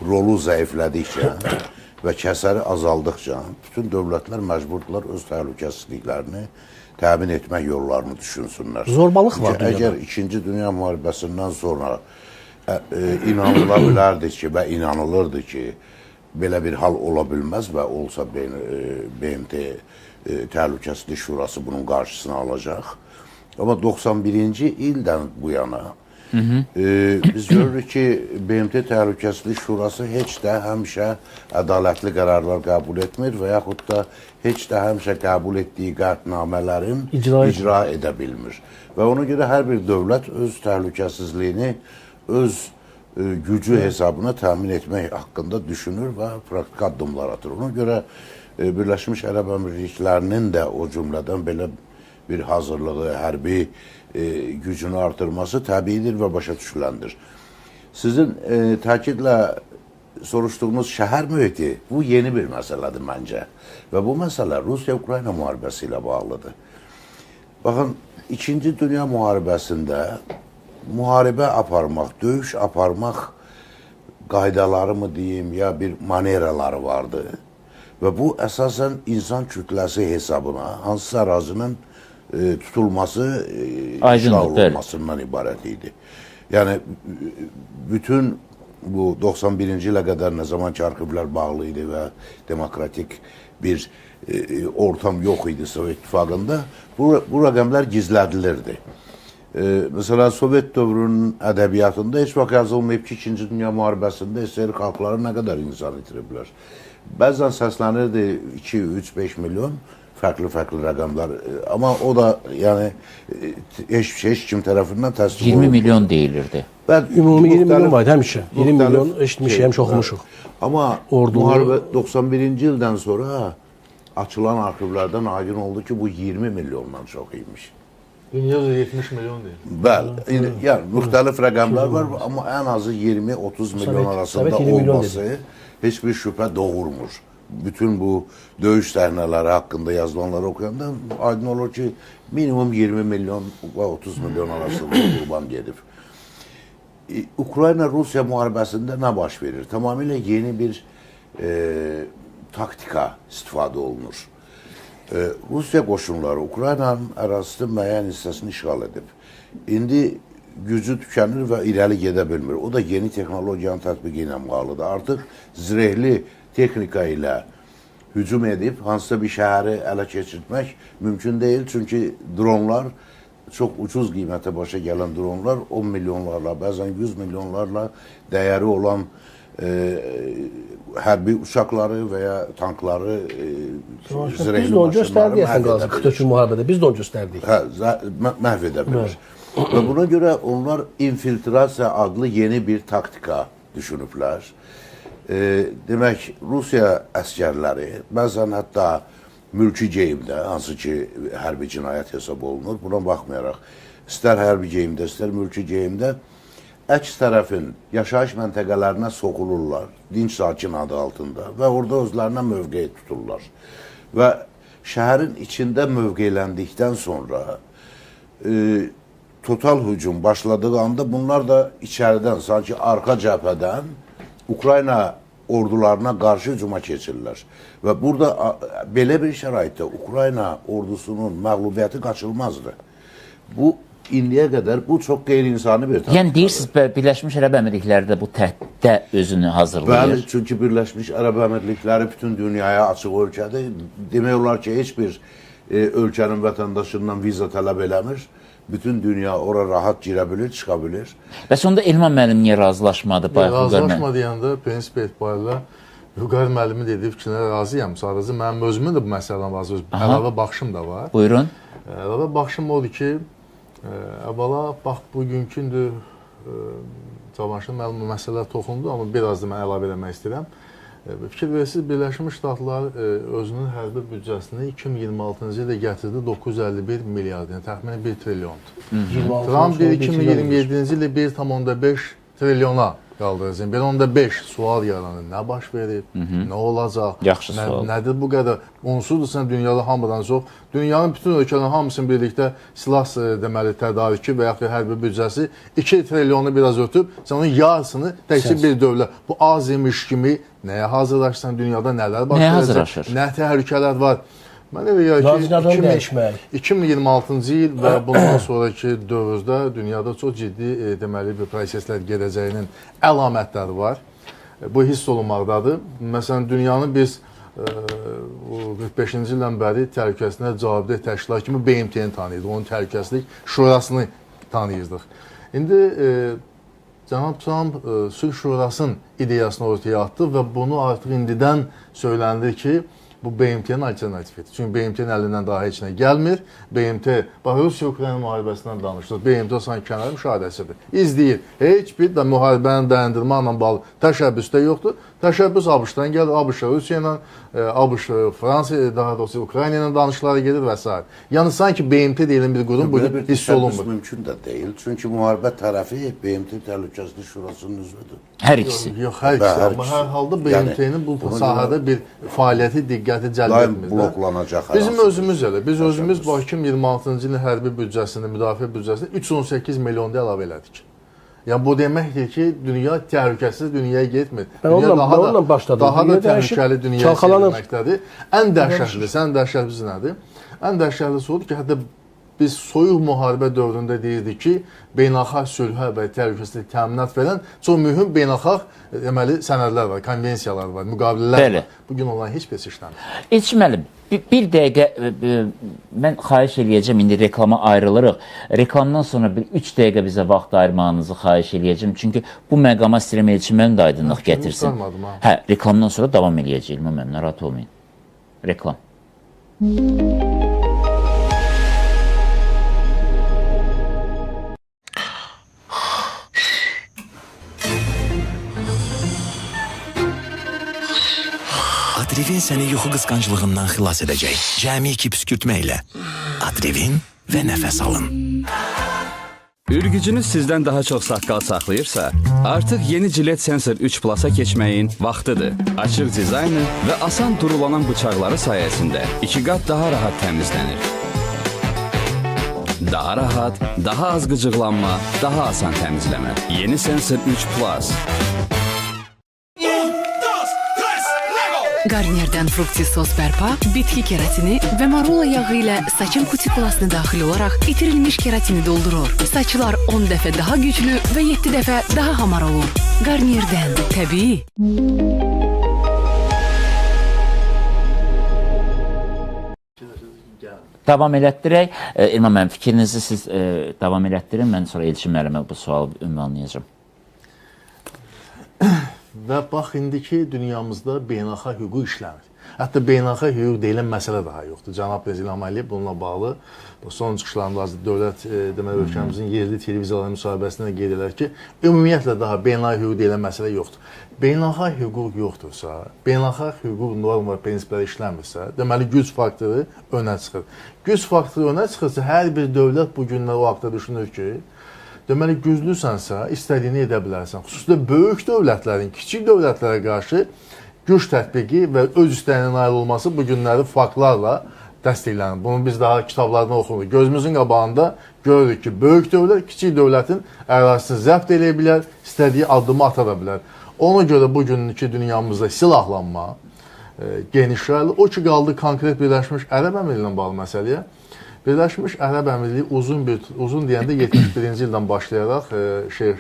rolu zəiflədikcə və kəsəri azaldıqca bütün dövlətlər məcburdular öz təhlükəsizliklərini təmin etmək yollarını düşünsünlər. Zorbalıq var dünyada. Əgər 2-ci Dünya müharibəsindən sonra inanıla bilərdi ki və inanılırdı ki, belə bir hal ola bilməz və olsa BMT Təhlükəsizlik Şurası bunun qarşısını alacaq. Amma 91-ci ildən bu yana biz görürük ki, BMT Təhlükəsizlik Şurası heç də həmişə ədalətli qərarlar qəbul etmir və yaxud da heç də həmişə qəbul etdiyi qətnamələrin icra edə bilmir. Və ona görə hər bir dövlət öz təhlükəsizliyini öz gücü hesabına təmin etmək haqqında düşünür və praktik addımlar atır. Ona görə Birləşmiş Ərəb Əmirliklərinin də o cümlədən belə bir hazırlığı, hərbi gücünü artırması təbiidir və başa düşüləndir. Sizin təkidlə soruşduğunuz şəhər mühiti, bu yeni bir məsələdir məncə. Və bu məsələ Rusiya-Ukrayna müharibəsi ilə bağlıdır. Baxın, 2-ci Dünya müharibəsində müharibə aparmaq, döyüş aparmaq qaydaları mı deyim, ya bir maneraları vardı. Və bu əsasən insan kütləsi hesabına, hansısa ərazinin tutulması, işğal olmasından ibarət idi. Yəni, bütün bu 91-ci ilə qədər nə zaman ki arxivlər bağlı idi və demokratik bir ortam yox idi Sovet İttifaqında, bu rəqəmlər gizlədilirdi. Məsələn, Sovet dövrünün ədəbiyyatında heç vaxt yazılmayıb ki, 2-ci Dünya müharibəsində SSR xalqları nə qədər insan itiriblər. Bəzən səslənirdi 2, 3, 5 milyon fərqli rəqəmlər. Amma o da, yəni, heç kim tərəfindən təsdiq olunur. 20 milyon deyilirdi. Ümumi 20 milyon var, həmişə. 20 milyon eşitmişik, həmişə oxumuşuq. Amma müharibə 91-ci ildən sonra açılan arxivlərdən aydın oldu ki, bu 20 milyondan çox imiş. 70 milyon deyil. Bəli, yəni, müxtəlif rəqəmlər var, amma ən azı 20-30 milyon arasında olması heç bir şübhə doğurmur. Bütün bu döyüş səhnələri haqqında yazılanları oxuyanda aydın olur ki, minimum 20 milyon və 30 milyon arasında qurban gedib. Ukrayna-Rusiya müharibəsində nə baş verir? Tamamilə yeni bir taktika istifadə olunur. Rusiya qoşunları Ukraynanın ərazisinin müəyyən hissəsini işğal edib. İndi gücü tükənir və irəli gedə bilmir. O da yeni texnologiyanın tətbiqi ilə bağlıdır. Artıq zirehli texnika ilə hücum edib, hansısa bir şəhəri ələ keçirtmək mümkün deyil. Çünki dronlar, çox ucuz qiymətə başa gələn dronlar 10 milyonlarla, bəzən 100 milyonlarla dəyəri olan hərbi uçaqları və ya tankları zirehli maşınları məhv edə bilir. Biz də onu göstərdik. Məhv edə bilir. Və buna görə onlar infiltrasiya adlı yeni bir taktika düşünüblər. Demək, Rusiya əskərləri bəzən hətta mülki geyimdə, hansı ki, hərbi cinayət hesab olunur, buna baxmayaraq, istər hərbi geyimdə, istər mülki geyimdə əks tərəfin yaşayış məntəqələrinə soxulurlar, dinç sakin adı altında və orada özlərinə mövqeyi tuturlar. Və şəhərin içində mövqeləndikdən sonra total hücum başladığı anda bunlar da içəridən, sanki arxa cəbhədən Ukrayna ordularına qarşı hücuma keçirlər. Və burada belə bir şəraitdə Ukrayna ordusunun məğlubiyyəti qaçılmazdır. Bu, indiyə qədər bu çox qeyri-insani bir təhdid. Yəni deyirsiniz, Birləşmiş Ərəb Əmirlikləri də bu təhdiddə özünü hazırlayır. Bəli, çünki Birləşmiş Ərəb Əmirlikləri bütün dünyaya açıq ölkədir. Demək olar ki, heç bir ölkənin vətəndaşından viza tələb eləmir. Bütün dünya ora rahat girə bilir, çıxa bilir. Bəs onda Elman müəllim niyə razılaşmadı? Razılaşma deyəndə, prinsip etibarilə Vüqar müəllimi dediyi fikrinə razıyam. Sadəcə mənim özümün də bu məsələdən razı, əlavə baxışım da var. Buyurun. Əlavə baxışım odur ki, əvvəla, bax, bugünkündür Cavanşir müəllim məsələlər toxundu, amma biraz da mən əlavə eləmək istəyirəm. Fikir verirsiniz, Birləşmiş Ştatlar özünün hərbi büdcəsini 2026-cı ildə gətirdi 951 milyard, yəni təxminən 1 trilyondur. Trump 2027-ci ildə 1,5 trilyona qaldıracaq. 1,5 sual yaranır. Nə baş verib? Nə olacaq? Yaxşı sual. Nədir bu qədər? Onsuzdur dünyada hamıdan çox. Dünyanın bütün ölkələrin hamısının birlikdə silah deməli tədarükü və yaxud da hərbi büdcəsi 2 trilyonu biraz ötüb, sən onun yarısını təkcə bir dövlət. Bu az imiş kimi nəyə hazırlaşsan, dünyada nələr baş verəcək? Nə təhlükələr var? Mən elə ki, 2026-cı il və bundan sonraki dövrdə dünyada çox ciddi deməli bir proseslər gedəcəyinin əlamətləri var. Bu hiss olunmaqdadır. Məsələn, dünyanın biz 45-ci ildən bəri təhlükəsizliyinə cavabdeh təşkilat kimi BMT-ni tanıyırdıq, onun təhlükəsizlik şurasını tanıyırdıq. İndi Cənab Trump Sülh Şurasının ideyasını ortaya atdı və bunu artıq indidən söyləndi ki, bu BMT-nin alternatifidir. Çünki BMT-nin əlindən daha heç nə gəlmir. BMT, bax, Rusiya-Ukrayna müharibəsindən danışdıq. BMT sanki kənar müşahidəsidir. İzləyir. Heç bir də müharibənin dayandırmaqla bağlı təşəbbüs də yoxdur. Təşəbbüs ABŞ-dan gəlir. ABŞ Rusiya ilə, ABŞ Fransa, daha doğrusu Ukrayna ilə danışıqları gedir və s. Yəni sanki BMT deyilən bir qurum bu hiss olunmur. Mümkün də deyil. Çünki müharibə tərəfi BMT Təhlükəsizlik Şurasının üzvüdür. Hər ikisi. Yox, hər ikisi. Amma hər halda BMT-nin bu sahədə bir fəaliyyəti diqqəti cəlb etmir. Bloklanacaq. Bizim özümüz elə. Biz özümüz 2026-cı ilin hərbi büdcəsini, müdafiə büdcəsini 318 milyon da əlavə elədik. Yəni bu deməkdir ki, dünya təhlükəsiz dünyaya getmir. Dünya daha da təhlükəli dünyaya çevrilməkdədir. Ən dəhşətlisi nədir? Ən dəhşətlisi odur ki, hətta biz soyuq müharibə dövründə deyirdik ki, beynəlxalq sülhə və təhlükəsizlik təminat verən çox mühüm beynəlxalq deməli sənədlər var, konvensiyalar var, müqavilələr var. Bugün onların heç birisi işləmir. Elçin müəllim, bir dəqiqə mən xahiş eləyəcəm, indi reklama ayrılırıq. Reklamdan sonra bir 3 dəqiqə bizə vaxt ayırmağınızı xahiş eləyəcəm. Çünki bu məqama istəyirəm Elçin müəllim də aydınlıq gətirsin. Hə, reklamdan sonra davam eləyəcəyik, müəllim, narahat olmayın. Reklam. Adrevin səni yuxu qısqanclığından xilas edəcək. Cəmi 2 püskürtmə ilə. Adrevin və nəfəs alın. Ürgücünüz sizdən daha çox saqqal saxlayırsa, artıq yeni Gillette Sensor 3 Plus-a keçməyin vaxtıdır. Açıq dizaynı və asan durulanan bıçaqları sayəsində 2 qat daha rahat təmizlənir. Daha rahat, daha az qıcıqlanma, daha asan təmizləmə. Yeni Sensor 3 Plus. Garnierdən frukti sos bərpa, bitki keratini və marula yağı ilə saçın kutikulasına daxil olaraq itirilmiş keratini doldurur. Saçlar 10 dəfə daha güclü və 7 dəfə daha hamar olur. Garnierdən təbii. Davam elətdirək. İlman müəllim, fikrinizi siz davam elətdirin. Mən sonra Elçin müəllimə bu sualı ünvanlayacağım. Və bax, indiki dünyamızda beynəlxalq hüquq işləmir. Hətta beynəlxalq hüquq deyilən məsələ daha yoxdur. Cənab Prezident İlham Əliyev bununla bağlı son çıxışlarında dövlət deməli ölkəmizin yerli televiziyaları müsahibəsində qeyd edilər ki, ümumiyyətlə daha beynəlxalq hüquq deyilən məsələ yoxdur. Beynəlxalq hüquq yoxdursa, beynəlxalq hüquq norm və prinsipləri işləmirsə, deməli güc faktoru önə çıxır. Güc faktoru önə çıxırsa, hər bir dövlət bu günlər o haqda düşünür ki, deməli, güclüsənsə, istədiyini edə bilərsən. Xüsusilə böyük dövlətlərin, kiçik dövlətlərə qarşı güc tətbiqi və öz istəyinin nail olması bu günləri faktlarla dəstəklənir. Bunu biz daha kitablardan oxuruq. Gözümüzün qabağında görürük ki, böyük dövlət, kiçik dövlətin ərazisini zəbt edə bilər, istədiyi addımı ata da bilər. Ona görə bugünkü dünyamızda silahlanma genişlənir. O ki, qaldı konkret Birləşmiş Ərəb Əmirliyi ilə bağlı məsələyə. Birləşmiş Ərəb Əmirliyi uzun deyəndə 71-ci ildən başlayaraq Şeyx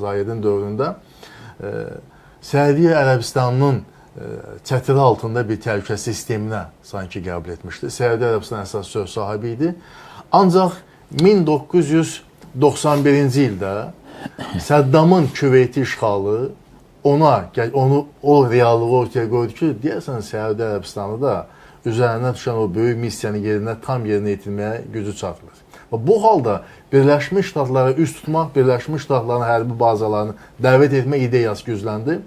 Zayedin dövründə Səudiyyə Ərəbistanının çətiri altında bir təhlükəsizlik sisteminə sanki qəbul etmişdi. Səudiyyə Ərəbistan əsas söz sahibi idi. Ancaq 1991-ci ildə Səddamın Küveyti işğalı o reallığı ortaya qoydu ki, deyəsən Səudiyyə Ərəbistanı da üzərinə düşən o böyük missiyanı tam yerinə yetirməyə gücü çatmır. Bu halda Birləşmiş Ştatlara üst tutmaq, Birləşmiş Ştatların hərbi bazalarını dəvət etmək ideyası gücləndi.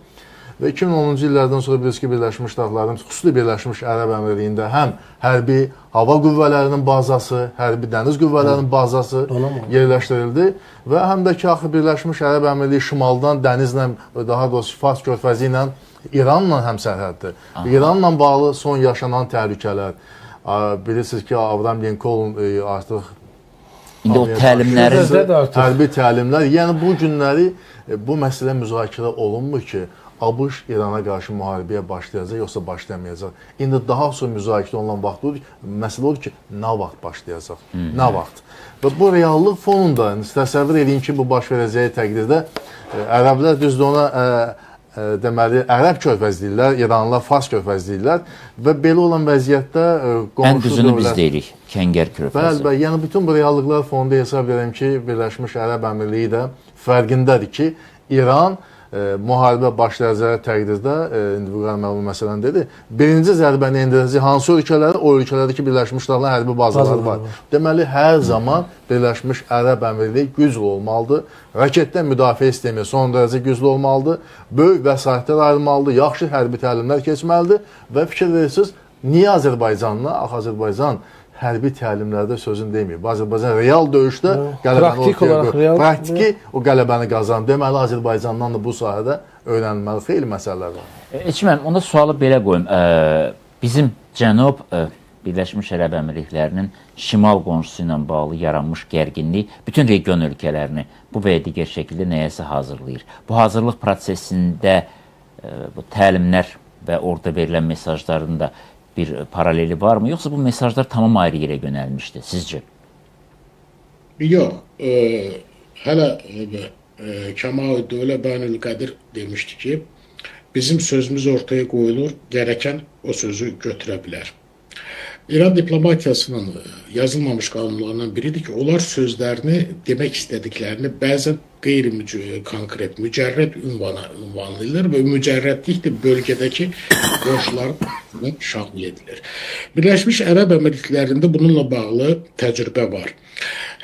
Və 2010-cu illərdən sonra bilirsiniz ki, Birləşmiş Ştatların, xüsusilə Birləşmiş Ərəb Əmirlikliyində həm hərbi hava qüvvələrinin bazası, hərbi dəniz qüvvələrinin bazası yerləşdirildi və həm də ki, axı Birləşmiş Ərəb Əmirliyi şimaldan dənizlə, daha doğrusu Fars körfəzi ilə İranla həmsərhəddir. İranla bağlı son yaşanan təhlükələr, bilirsiniz ki, Abraham Lincoln artıq İndi o təlimlərin, hərbi təlimlər, yəni bu günləri bu məsələ müzakirə olunmur ki, ABŞ İrana qarşı müharibəyə başlayacaq, yoxsa başlamayacaq. İndi daha sonra müzakirə olunan vaxt odur, məsələ odur ki, nə vaxt başlayacaq, nə vaxt. Və bu reallıq fonunda təsəvvür edin ki, bu baş verəcəyi təqdirdə ərəblər düzdür ona deməli, Ərəb körfəzi deyirlər, İranlılar Fars körfəzi deyirlər və belə olan vəziyyətdə ən düzünü biz deyirik, Kəngər körfəzi. Bəli, yəni bütün bu reallıqlar fonunda hesab edirəm ki, Birləşmiş Ərəb Əmirliyi də fərqindədir ki, İran müharibə başlayacağı təqdirdə, indi bu məlumat məsələn dedi, birinci zərbəni endirəcək hansı ölkələri? O ölkələrdəki Birləşmiş Ştatların hərbi bazaları var. Deməli, hər zaman Birləşmiş Ərəb Əmirliyi güclü olmalıdır, raketdən müdafiə sistemi son dərəcə güclü olmalıdır, böyük vəsaitlər ayrılmalıdır, yaxşı hərbi təlimlər keçməlidir və fikir verirsiniz, niyə Azərbaycanla? Azərbaycan hərbi təlimlərdə sözün deməyib. Azərbaycan real döyüşdə qələbəni ortaya qoyur. Praktiki o qələbəni qazanır. Deməli, Azərbaycandan da bu sahədə öyrənilməli xeyli məsələlər var. Eçmən, onda sualı belə qoyum. Bizim Cənub Birləşmiş Ərəb Əmirliklərinin şimal qonşusu ilə bağlı yaranmış gərginlik bütün region ölkələrini bu və ya digər şəkildə nəyəsə hazırlayır. Bu hazırlıq prosesində bu təlimlər və orada verilən mesajların da bir paraleli varmı, yoxsa bu mesajlar tamam ayrı yerə yönəlmişdi, sizcə? Yox, hələ Kəmal Dövlə Bəynülqədir demişdi ki, bizim sözümüz ortaya qoyulur, gərəkən o sözü götürə bilər. İran diplomatiyasının yazılmamış qanunlarından biridir ki, onlar sözlərini, demək istədiklərini bəzən qeyri-konkret, mücərrəd ünvanlayırlar və mücərrədlik də bölgədəki qonşuların şamil edilir. Birləşmiş Ərəb Əmirliklərində bununla bağlı təcrübə var.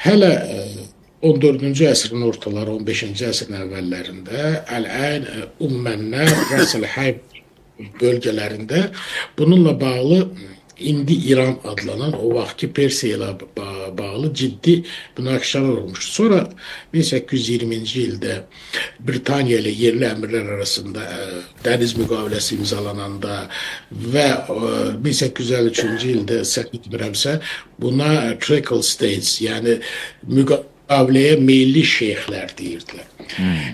Hələ 14-cü əsrin ortaları, 15-ci əsrin əvvəllərində Əl-Əyn, Ümmənə, Rəs-əl-Hayb bölgələrində bununla bağlı indi İran adlanan o vaxtki Persiya ilə bağlı ciddi münaqişələr olmuşdu. Sonra 1820-ci ildə Britaniya ilə yerli əmirlər arasında dəniz müqaviləsi imzalananda və 1853-cü ildə səhv etmirəmsə buna Trickle States, yəni müqaviləyə meyilli şeyxlər deyirdilər.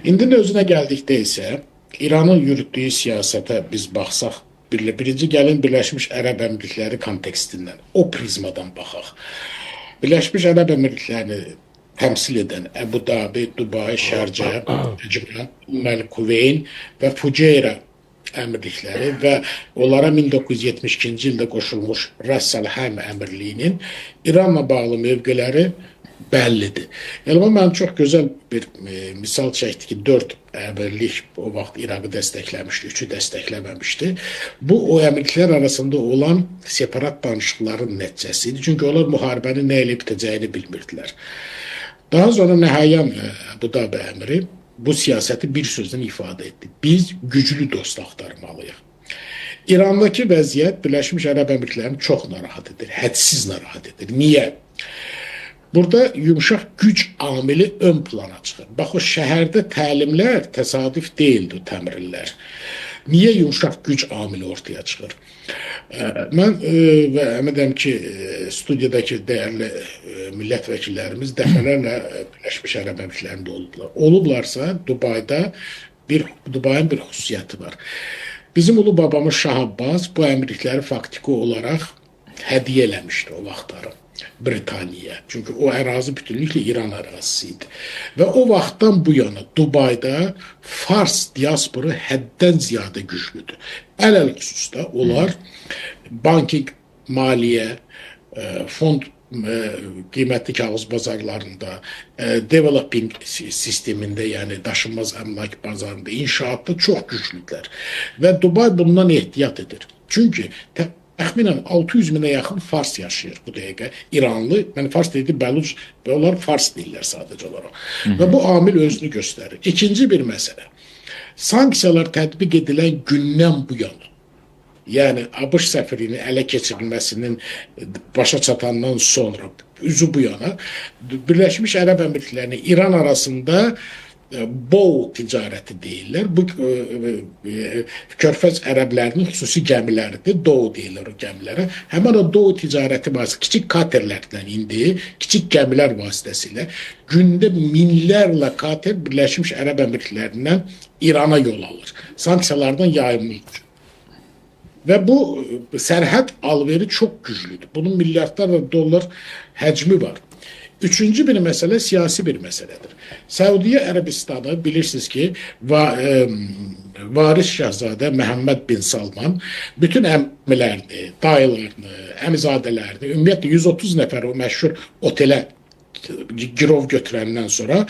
İndi özünə gəldikdə isə İranın yürütdüyü siyasətə biz baxsaq, birinci gəlin Birləşmiş Ərəb Əmirlikləri kontekstindən, o prizmadan baxaq. Birləşmiş Ərəb Əmirliklərini təmsil edən Əbu Dabi, Dubai, Şərcə, Məl-Kuveyn və Fuceyra əmirlikləri və onlara 1972-ci ildə qoşulmuş Rəs-əl-Hayb əmirliyinin İranla bağlı mövqeləri bəllidir. Yəni, mən çox gözəl bir misal çəkdi ki, 4 əmirlik o vaxt İraqı dəstəkləmişdi, 3-ü dəstəkləməmişdi. Bu, o əmirliklər arasında olan separat danışıqların nəticəsidir. Çünki onlar müharibənin nə ilə bitəcəyini bilmirdilər. Daha sonra Nəhayən Əbu Dabi əmiri bu siyasəti bir sözlə ifadə etdi. Biz güclü dost axtarmalıyıq. İrandakı vəziyyət Birləşmiş Ərəb Əmirliklərini çox narahat edir, hədsiz narahat edir. Niyə? Burada yumuşaq güc amili ön plana çıxır. Bax, o şəhərdə təlimlər təsadüf deyildi, təmrinlər. Niyə yumuşaq güc amili ortaya çıxır? Mən və əminəm ki, studiyadakı dəyərli millət vəkillərimiz dəfələrlə Birləşmiş Ərəb Əmirliklərində olublar. Olublarsa, Dubayın bir xüsusiyyəti var. Bizim ulu babamız Şah Abbas bu əmirlikləri faktiki olaraq hədiyyə eləmişdi o vaxtları Britaniya. Çünki o ərazi bütünlüklə İran ərazisi idi. Və o vaxtdan bu yana Dubayda Fars diasporu həddən ziyadə güclüdür. Ələl xüsusda onlar banking, maliyyə, fond qiymətli kağız bazarlarında, developing sistemində, yəni daşınmaz əmlak bazarında, inşaatda çox güclüdürlər. Və Dubay bundan ehtiyat edir. Çünki təxminən 600 minə yaxın fars yaşayır bu dəqiqə. İranlı, yəni fars deyildi, bəluc, onlar fars deyirlər sadəcə olaraq. Və bu amil özünü göstərir. İkinci bir məsələ. Sanksiyalar tətbiq edilən gündən bu yana, yəni ABŞ səfirliyinin ələ keçirilməsinin başa çatandan sonra üzü bu yana Birləşmiş Ərəb Əmirlikləri İran arasında bow ticarəti deyirlər. Bu Körfəz ərəblərinin xüsusi gəmiləridir. Dow deyirlər o gəmilərə. Həmin o Dow ticarəti vasitəsilə kiçik katerlərdən indi, kiçik gəmilər vasitəsilə gündə minlərlə kater Birləşmiş Ərəb Əmirliklərindən İrana yol alır. Sanksiyalardan yayınmaq üçün. Və bu sərhəd alveri çox güclüdür. Bunun milyardlarla dollar həcmi var. Üçüncü bir məsələ siyasi bir məsələdir. Səudiyyə Ərəbistanı bilirsiniz ki, varis şəhzadə Məhəmməd bin Salman bütün əmmilərini, dayılarını, əmizadələrini, ümumiyyətlə 130 nəfər o məşhur otelə girov götürəndən sonra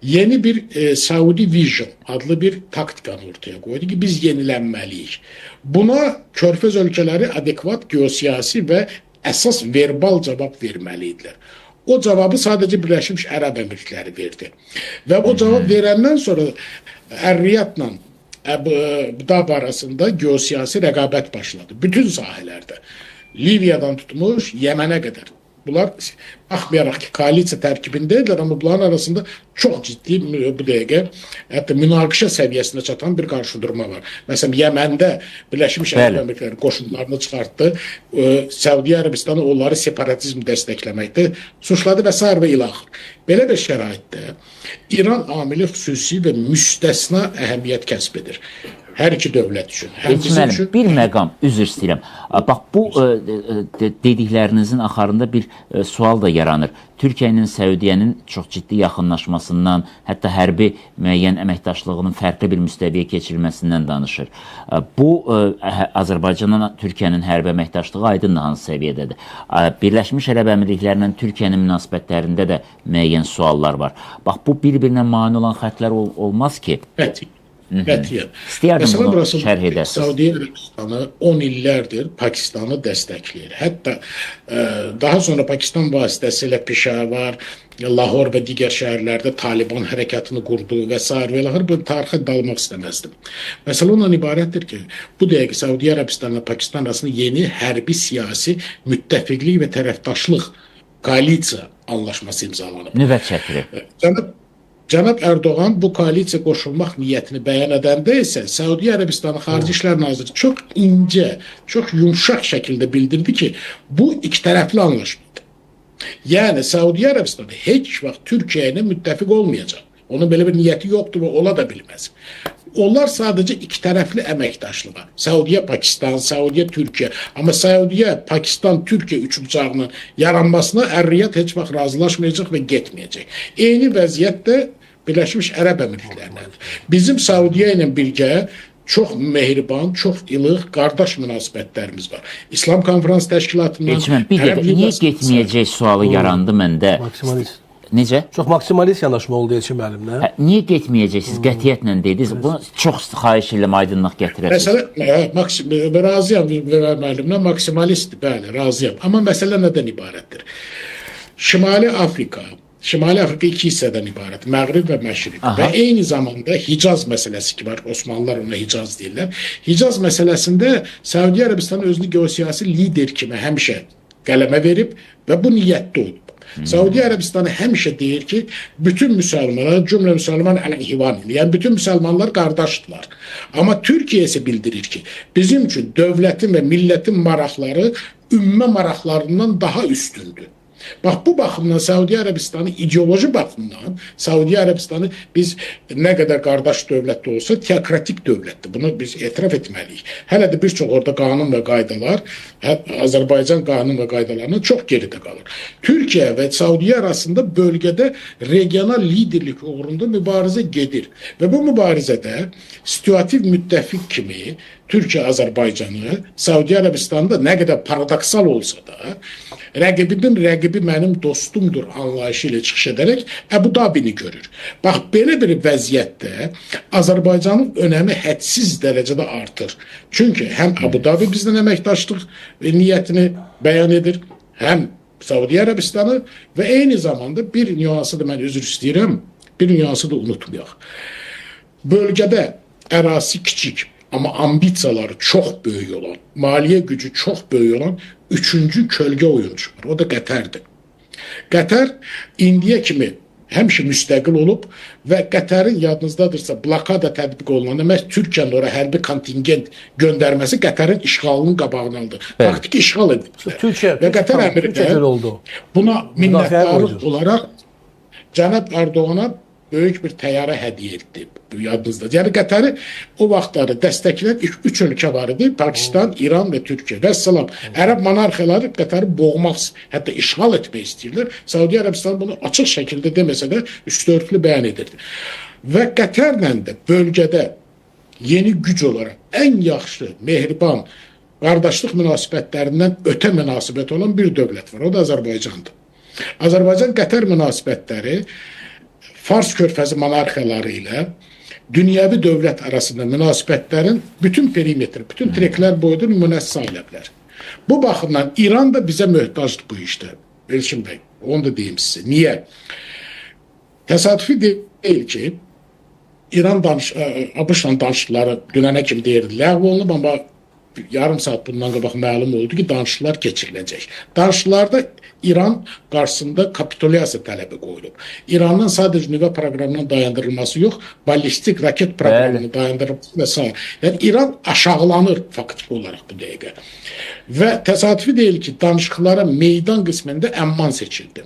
yeni bir Saudi Vision adlı bir taktikanı ortaya qoydu ki, biz yenilənməliyik. Buna Körfəz ölkələri adekvat geosiyasi və əsas verbal cavab verməlidirlər. O cavabı sadəcə Birləşmiş Ərəb Əmirlikləri verdi. Və o cavab verəndən sonra Ər-Riyadla Əbu-Dabi arasında geosiyasi rəqabət başladı. Bütün sahələrdə. Liviyadan tutmuş Yəmənə qədər. Bunlar baxmayaraq ki, koalisiya tərkibindədirlər, amma bunların arasında çox ciddi bu dəqiqə hətta münaqişə səviyyəsinə çatan bir qarşıdurma var. Məsələn, Yəməndə Birləşmiş Ərəb Əmirlikləri qoşunlarını çıxartdı, Səudiyyə Ərəbistanı onları separatizm dəstəkləməkdə suçladı və s. və ilaxır. Belə bir şəraitdə İran amili xüsusi və müstəsna əhəmiyyət kəsb edir. Hər iki dövlət üçün. Müəllim, bir məqam, üzr istəyirəm. Bax, bu dediklərinizin axarında bir sual da yaranır. Türkiyə ilə Səudiyyənin çox ciddi yaxınlaşmasından, hətta hərbi müəyyən əməkdaşlığının fərqli bir müstəviyə keçirilməsindən danışır. Bu, Azərbaycanla Türkiyənin hərbi əməkdaşlığı aydındır hansı səviyyədədir. Birləşmiş Ərəb Əmirliklərlə Türkiyənin münasibətlərində də müəyyən suallar var. Bax, bu bir-birinə mane olan xətlər olmaz ki? Qətiyyən. İstəyərdim bunu şərh edəsiniz. Səudiyyə Ərəbistanı 10 illərdir Pakistanı dəstəkləyir. Hətta daha sonra Pakistan vasitəsilə Pişavar, Lahor və digər şəhərlərdə Taliban hərəkatını qurdu və s. və ilaxır bu tarixə dalmaq istəməzdim. Məsələ ondan ibarətdir ki, bu dəqiqə Səudiyyə Ərəbistanı və Pakistan arasında yeni hərbi siyasi müttəfiqlik və tərəfdaşlıq koalisiya anlaşması imzalanıb. Nüvət çəkilir. Cənab Ərdoğan bu koalisiya qoşulmaq niyyətini bəyan edəndə isə Səudiyyə Ərəbistanı Xarici İşlər Naziri çox incə, çox yumşaq şəkildə bildirdi ki, bu iki tərəfli anlaşmadır. Yəni Səudiyyə Ərəbistanı heç vaxt Türkiyə ilə müttəfiq olmayacaq. Onun belə bir niyyəti yoxdur və ola da bilməz. Onlar sadəcə iki tərəfli əməkdaşlığa. Səudiyyə, Pakistan, Səudiyyə, Türkiyə. Amma Səudiyyə, Pakistan, Türkiyə üçbucağının yaranmasına Ər-Riyad heç vaxt razılaşmayacaq və getməyəcək. Eyni vəziyyətdə Birləşmiş Ərəb Əmirliklərindədir. Bizim Səudiyyə ilə birgə çox mehriban, çox ilıq, qardaş münasibətlərimiz var. İslam Konferans Təşkilatından... Bir dəqiqə, niyə getməyəcək sualı yarandı məndə? Maksimalist. Necə? Çox maksimalist yanaşma oldu Elçin müəllimlə. Niyə getməyəcəksiniz? Qətiyyətlə dediniz. Bunu çox xahiş edirəm, aydınlıq gətirəsiniz. Məsələ, razıyam müəllimlə, maksimalist, bəli, razıyam. Amma məsələ nədən ibarətdir? Şimali Afrika iki hissədən ibarət, Məğrib və Məşriq. Və eyni zamanda Hicaz məsələsi ki var, Osmanlılar ona Hicaz deyirlər. Hicaz məsələsində Səudiyyə Ərəbistanı özünü geosiyasi lider kimi həmişə qələmə verib və bu niyyətdə olub. Səudiyyə Ərəbistanı həmişə deyir ki, bütün müsəlmanlar, cümlə müsəlman əleyhivan, yəni bütün müsəlmanlar qardaşdırlar. Amma Türkiyə isə bildirir ki, bizim üçün dövlətin və millətin maraqları ümmə maraqlarından daha üstündür. Bax, bu baxımdan Səudiyyə Ərəbistanı ideoloji baxımdan Səudiyyə Ərəbistanı biz nə qədər qardaş dövlətdə olsa teokratik dövlətdir. Bunu biz etiraf etməliyik. Hələ də bir çox orada qanun və qaydalar, Azərbaycan qanun və qaydalarına çox geridə qalır. Türkiyə və Səudiyyə arasında bölgədə regional liderlik uğrunda mübarizə gedir. Və bu mübarizədə situativ müttəfiq kimi Türkiyə-Azərbaycanı, Səudiyyə Ərəbistanında nə qədər paradoksal olsa da, rəqibinin rəqibi mənim dostumdur anlayışı ilə çıxış edərək Əbu Dabini görür. Bax, belə bir vəziyyətdə Azərbaycanın önəmi hədsiz dərəcədə artır. Çünki həm Əbu Dabi bizdən əməkdaşlıq niyyətini bəyan edir, həm Səudiyyə Ərəbistanı və eyni zamanda bir nüansı da mən üzr istəyirəm, bir nüansı da unutmayaq. Bölgədə ərazi kiçik, amma ambisiyaları çox böyük olan, maliyyə gücü çox böyük olan üçüncü kölgə oyuncu var. O da Qətərdir. Qətər indiyə kimi həmişə müstəqil olub və Qətərin yadınızdadırsa blokada tətbiq olunan demək Türkiyənin ora hərbi kontingent göndərməsi Qətərin işğalının qabağını aldı. Faktiki işğal edildi. Və Qətər əmri buna minnətdarlıq olaraq cənab Erdoğana böyük bir təyyarə hədiyyə etdi, yadınızda. Yəni Qətəri o vaxtları dəstəkləyən ilk 3 ölkə var idi, Pakistan, İran və Türkiyə. Vəssalam, ərəb monarxiyaları Qətəri boğmaq, hətta işğal etmək istəyirlər. Səudiyyə Ərəbistanı bunu açıq şəkildə deməsə də üstörtülü bəyan edirdi. Və Qətərlə də bölgədə yeni güc olaraq ən yaxşı, mehriban, qardaşlıq münasibətlərindən ötə münasibət olan bir dövlət var, o da Azərbaycandır. Azərbaycan-Qətər münasibətləri Fars körfəzi monarxiyaları ilə dünyəvi dövlət arasında münasibətlərin bütün perimetri, bütün treklər boyda nümunəsi sayıla bilər. Bu baxımdan İran da bizə möhtacdır bu işdə. Elçin bəy, onu da deyim sizə. Niyə? Təsadüfi deyil ki, İran ABŞ-la danışıqları dünənə kimi deyirdi, ləğv olunub, amma yarım saat bundan qabaq məlum oldu ki, danışıqlar keçiriləcək. Danışıqlarda İran qarşısında kapitulyasiya tələbi qoyulub. İranın sadəcə nüvə proqramının dayandırılması yox, ballistik raket proqramının dayandırılması və s. Yəni, İran aşağılanır faktiki olaraq bu dəqiqə. Və təsadüfi deyil ki, danışıqlara meydan qismində Əmman seçildi.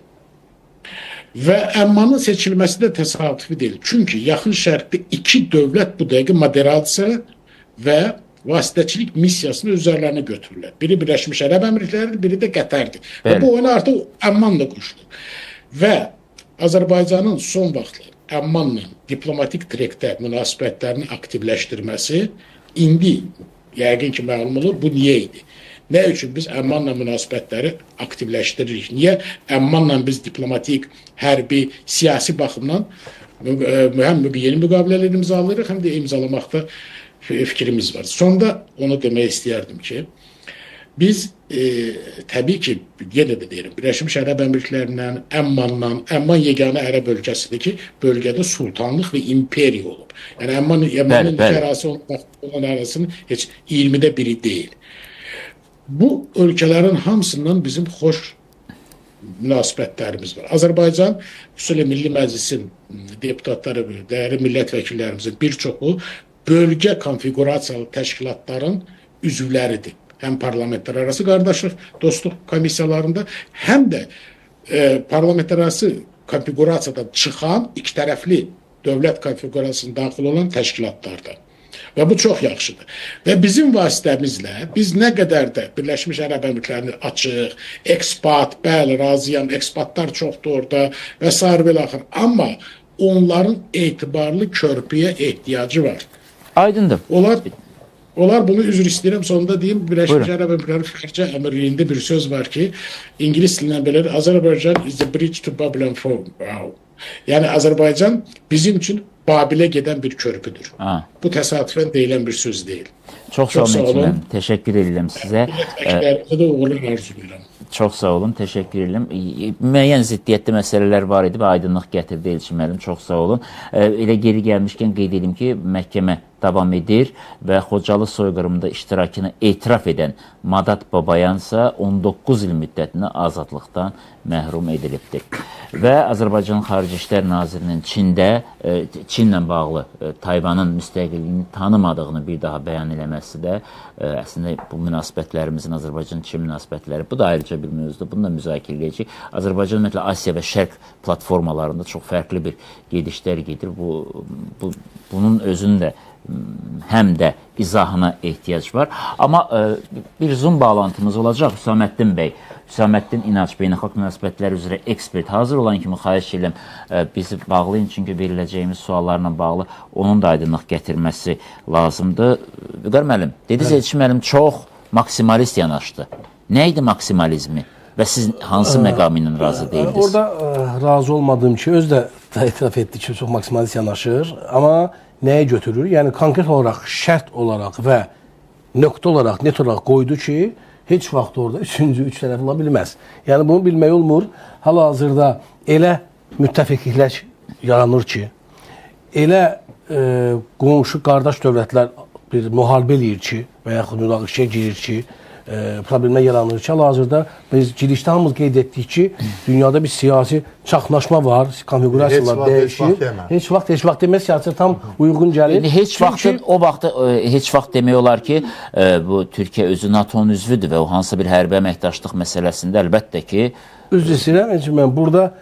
Və Əmmanın seçilməsi də təsadüfi deyil. Çünki yaxın şərqdə iki dövlət bu dəqiqə moderasiya və vasitəçilik missiyasını üzərlərinə götürürlər. Biri Birləşmiş Ərəb Əmirlikləridir, biri də Qətərdir. Və bu oyuna artıq Əmmanla qoşulur. Və Azərbaycanın son vaxtlar Əmmanla diplomatik trekdə münasibətlərini aktivləşdirməsi indi yəqin ki məlum olur, bu niyə idi? Nə üçün biz Əmmanla münasibətləri aktivləşdiririk? Niyə Əmmanla biz diplomatik, hərbi, siyasi baxımdan həm yeni müqavilələr imzalayırıq, həm də imzalamaqda fikrimiz var. Sonda onu demək istəyərdim ki, biz təbii ki, yenə də deyirəm, Birləşmiş Ərəb Əmirliklərindən, Əmman yeganə ərəb ölkəsidir ki, bölgədə sultanlıq və imperiya olub. Yəni, Əmmanın iki ərazisi olan ərazisinin heç 20də biri deyil. Bu ölkələrin hamısından bizim xoş münasibətlərimiz var. Azərbaycan, xüsusilə Milli Məclisin deputatları, dəyərli millət vəkillərimizin bir çoxu bölgə konfigurasiyalı təşkilatların üzvləridir. Həm parlamentlər arası qardaşlıq, dostluq komissiyalarında, həm də parlamentlər arası konfigurasiyadan çıxan iki tərəfli dövlət konfigurasiyasına daxil olan təşkilatlarda. Və bu çox yaxşıdır. Və bizim vasitəmizlə biz nə qədər də Birləşmiş Ərəb Əmirliklərini açıq, ekspat, bəli, razıyam, ekspatlar çoxdur orada və s. belə axır. Amma onların etibarlı körpüyə ehtiyacı var. Aydındır. Onlar bunu üzr istəyirəm, sonunda deyim, Birləşmiş Ərəb Əmirlikləri Xarici Əmirliyində bir söz var ki, İngilis dilindən belə, Azərbaycan is the bridge to Babylon for now. Yəni, Azərbaycan bizim üçün Babilə gedən bir körpüdür. Bu təsadüfən deyilən bir söz deyil. Çox sağ olun. Təşəkkür edirəm sizə. Millətəklərimizə də uğurlar arzulayıram. Çox sağ olun, təşəkkür edirəm. Müəyyən ziddiyyətli məsələlər var idi və aydınlıq gətirdi Elçin müəllim, çox sağ olun. Elə geri gəlmişkən qeyd edim ki, məhkəmə davam edir və Xocalı soyqırımında iştirakını etiraf edən Madat Babayansa 19 il müddətinə azadlıqdan məhrum edilibdir. Və Azərbaycan Xarici İşlər Nazirinin Çinlə bağlı Tayvanın müstəqilliyini tanımadığını bir daha bəyan eləməsi də əslində bu münasibətlərimizin, Azərbaycan-Çin münasibətləri, bu da ayrıca bir mövzudur. Bunu da müzakirə edəcək. Azərbaycan ümumiyyətlə Asiya və Şərq platformalarında çox fərqli bir gedişlər gedir. Bunun özünü də həm də izahına ehtiyac var. Amma bir Zoom bağlantımız olacaq. Hüsaməddin bəy, Hüsaməddin İnanc beynəlxalq münasibətlər üzrə ekspert hazır olan kimi xahiş edirəm bizi bağlayın, çünki veriləcəyimiz suallarla bağlı onun da aydınlıq gətirməsi lazımdır. Vüqar müəllim, dediniz Elçin müəllim çox maksimalist yanaşdı. Nə idi maksimalizmi və siz hansı məqamı ilə razı deyildiniz? Orada razı olmadığım ki, öz də etiraf etdi ki, çox maksimalist yanaşır, amma nəyə götürür? Yəni konkret olaraq, şərt olaraq və nöqtə olaraq, net olaraq qoydu ki, heç vaxt orada üçüncü, üç tərəf ola bilməz. Yəni bunu bilmək olmur. Hal-hazırda elə müttəfiqliklər yaranır ki, elə qonşu, qardaş dövlətlər bir müharibə eləyir ki, və yaxud münaqişəyə girir ki, problemlər yaranır ki, hal-hazırda biz girişdə hamımız qeyd etdik ki, dünyada bir siyasi çaxnaşma var, konfigurasiyalar dəyişir. Heç vaxt demək siyasət tam uyğun gəlir. Heç vaxt demək olar ki, bu Türkiyə özü NATO-nun üzvüdür və o hansısa bir hərbi əməkdaşlıq məsələsində əlbəttə ki... Üzr istəyirəm, mən burada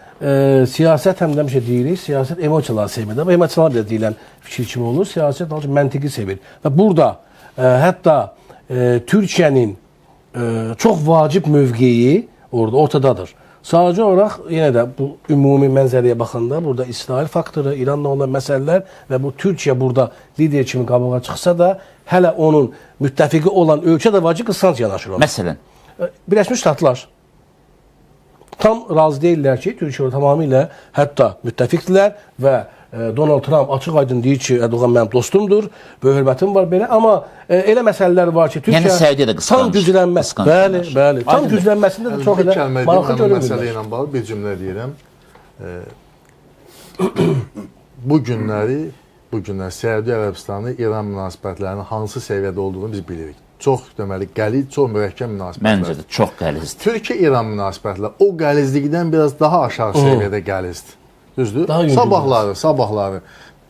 siyasət həm də bir şey deyirik, siyasət emosiyaları sevmir. Və emosiyalar da deyilən fikir kimi olur, siyasət məntiqi sevir. Və burada hətta Türkiyənin çox vacib mövqeyi orada ortadadır. Sadəcə olaraq yenə də bu ümumi mənzərəyə baxanda burada İsrail faktoru, İranla olan məsələlər və bu Türkiyə burada lider kimi qabağa çıxsa da hələ onun müttəfiqi olan ölkə də vacib qısqanc yanaşır ona. Məsələn? Birləşmiş Ştatlar tam razı deyirlər ki, Türkiyə tamamilə hətta müttəfiqdirlər və Donald Trump açıq-aydın deyir ki, Erdoğan mənim dostumdur, böyük hörmətim var belə, amma elə məsələlər var ki, Türkiyə tam güclənməz. Bəli, tam güclənməsində də çox elə maraqlı görünmür. Məsələ ilə bağlı bir cümlə deyirəm. Bu günləri Səudiyyə Ərəbistanı İran münasibətlərinin hansı səviyyədə olduğunu biz bilirik. Çox deməli qəliz, çox mürəkkəb münasibətlər. Məncə də çox qəlizdir. Türkiyə-İran münasibətləri o qəlizlikdən biraz daha aşağı səviyyədə qəlizdir. Düzdür? Sabahları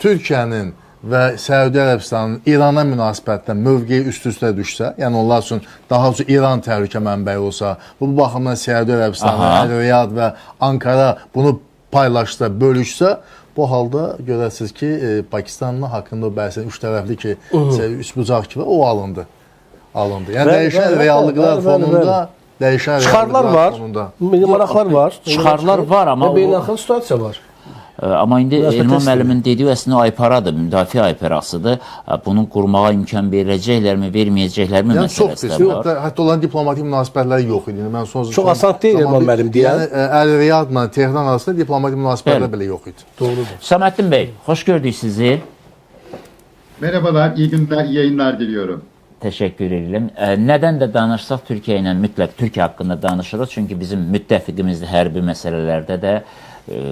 Türkiyənin və Səudiyyə Ərəbistanının İrana münasibətdən mövqeyi üst-üstə düşsə, yəni onlar üçün daha çox İran təhlükə mənbəyi olsa, bu baxımdan Səudiyyə Ərəbistanı, Riyad və Ankara bunu paylaşsa, bölüşsə, bu halda görəsiniz ki, Pakistanın haqqında bəhsən üç tərəfli ki, üç bucaq kimi o alındı. Yəni dəyişən reallıqlar fonunda, çıxarlar var, maraqlar var. Çıxarlar var, amma beynəlxalq situasiya var. Amma indi Elman müəllimin dediyi əslində ayparadır, müdafiə ayparasıdır. Bunun qurmağa imkan verəcəklərmi, verməyəcəklərmi məsələsi də var. Hətta olan diplomatik münasibətləri yox idi. Çox asan deyil Elman müəllim deyən. Əl-Riyadla Tehran arasında diplomatik münasibətlər belə yox idi. Doğrudur. Hüsaməddin bəy, xoş gördük sizi. Merhabalar, iyi günler, iyi yayınlar diliyorum. Təşəkkür edirəm. Nədən də danışsaq Türkiyə ilə mütləq Türkiyə haqqında danışırıq. Çünki bizim müttəfiqimizdir hərbi məsələlərdə də,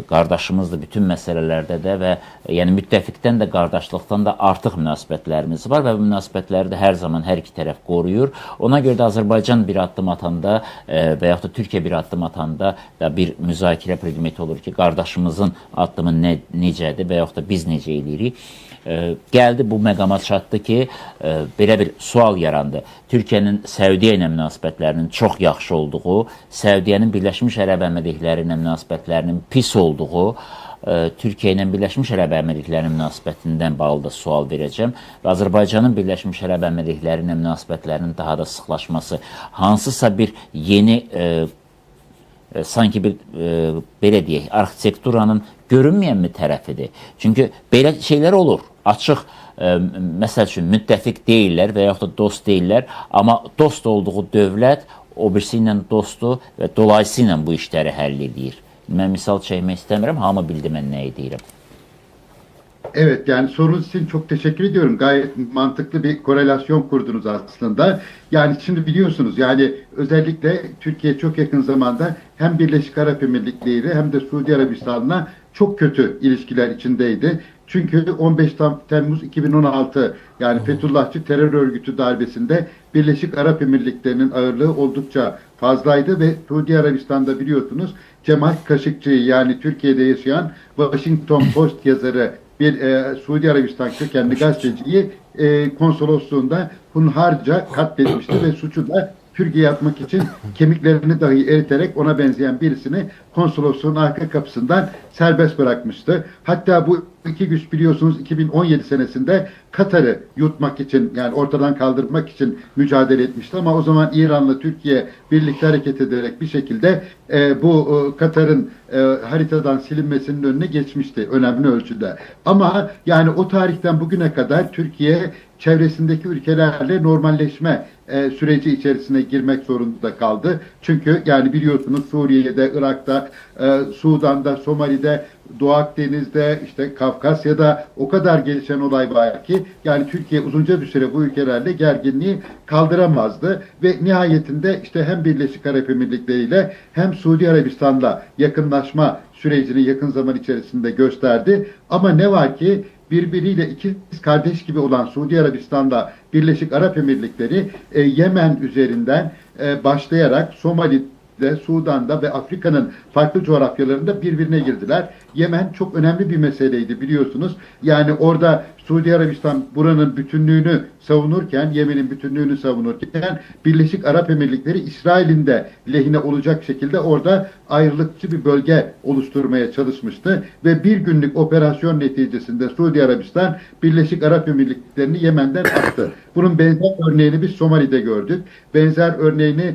qardaşımızdır bütün məsələlərdə də və yəni müttəfiqdən də qardaşlıqdan da artıq münasibətlərimiz var və bu münasibətləri də hər zaman hər iki tərəf qoruyur. Ona görə də Azərbaycan bir addım atanda və yaxud da Türkiyə bir addım atanda da bir müzakirə predmeti olur ki, qardaşımızın addımı necədir və yaxud da biz necə edirik. Gəldi bu məqama çatdı ki, belə bir sual yarandı. Türkiyənin Səudiyyə ilə münasibətlərinin çox yaxşı olduğu, Səudiyyənin Birləşmiş Ərəb Əmirlikləri ilə münasibətlərinin pis olduğu, Türkiyə ilə Birləşmiş Ərəb Əmirlikləri münasibətindən bağlı da sual verəcəm və Azərbaycanın Birləşmiş Ərəb Əmirlikləri ilə münasibətlərinin daha da sıxlaşması hansısa bir yeni sanki bir belə deyək, arxitekturanın görünməyənmi tərəfidir? Çünki belə şeylər olur. Açıq, məsəl üçün müttəfiq deyirlər və yaxud da dost deyirlər, amma dost olduğu dövlət o birisi ilə dostdur və dolayısıyla bu işləri həll edir. Mən misal çəkmək istəmirəm, hamı bildi mən nəyi deyirəm. Evet, yani sorunuz için çok teşekkür ediyorum. Gayet mantıklı bir korelasyon kurdunuz aslında. Yani şimdi biliyorsunuz yani özellikle Türkiye çok yakın zamanda hem Birleşik Arap Emirlikleri hem de Suudi Arabistan'la çok kötü ilişkiler içindeydi. Çünkü 15 Temmuz 2016 yani Fethullahçı terör örgütü darbesinde Birleşik Arap Emirlikleri'nin ağırlığı oldukça fazlaydı ve Suudi Arabistan'da biliyorsunuz Cemal Kaşıkçı'yı yani Türkiye'de yaşayan Washington Post yazarı bir Suudi Arabistan kökenli gazeteciyi konsolosluğunda hunharca katletmişti ve suçu da Türkiye'ye atmak için kemiklerini dahi eriterek ona benzeyen birisini konsolosluğun arka kapısından serbest bırakmıştı. Hatta bu iki güç biliyorsunuz 2017 senesinde Katar'ı yutmak için, yani ortadan kaldırmak için mücadele etmişti ama o zaman İran'la Türkiye birlikte hareket ederek bir şekilde bu Katar'ın haritadan silinmesinin önüne geçmişti önemli ölçüde. Ama yani o tarihten bugüne kadar Türkiye çevresindeki ülkelerle normalleşme süreci içerisine girmek zorunda kaldı. Çünkü yani biliyorsunuz Suriye'de, Irak'ta, Sudan'da, Somali'de, Doğu Akdeniz'de, işte Kafkasya'da o kadar gelişen olay var ki yani Türkiye uzunca bir süre bu ülkelerle gerginliği kaldıramazdı ve nihayetinde işte hem Birleşik Arap Emirlikleri ile hem Suudi Arabistan'la yakınlaşma sürecini yakın zaman içerisinde gösterdi. Ama ne var ki birbiriyle ikiz kardeş gibi olan Suudi Arabistan'la Birleşik Arap Emirlikleri Yemen üzerinden başlayarak Somali'de, Sudan'da ve Afrika'nın farklı coğrafyalarında birbirine girdiler. Yemen çok önemli bir meseleydi biliyorsunuz. Yani orada Suudi Arabistan buranın bütünlüğünü savunurken, Yemen'in bütünlüğünü savunurken Birleşik Arap Emirlikleri İsrail'in de lehine olacak şekilde orada ayrılıkçı bir bölge oluşturmaya çalışmıştı. Ve bir günlük operasyon neticesinde Suudi Arabistan Birleşik Arap Emirlikleri'ni Yemen'den attı. Bunun benzer örneğini biz Somali'de gördük. Benzer örneğini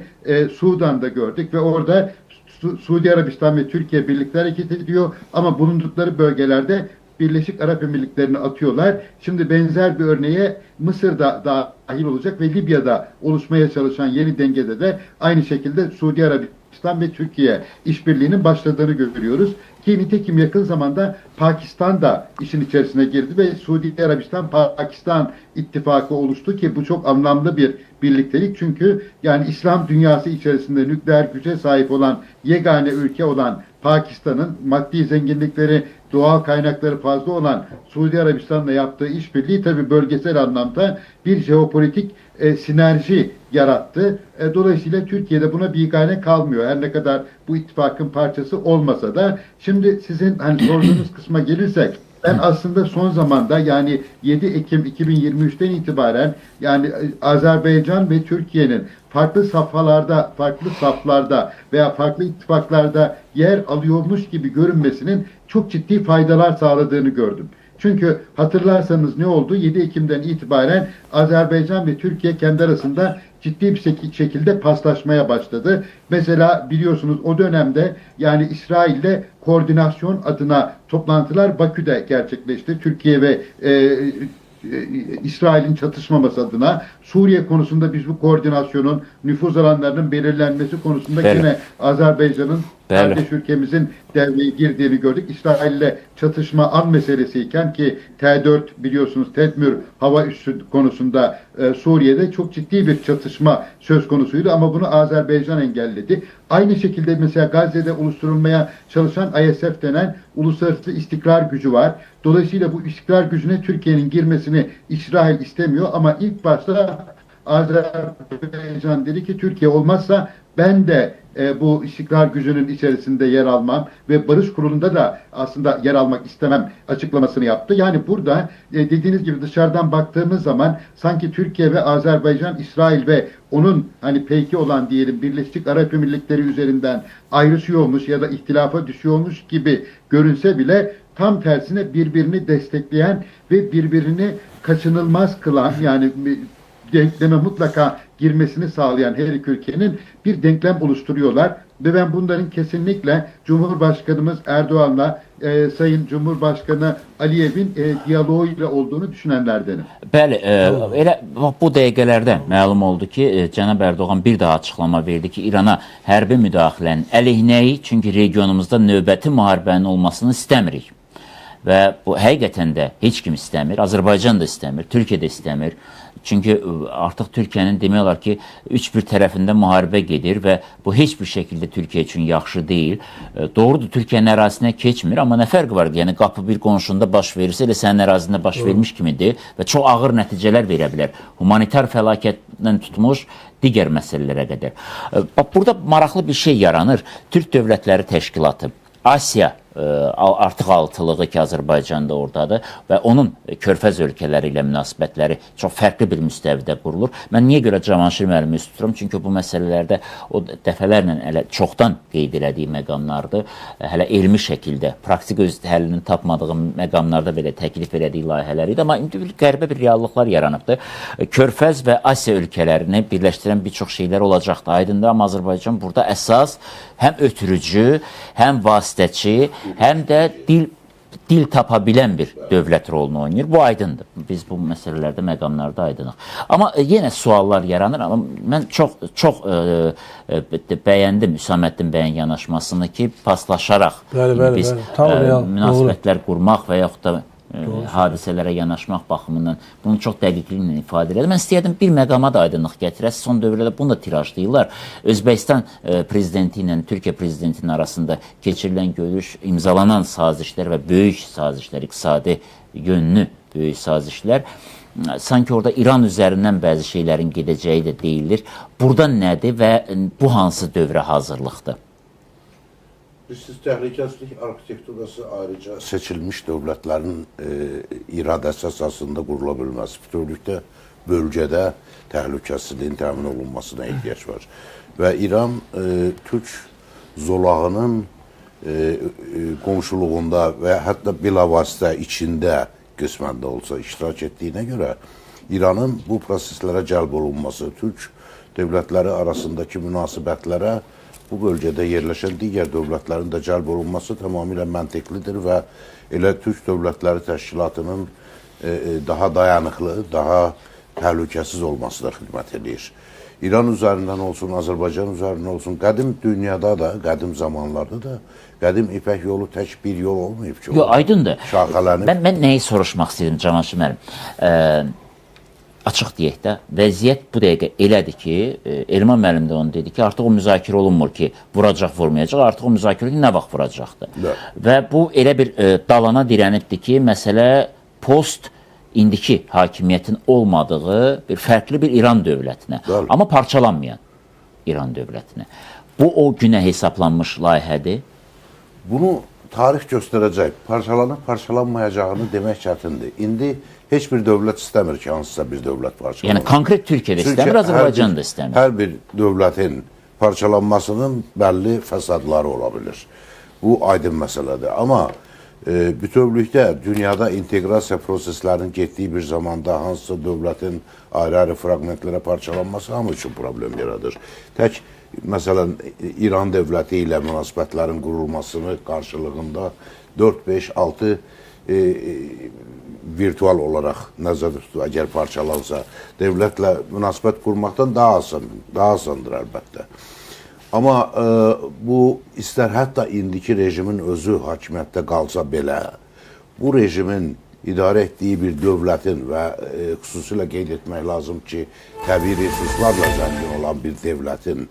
Sudan'da gördük ve orada Suudi Arabistan ve Türkiye birlikte hareket ediyor ama bulundukları bölgelerde Birleşik Arap Emirlikleri'ni atıyorlar. Şimdi benzer bir örneğe Mısır'da dahil olacak ve Libya'da oluşmaya çalışan yeni dengede de aynı şekilde Suudi Arabistan ve Türkiye işbirliğinin başladığını görüyoruz. Ki nitekim yakın zamanda Pakistan da işin içerisine girdi ve Suudi Arabistan-Pakistan ittifakı oluştu ki bu çok anlamlı bir birliktelik. Çünkü yani İslam dünyası içerisinde nükleer güce sahip olan yegane ülke olan Pakistan'ın maddi zenginlikleri, doğal kaynakları fazla olan Suudi Arabistan'la yaptığı işbirliği tabii bölgesel anlamda bir jeopolitik sinerji yarattı. Dolayısıyla Türkiye'de buna bigane kalmıyor. Her ne kadar bu ittifakın parçası olmasa da. Şimdi sizin hani sorduğunuz kısma gelirsek, ben aslında son zamanda yani 7 Ekim 2023'ten itibaren yani Azerbaycan ve Türkiye'nin farklı saflarda veya farklı ittifaklarda yer alıyormuş gibi görünmesinin çok ciddi faydalar sağladığını gördüm. Çünkü hatırlarsanız ne oldu? 7 Ekim'den itibaren Azerbaycan ve Türkiye kendi arasında ciddi bir şekilde paslaşmaya başladı. Mesela biliyorsunuz o dönemde yani İsrail'le koordinasyon adına toplantılar Bakü'de gerçekleşti. Türkiye ve İsrail'in çatışmaması adına. Suriye konusunda biz bu koordinasyonun, nüfuz alanlarının belirlenmesi konusunda yine Azerbaycan'ın kardeş ülkemizin devreye girdiğini gördük. İsrail'le çatışma an meselesiyken ki T4 biliyorsunuz Tedmür hava üssü konusunda Suriye'de çok ciddi bir çatışma söz konusuydu ama bunu Azerbaycan engelledi. Aynı şekilde mesela Gazze'de oluşturulmaya çalışan ISF denen uluslararası istikrar gücü var. Dolayısıyla bu istikrar gücüne Türkiye'nin girmesini İsrail istemiyor ama ilk başta Azerbaycan dedi ki Türkiye olmazsa ben de bu istikrar gücünün içerisinde yer almam ve Barış Kurulu'nda da aslında yer almak istemem açıklamasını yaptı. Yani burada dediğiniz gibi dışarıdan baktığımız zaman sanki Türkiye ve Azerbaycan, İsrail ve onun hani peyki olan diyelim Birleşik Arap Emirlikleri üzerinden ayrışıyormuş ya da ihtilafa düşüyormuş gibi görünse bile tam tersine birbirini destekleyen ve birbirini kaçınılmaz kılan yani denkleme mutlaka girmesini sağlayan her iki ülkenin bir denklem oluşturuyorlar. Ve ben bunların kesinlikle Cumhurbaşkanımız Erdoğan'la Sayın Cumhurbaşkanı Aliyev'in diyaloğuyla olduğunu düşünenlerdenim. Bəli, elə bu dəqiqələrdə məlum oldu ki, Cənab Erdoğan bir daha açıqlama verdi ki, İrana hərbi müdaxilənin əleyhinəyi, çünki regionumuzda növbəti müharibənin olmasını istəmirik. Və bu həqiqətən də heç kim istəmir, Azərbaycan da istəmir, Türkiyə də istəmir. Çünki artıq Türkiyənin demək olar ki, üç-bir tərəfində müharibə gedir və bu heç bir şəkildə Türkiyə üçün yaxşı deyil. Doğrudur, Türkiyənin ərazisinə keçmir, amma nə fərqi var? Yəni, qapı bir qonşunda baş verirsə, elə sənin ərazində baş vermiş kimidir və çox ağır nəticələr verə bilər. Humanitar fəlakətlə tutmuş digər məsələlərə qədər. Burada maraqlı bir şey yaranır. Türk Dövlətləri Təşkilatı, Asiya artıq altılığı ki Azərbaycanda oradadır və onun körfəz ölkələri ilə münasibətləri çox fərqli bir müstəvidə qurulur. Mən niyə görə Cavanşir müəllimi üst tuturam? Çünki bu məsələlərdə o dəfələrlə hələ çoxdan qeyd elədiyi məqamlardır. Hələ elmi şəkildə, praktik öz həllini tapmadığı məqamlarda belə təklif elədiyi layihələr idi. Amma indi qəribə bir reallıqlar yaranıbdır. Körfəz və Asiya ölkələrini birləşdirən bir çox şeylər olacaqdır. Aydındır, amma Azərbaycan burada əsas həm ötürücü, həm vasitəçi, həm də dil tapa bilən bir dövlət rolunu oynayır. Bu aydındır. Biz bu məsələlərdə, məqamlarda aydınıq. Amma yenə suallar yaranır. Amma mən çox bəyəndim Hüsaməddin bəyin yanaşmasını ki, paslaşaraq biz münasibətlər qurmaq və yaxud da hadisələrə yanaşmaq baxımından bunu çox dəqiqliklə ifadə edir. Mən istəyərdim bir məqama da aydınlıq gətirək. Son dövrlərdə bunu da tirajlayırlar. Özbəkistan prezidenti ilə Türkiyə prezidentinin arasında keçirilən görüş, imzalanan sazişlər və böyük sazişlər, iqtisadi yönlü böyük sazişlər, sanki orada İran üzərindən bəzi şeylərin gedəcəyi də deyilir. Burada nədir və bu hansı dövrə hazırlıqdır? Siz təhlükəsizlik arxitekturası ayrıca seçilmiş dövlətlərin iradəsi əsasında qurula bilməsi, bütövlükdə bölgədə təhlükəsizliyin təmin olunmasına ehtiyac var. Və İran Türk zolağının qonşuluğunda və hətta bilavasitə içində qismən də olsa iştirak etdiyinə görə İranın bu proseslərə cəlb olunması, Türk dövlətləri arasındakı münasibətlərə bu bölgədə yerləşən digər dövlətlərin də cəlb olunması tamamilə məntiqlidir və elə Türk Dövlətləri Təşkilatının daha dayanıqlı, daha təhlükəsiz olmasına xidmət edir. İran üzərindən olsun, Azərbaycan üzərindən olsun, qədim dünyada da, qədim zamanlarda da qədim İpək yolu tək bir yol olmayıb ki. Yox, aydındır. Şaxələnib. Mən nəyi soruşmaq istəyirəm Cavanşir müəllim? Açıq deyək də, vəziyyət bu dəqiqə elədir ki, Elman müəllim də onu dedi ki, artıq o müzakirə olunmur ki, vuracaq, vurmayacaq, artıq o müzakirə ki, nə vaxt vuracaqdır. Və bu elə bir dalana dirənibdir ki, məsələ post indiki hakimiyyətin olmadığı bir fərqli bir İran dövlətinə, amma parçalanmayan İran dövlətinə. Bu o günə hesablanmış layihədir. Bunu tarix göstərəcək. Parçalanıb parçalanmayacağını demək çətindir. İndi heç bir dövlət istəmir ki, hansısa bir dövlət parçalansın. Yəni konkret Türkiyədə istəmir, Azərbaycan da istəmir. Hər bir dövlətin parçalanmasının bəlli fəsadları ola bilir. Bu aydın məsələdir. Amma bütövlükdə dünyada inteqrasiya proseslərinin getdiyi bir zamanda hansısa dövlətin ayrı-ayrı fraqmentlərə parçalanması hamı üçün problem yaradır. Tək məsələn, İran dövləti ilə münasibətlərin qurulmasını qarşılığında 4, 5, 6 virtual olaraq nəzərdə tutulur. Əgər parçalansa, dövlətlə münasibət qurmaqdan daha asandır əlbəttə. Amma bu istər hətta indiki rejimin özü hakimiyyətdə qalsa belə, bu rejimin idarə etdiyi bir dövlətin və xüsusilə qeyd etmək lazım ki, təbii resurslarla zəngin olan bir dövlətin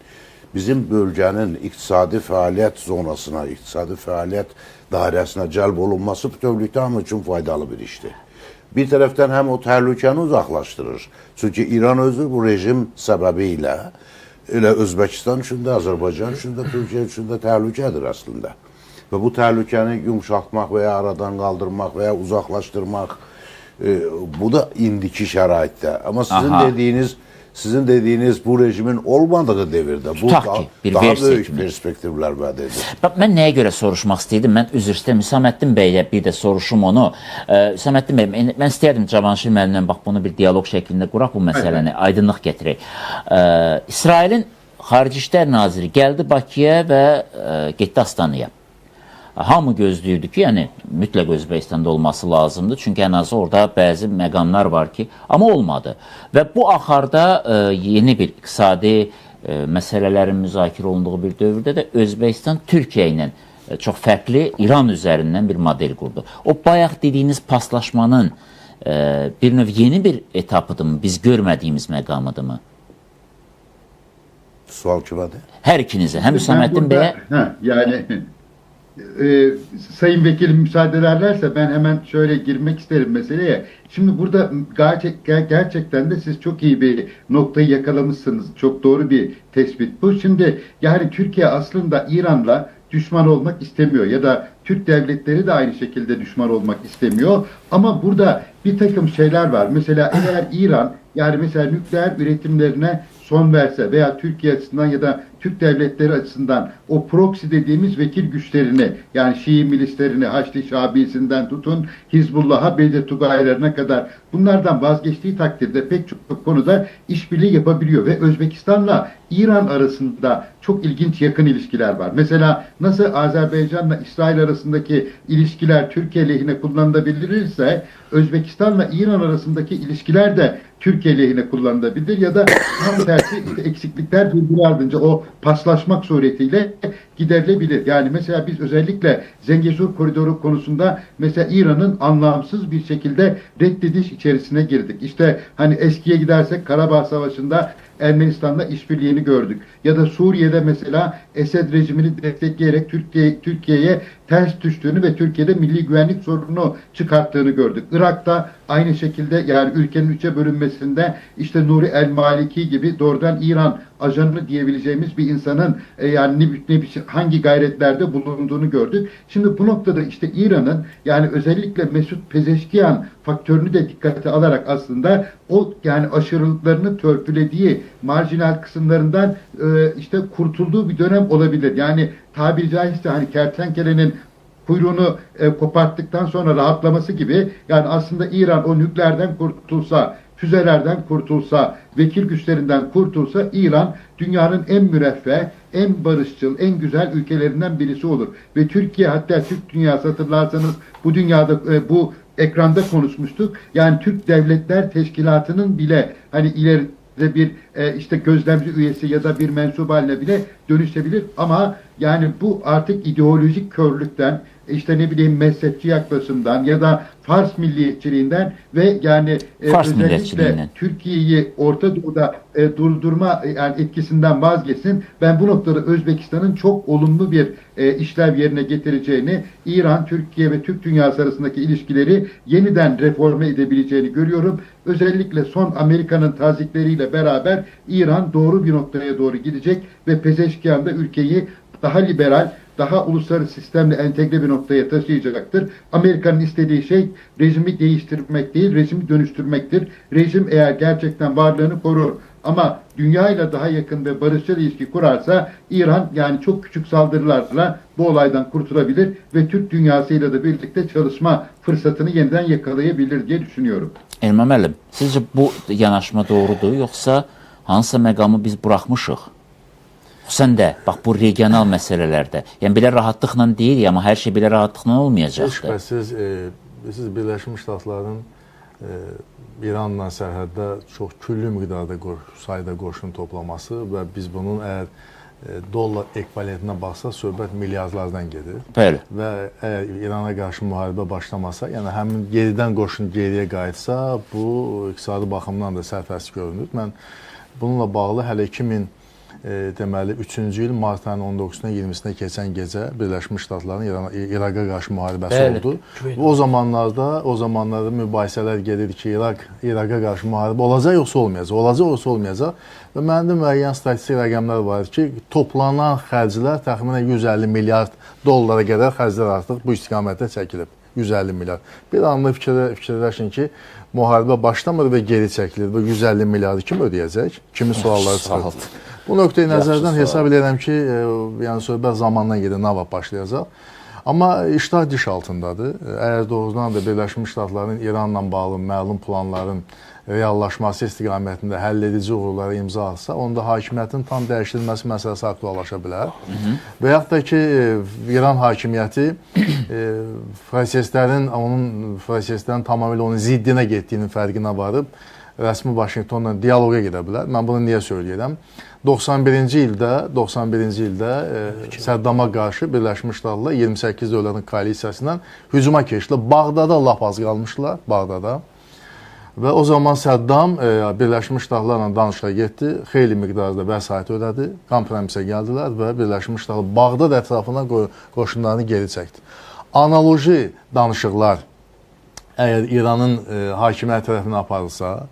bizim bölgənin iqtisadi fəaliyyət zonasına, iqtisadi fəaliyyət dairəsinə cəlb olunması bütövlükdə hamı üçün faydalı bir işdir. Bir tərəfdən həm o təhlükəni uzaqlaşdırır. Çünki İran özü bu rejim səbəbi ilə elə Özbəkistan üçün də, Azərbaycan üçün də, Türkiyə üçün də təhlükədir əslində. Və bu təhlükəni yumşaltmaq və ya aradan qaldırmaq və ya uzaqlaşdırmaq, bu da indiki şəraitdə. Amma sizin dediyiniz bu rejimin olmadığı devirdə bu daha böyük perspektivlər vəd edir. Mən nəyə görə soruşmaq istəyirdim? Mən üzr istəyirəm, Hüsaməddin bəylə bir də soruşum onu. Hüsaməddin bəy, mən istəyərdim Cavanşir müəllimlə bax bunu bir dialoq şəklində quraq, bu məsələni aydınlıq gətirək. İsrailin Xarici İşlər Naziri gəldi Bakıya və getdi Astanaya. Hamı gözləyirdi ki, yəni mütləq Özbəkistanda olması lazımdır. Çünki ən azı orada bəzi məqamlar var ki, amma olmadı. Və bu axarda yeni bir iqtisadi məsələlərin müzakirə olunduğu bir dövrdə də Özbəkistan Türkiyə ilə çox fərqli İran üzərindən bir model qurdu. O bayaq dediyiniz paslaşmanın bir növ yeni bir etapıdırmı, biz görmədiyimiz məqamıdırmı? Sual kimədir? Hər ikinizə, həm Hüsaməddin bəyə... Yani... Sayın Vekilim müsaade ederlerse ben hemen şöyle girmek isterim meseleye. Şimdi burada gerçekten de siz çok iyi bir noktayı yakalamışsınız. Çok doğru bir tespit bu. Şimdi yani Türkiye aslında İran'la düşman olmak istemiyor ya da Türk devletleri de aynı şekilde düşman olmak istemiyor. Ama burada bir takım şeyler var. Mesela eğer İran yani mesela nükleer üretimlerine son verse veya Türkiye açısından ya da Türk devletleri açısından o proxy dediğimiz vekil güçlerini yani Şii milislerini Haçlı Şabi'sinden tutun Hizbullah'a Beyde Tugaylarına kadar bunlardan vazgeçtiği takdirde pek çok konuda işbirliği yapabiliyor ve Özbekistan'la İran arasında çok ilginç yakın ilişkiler var. Mesela nasıl Azerbaycan'la İsrail arasındaki ilişkiler Türkiye lehine kullanılabilirse Özbekistan'la İran arasındaki ilişkiler de Türkiye lehine kullanılabilir ya da tam tersi eksiklikler birbiri ardınca o paslaşmak suretiyle giderilebilir. Yani mesela biz özellikle Zengezur koridoru konusunda mesela İran'ın anlamsız bir şekilde reddediş içerisine girdik. İşte hani eskiye gidersek Karabağ Savaşı'nda Ermenistan'la işbirliğini gördük. Ya da Suriye'de mesela Esed rejimini destekleyerek Türkiye'ye ters düştüğünü ve Türkiye'de milli güvenlik sorunu çıkarttığını gördük. Irak'ta aynı şekilde yani ülkenin üçe bölünmesinde işte Nuri el-Maliki gibi doğrudan İran ajanı diyebileceğimiz bir insanın yani hangi gayretlerde bulunduğunu gördük. Şimdi bu noktada işte İran'ın yani özellikle Mesut Pezeşkiyan faktörünü de dikkate alarak aslında o yani aşırılıklarını törpülediği marjinal kısımlarından işte kurtulduğu bir dönem olabilir. Yani tabiri caizse hani kertenkelenin kuyruğunu koparttıktan sonra rahatlaması gibi yani aslında İran o nükleerden kurtulsa, füzelerden kurtulsa, vekil güçlerinden kurtulsa İran dünyanın en müreffeh, en barışçıl, en güzel ülkelerinden birisi olur. Ve Türkiye hatta Türk dünyası hatırlarsanız bu dünyada bu ekranda konuşmuştuk. Yani Türk Devletler Teşkilatı'nın bile hani ileride bir işte gözlemci üyesi ya da bir mensup haline bile dönüşebilir. Ama yani bu artık ideolojik körlükten işte ne bileyim mezhepçi yaklaşımdan ya da Fars milliyetçiliğinden ve yani özellikle Türkiye'yi Orta Doğu'da durdurma yani etkisinden vazgeçsin. Ben bu noktada Özbekistan'ın çok olumlu bir işlev yerine getireceğini, İran, Türkiye ve Türk dünyası arasındaki ilişkileri yeniden reforme edebileceğini görüyorum. Özellikle son Amerika'nın tazikleriyle beraber İran doğru bir noktaya doğru gidecek ve Pezeşkiyan da ülkeyi daha liberal, daha uluslararası sistemle entegre bir noktaya taşıyacaktır. Amerika'nın istediği şey rejimi değiştirmek değil, rejimi dönüştürmektir. Rejim eğer gerçekten varlığını korur ama dünyayla daha yakın ve barışçıl ilişki kurarsa İran yani çok küçük saldırılarla bu olaydan kurtulabilir ve Türk dünyasıyla da birlikte çalışma fırsatını yeniden yakalayabilir diye düşünüyorum. Elmam müəllim, sizce bu yanaşma doğrudur yoxsa hansısa məqamı biz buraxmışıq? Sən də, bax bu regional məsələlərdə, yəni belə rahatlıqla deyirik, amma hər şey belə rahatlıqla olmayacaqdır. Heç şübhəsiz, siz Birləşmiş Ştatların İranla sərhəddə çox küllü miqdarda sayda qoşun toplaması və biz bunun əgər dollar ekvivalentinə baxsaq, söhbət milyardlardan gedir. Bəli. Və əgər İrana qarşı müharibə başlamasa, yəni həmin geridən qoşun geriyə qayıtsa, bu iqtisadi baxımdan da sərfəst görünür. Mən bununla bağlı hələ 2003-cü il mart ayının 19-dan 20-sinə keçən gecə Birləşmiş Ştatların İraqa qarşı müharibəsi oldu. O zamanlarda mübahisələr gedir ki, İraqa qarşı müharibə olacaq yoxsa olmayacaq, olacaq yoxsa olmayacaq. Və məndə müəyyən statistik rəqəmlər var ki, toplanan xərclər təxminən 150 milyard dollara qədər xərclər artıq bu istiqamətdə çəkilib. 150 milyard. Bir anda fikirləşin ki, müharibə başlamır və geri çəkilir. Bu 150 milyardı kim ödəyəcək? Kimi sualları çıxartır. Bu nöqteyi nəzərdən hesab edirəm ki, yəni söhbət zamandan gedir, nə vaxt başlayacaq. Amma işlər diş altındadır. Əgər doğrudan da Birləşmiş Ştatların İranla bağlı məlum planların reallaşması istiqamətində həll edici uğurlara imza atsa, onda hakimiyyətin tam dəyişdirilməsi məsələsi aktuallaşa bilər. Və yaxud da ki, İran hakimiyyəti proseslərin tamamilə onun ziddinə getdiyinin fərqinə varıb, rəsmi Vaşinqtonla dialoqa gedə bilər. Mən bunu niyə söyləyirəm? 91-ci ildə Səddama qarşı Birləşmiş Ştatlar 28 dövlətin koalisiyasından hücuma keçdilər. Bağdada lap az qalmışdılar, Bağdada. Və o zaman Səddam Birləşmiş Ştatlarla danışığa getdi, xeyli miqdarda vəsait ödədi, kompromisə gəldilər və Birləşmiş Ştatlar Bağdad ətrafından qoşunlarını geri çəkdi. Analoji danışıqlar əgər İranın hakimiyyət tərəfinə aparılsa,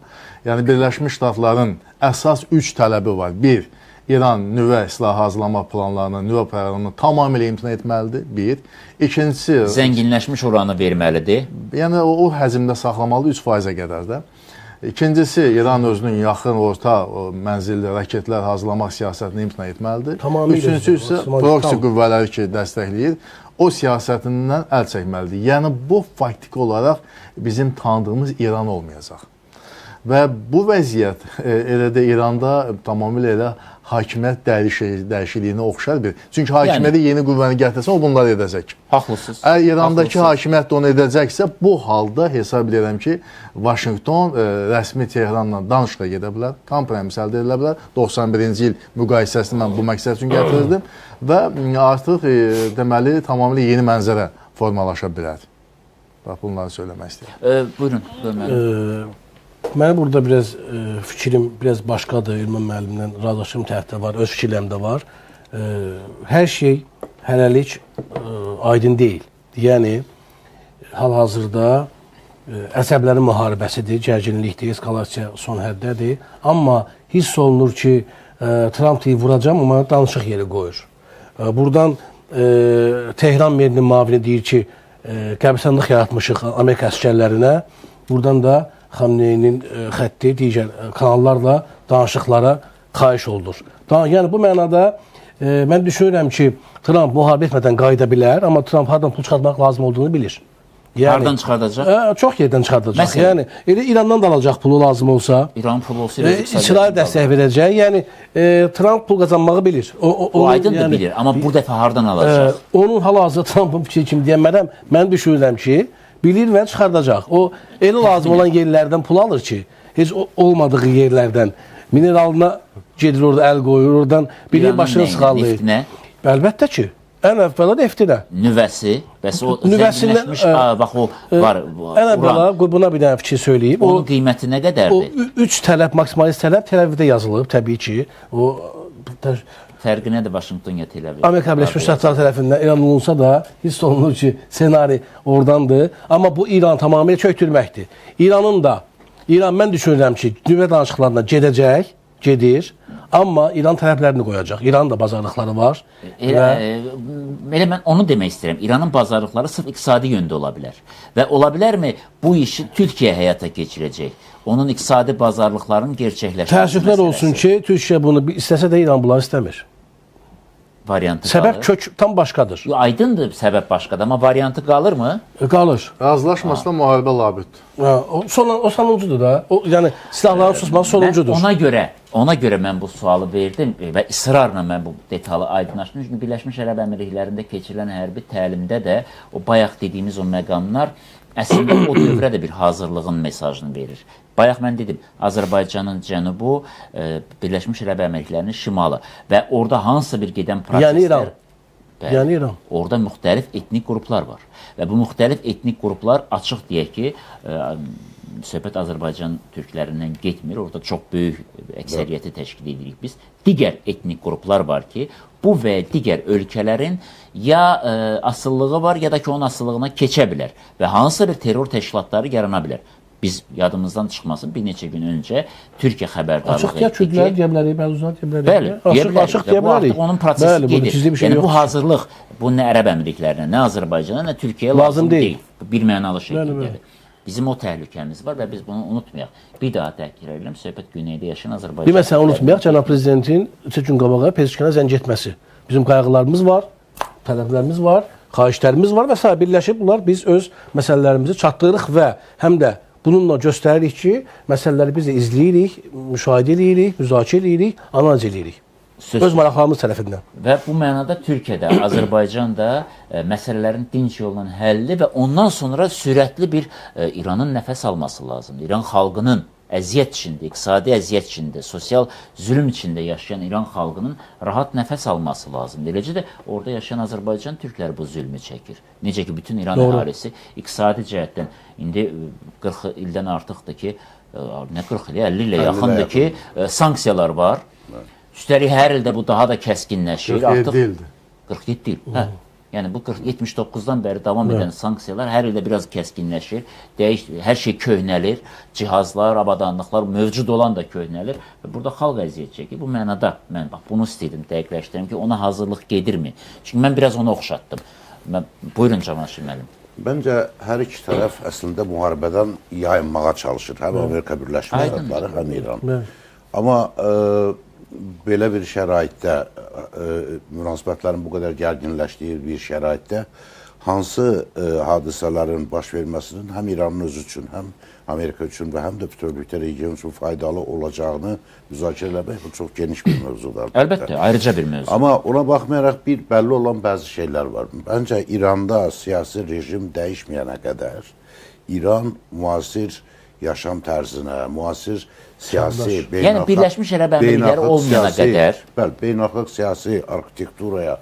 yəni Birləşmiş Ştatların əsas 3 tələbi var. 1. İran nüvə silahı hazırlama planlarını, nüvə proqramını tamamilə imtina etməlidir, bir. İkincisi... Zənginləşmiş uranı verməlidir. Yəni, o həzmdə saxlamalı 3%-ə qədər də. İkincisi, İran özünün yaxın, orta mənzilli raketlər hazırlamaq siyasətini imtina etməlidir. Üçüncüsü isə proksi qüvvələri ki, dəstəkləyir, o siyasətindən əl çəkməlidir. Yəni, bu faktiki olaraq bizim tanıdığımız İran olmayacaq. Və bu vəziyyət elə də İranda tamamilə elə hakimiyyət dəyişikliyinə oxşar bir. Çünki hakimiyyəti yeni qüvvəni gətirsə, o bunları edəcək. Haqlısınız. Əgər İrandakı hakimiyyət də onu edəcəksə, bu halda hesab edirəm ki, Vaşinqton rəsmi Tehranla danışığa gedə bilər, kompromis əldə edilə bilər. 91-ci il müqayisəsini mən bu məqsəd üçün gətirirdim və artıq deməli tamamilə yeni mənzərə formalaşa bilər. Bax, bunları söyləmək istəyirəm. Buyurun. Mənim burada biraz fikrim biraz başqadır. İlman müəllimlə razılaşım tərəfdə var, öz fikirlərim də var. Hər şey hələlik aydın deyil. Yəni, hal-hazırda əsəblərin müharibəsidir, gərginlikdir, eskalasiya son həddədir. Amma hiss olunur ki, Trump deyir, vuracam, amma danışıq yeri qoyur. Buradan Tehran merinin mavini deyir ki, qəbirstanlıq yaratmışıq Amerika əskərlərinə. Buradan da Xamneyinin xətti digər kanallarla danışıqlara xahiş olunur. Yəni, bu mənada mən düşünürəm ki, Trump müharibə etmədən qayıda bilər, amma Trump hardan pul çıxartmaq lazım olduğunu bilir. Hardan çıxardacaq? Çox yerdən çıxardacaq. Yəni, elə İrandan da alacaq pulu lazım olsa. İran pulu olsa İsrail dəstək verəcək. Yəni, Trump pul qazanmağı bilir. O aydındır bilir, amma bu dəfə hardan alacaq? Onun hal-hazırda Trump'ın fikri kimi deyənmərəm, mən düşünürəm ki, bilir və çıxardacaq. O, elə lazım olan yerlərdən pul alır ki, heç olmadığı yerlərdən mineralına gedir orada əl qoyur, oradan bilir başını sıxallayır. Neftinə? Əlbəttə ki, ən əvvəla neftinə. Nüvəsi, bəs o zənginləşmiş, bax o var. Ən əvvəla, buna bir dənə fikir söyləyib. Onun qiyməti nə qədərdir? O 3 tələb, maksimalist tələb Tel-Avivdə yazılıb, təbii ki. Fərqi nədir Vaşinqton ya Tel-Aviv? Amerika Birləşmiş Ştatları tərəfindən elan olunsa da hiss olunur ki, senari oradandır. Amma bu İran tamamilə çöktürməkdir. İran mən düşünürəm ki, nüvə danışıqlarına gedəcək, gedir. Amma İran tərəflərini qoyacaq. İranın da bazarlıqları var. Elə mən onu demək istəyirəm. İranın bazarlıqları sırf iqtisadi yöndə ola bilər. Və ola bilərmi bu işi Türkiyə həyata keçirəcək? Onun iqtisadi bazarlıqlarının gerçəkləşməsi təəssüflər olsun ki, Türkiyə bunu istəsə də İran bunları istəmir. Variantı səbəb kök tam başqadır. Aydındır səbəb başqadır, amma variantı qalırmı? Qalır. Razılaşmasına müharibə labüddür. O sonuncudur da. Yəni silahların susması sonuncudur. Ona görə mən bu sualı verdim və israrla mən bu detalı aydınlaşdım. Çünki Birləşmiş Ərəb Əmirliklərində keçirilən hərbi təlimdə də o bayaq dediyimiz o məqamlar əslində o dövrə də bir hazırlığın mesajını verir. Bayaq mən dedim, Azərbaycanın cənubu, Birləşmiş Ərəb Əmirliklərinin şimalı və orada hansısa bir gedən proseslər... Yəni İran. Orada müxtəlif etnik qruplar var və bu müxtəlif etnik qruplar açıq deyək ki, söhbət Azərbaycan türklərindən getmir, orada çox böyük əksəriyyəti təşkil edirik biz. Digər etnik qruplar var ki, bu və digər ölkələrin ya asıllığı var, ya da ki, onun asıllığına keçə bilər və hansısa bir terror təşkilatları yarana bilər. Biz yadımızdan çıxmasın, bir neçə gün öncə Türkiyə xəbərdarlıq etdi ki... Açıq Kürdlər deyə bilərik, bəzuzlar deyə bilərik. Bəli, açıq deyə bilərik. Bu artıq onun prosesi gedir. Yəni bu hazırlıq, bu nə Ərəb Əmirliklərinə, nə Azərbaycana, nə Türkiyəyə lazım deyil. Bir mənalı şəkildədir. Bizim o təhlükəmiz var və biz bunu unutmayaq. Bir daha təkrar edirəm, söhbət güneydə yaşayan Azərbaycan... Bir məsələn unutmayaq, Cənab Prezidentin 3 gün qabağa Pezeşkana zəng etməsi. Bizim qayğılarımız var, tələblərimiz var, xahişlərimiz var və s. birləşib bunlar biz öz məsələlərimizi çatdırırıq və həm də bununla göstəririk ki, məsələləri biz də izləyirik, müşahidə edirik, müzakirə edirik, analiz edirik. Öz maraqlarımız tərəfindən. Və bu mənada Türkiyədə, Azərbaycanda məsələlərin dinc yolla həlli və ondan sonra sürətli bir İranın nəfəs alması lazımdır. İran xalqının əziyyət içində, iqtisadi əziyyət içində, sosial zülm içində yaşayan İran xalqının rahat nəfəs alması lazımdır. Eləcə də orada yaşayan Azərbaycan türkləri bu zülmü çəkir. Necə ki, bütün İran əhalisi iqtisadi cəhətdən indi 40 ildən artıqdır ki, nə 40 ilə, 50 ilə yaxındır ki, sanksiyalar var. Üstəlik hər ildə bu daha da kəskinləşir. 47 ildir. 47 il. Yəni bu 79-dan bəri davam edən sanksiyalar hər ildə biraz kəskinləşir, hər şey köhnəlir, cihazlar, avadanlıqlar mövcud olan da köhnəlir və burada xalq əziyyət çəkir. Bu mənada mən bax bunu istəyirdim dəqiqləşdirim ki, ona hazırlıq gedirmi? Çünki mən biraz onu oxşatdım. Buyurun Cavanşir müəllim. Bəncə hər iki tərəf əslində müharibədən yayınmağa çalışır. Həm Amerika Birləşmiş Ştatları, həm İran. Amma belə bir şəraitdə, münasibətlərin bu qədər gərginləşdiyi bir şəraitdə hansı hadisələrin baş verməsinin həm İranın özü üçün, həm Amerika üçün və həm də bütövlükdə region üçün faydalı olacağını müzakirə eləmək bu çox geniş bir mövzudur. Əlbəttə, ayrıca bir mövzu. Amma ona baxmayaraq bir bəlli olan bəzi şeylər var. Bəncə İranda siyasi rejim dəyişməyənə qədər İran müasir yaşam tərzinə, müasir siyasi, yəni Birləşmiş Ərəb Əmirlikləri olmayana qədər, beynəlxalq siyasi arxitekturaya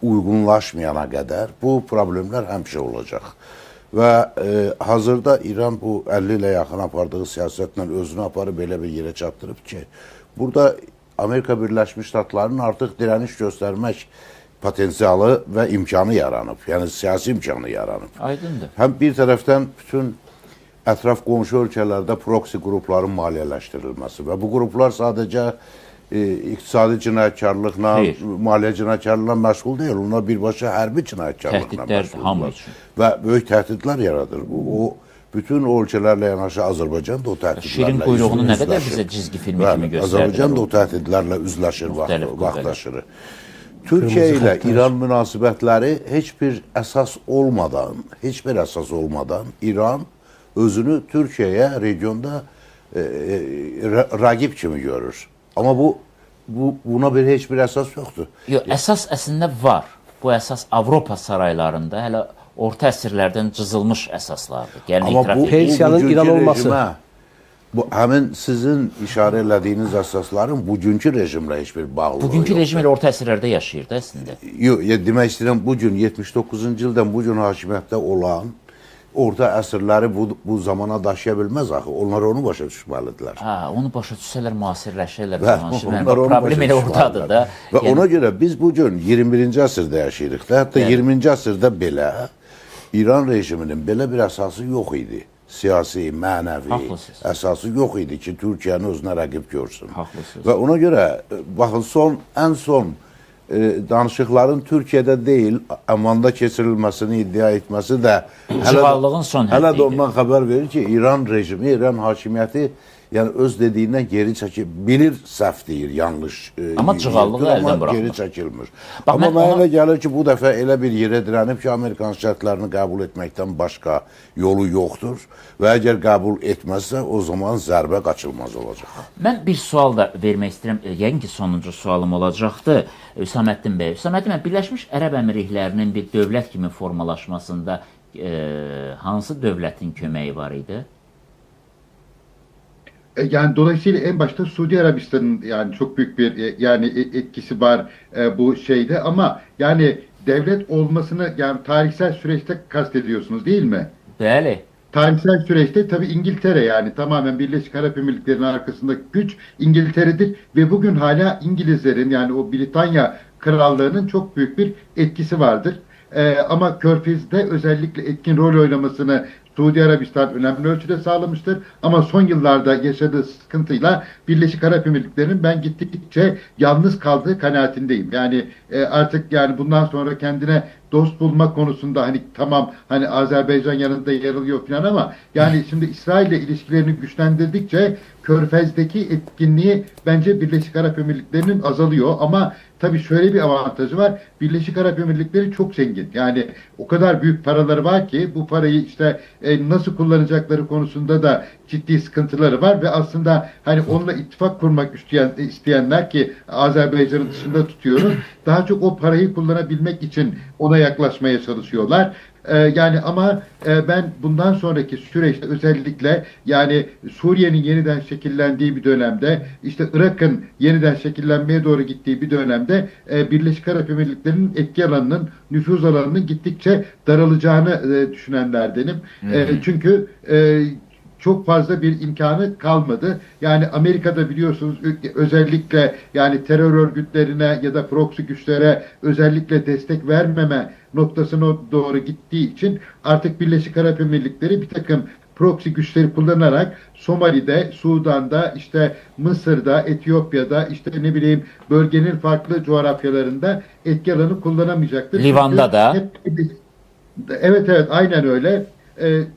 uyğunlaşmayana qədər bu problemlər həmişə olacaq. Və hazırda İran bu 50 ilə yaxın apardığı siyasətlə özünü aparıb belə bir yerə çatdırıb ki, burada Amerika Birləşmiş Ştatlarının artıq dirəniş göstərmək potensialı və imkanı yaranıb. Yəni siyasi imkanı yaranıb. Aydındır. Həm bir tərəfdən bütün ətraf qonşu ölkələrdə proksi qrupların maliyyələşdirilməsi və bu qruplar sadəcə iqtisadi cinayətkarlıqla, maliyyə cinayətkarlıqla məşğul deyil. Onlar birbaşa hərbi cinayətkarlıqla məşğuldur və böyük təhdidlər yaradır. O bütün o ölkələrlə yanaşı Azərbaycan da o təhdidlərlə Şirin quyruğunu nə qədər bizə cizgi filmi kimi göstərdir. Azərbaycan da o təhdidlərlə üzləşir, vaxtlaşır. Türkiyə ilə İran münasibətləri heç bir əsas olmadan İran özünü Türkiyəyə regionda rəqib kimi görür. Amma buna heç bir əsas yoxdur. Yox, əsas əslində var. Bu əsas Avropa saraylarında hələ orta əsrlərdən cızılmış əsaslardır. Amma bu İran olması həmin sizin işarə elədiyiniz əsasların bugünkü rejimlə heç bir bağlılığı yoxdur. Bugünkü rejim elə orta əsrlərdə yaşayır da əslində. Yox, demək istəyirəm, bugün 79-cu ildən bugün hakimiyyətdə olan orta əsrləri bu zamana daşıya bilməz axı. Onlar onu başa düşməlidirlər. Onu başa düşsələr, müasirləşirlər. Problem elə oradadır da. Və ona görə biz bugün 21-ci əsrdə yaşayırıq da. Hətta 20-ci əsrdə belə İran rejiminin belə bir əsası yox idi. Siyasi, mənəvi əsası yox idi ki, Türkiyəni özünə rəqib görsün. Və ona görə, baxın, ən son danışıqların Türkiyədə deyil, Əmmanda keçirilməsini iddia etməsi də hələ də ondan xəbər verir ki, İran rejimi, İran hakimiyyəti yəni öz dediyindən geri çəkil, bilir səhv deyir, yanlış. Amma cığallığı əldən buraxmır. Geri çəkilmir. Amma mənə gəlir ki, bu dəfə elə bir yerə dirənib ki, Amerikan şərtlərini qəbul etməkdən başqa yolu yoxdur və əgər qəbul etməzsə, o zaman zərbə qaçılmaz olacaq. Mən bir sual da vermək istəyirəm, yəqin ki, sonuncu sualım olacaqdır. Hüsaməddin bəy, Birləşmiş Ərəb Əmirliklərinin bir dövlət kimi formalaşmasında hansı dövlətin köməyi var idi? Yani dolayısıyla en başta Suudi Arabistan'ın yani çok büyük bir yani etkisi var bu şeyde ama yani devlet olmasını yani tarihsel süreçte kastediyorsunuz değil mi? Bəli. Tarihsel süreçte tabii İngiltere yani tamamen Birleşik Arap Emirlikleri'nin arkasındaki güç İngiltere'dir ve bugün hala İngilizlerin yani o Britanya Krallığı'nın çok büyük bir etkisi vardır. Ama Körfez'de özellikle etkin rol oynamasını Suudi Arabistan önemli ölçüde sağlamıştır. Ama son yıllarda yaşadığı sıkıntıyla Birleşik Arap Emirlikleri'nin ben gittikçe yalnız kaldığı kanaatindeyim. Yani artık yani bundan sonra kendine dost bulma konusunda hani tamam hani Azerbaycan yanında yer alıyor falan ama yani şimdi İsrail ile ilişkilerini güçlendirdikçe Körfez'deki etkinliği bence Birleşik Arap Emirlikleri'nin azalıyor ama tabii şöyle bir avantajı var. Birleşik Arap Emirlikleri çok zengin. Yani o kadar büyük paraları var ki bu parayı işte nasıl kullanacakları konusunda da ciddi sıkıntıları var ve aslında hani onunla ittifak kurmak isteyenler ki Azerbaycan'ın dışında tutuyoruz. Daha çok o parayı kullanabilmek için ona yaklaşmaya çalışıyorlar. Yani ama ben bundan sonraki süreçte özellikle yani Suriye'nin yeniden şekillendiği bir dönemde işte Irak'ın yeniden şekillenmeye doğru gittiği bir dönemde Birleşik Arap Emirlikleri'nin etki alanının, nüfuz alanının gittikçe daralacağını düşünenlerdenim. Çünkü çok fazla bir imkanı kalmadı. Yani Amerika'da biliyorsunuz özellikle yani terör örgütlerine ya da proxy güçlere özellikle destek vermeme noktasına doğru gittiği için artık Birleşik Arap Emirlikleri bir takım proxy güçleri kullanarak Somali'de, Sudan'da, işte Mısır'da, Etiyopya'da, işte ne bileyim bölgenin farklı coğrafyalarında etki alanı kullanamayacaktır. Livan'da çünkü da. Evet aynen öyle.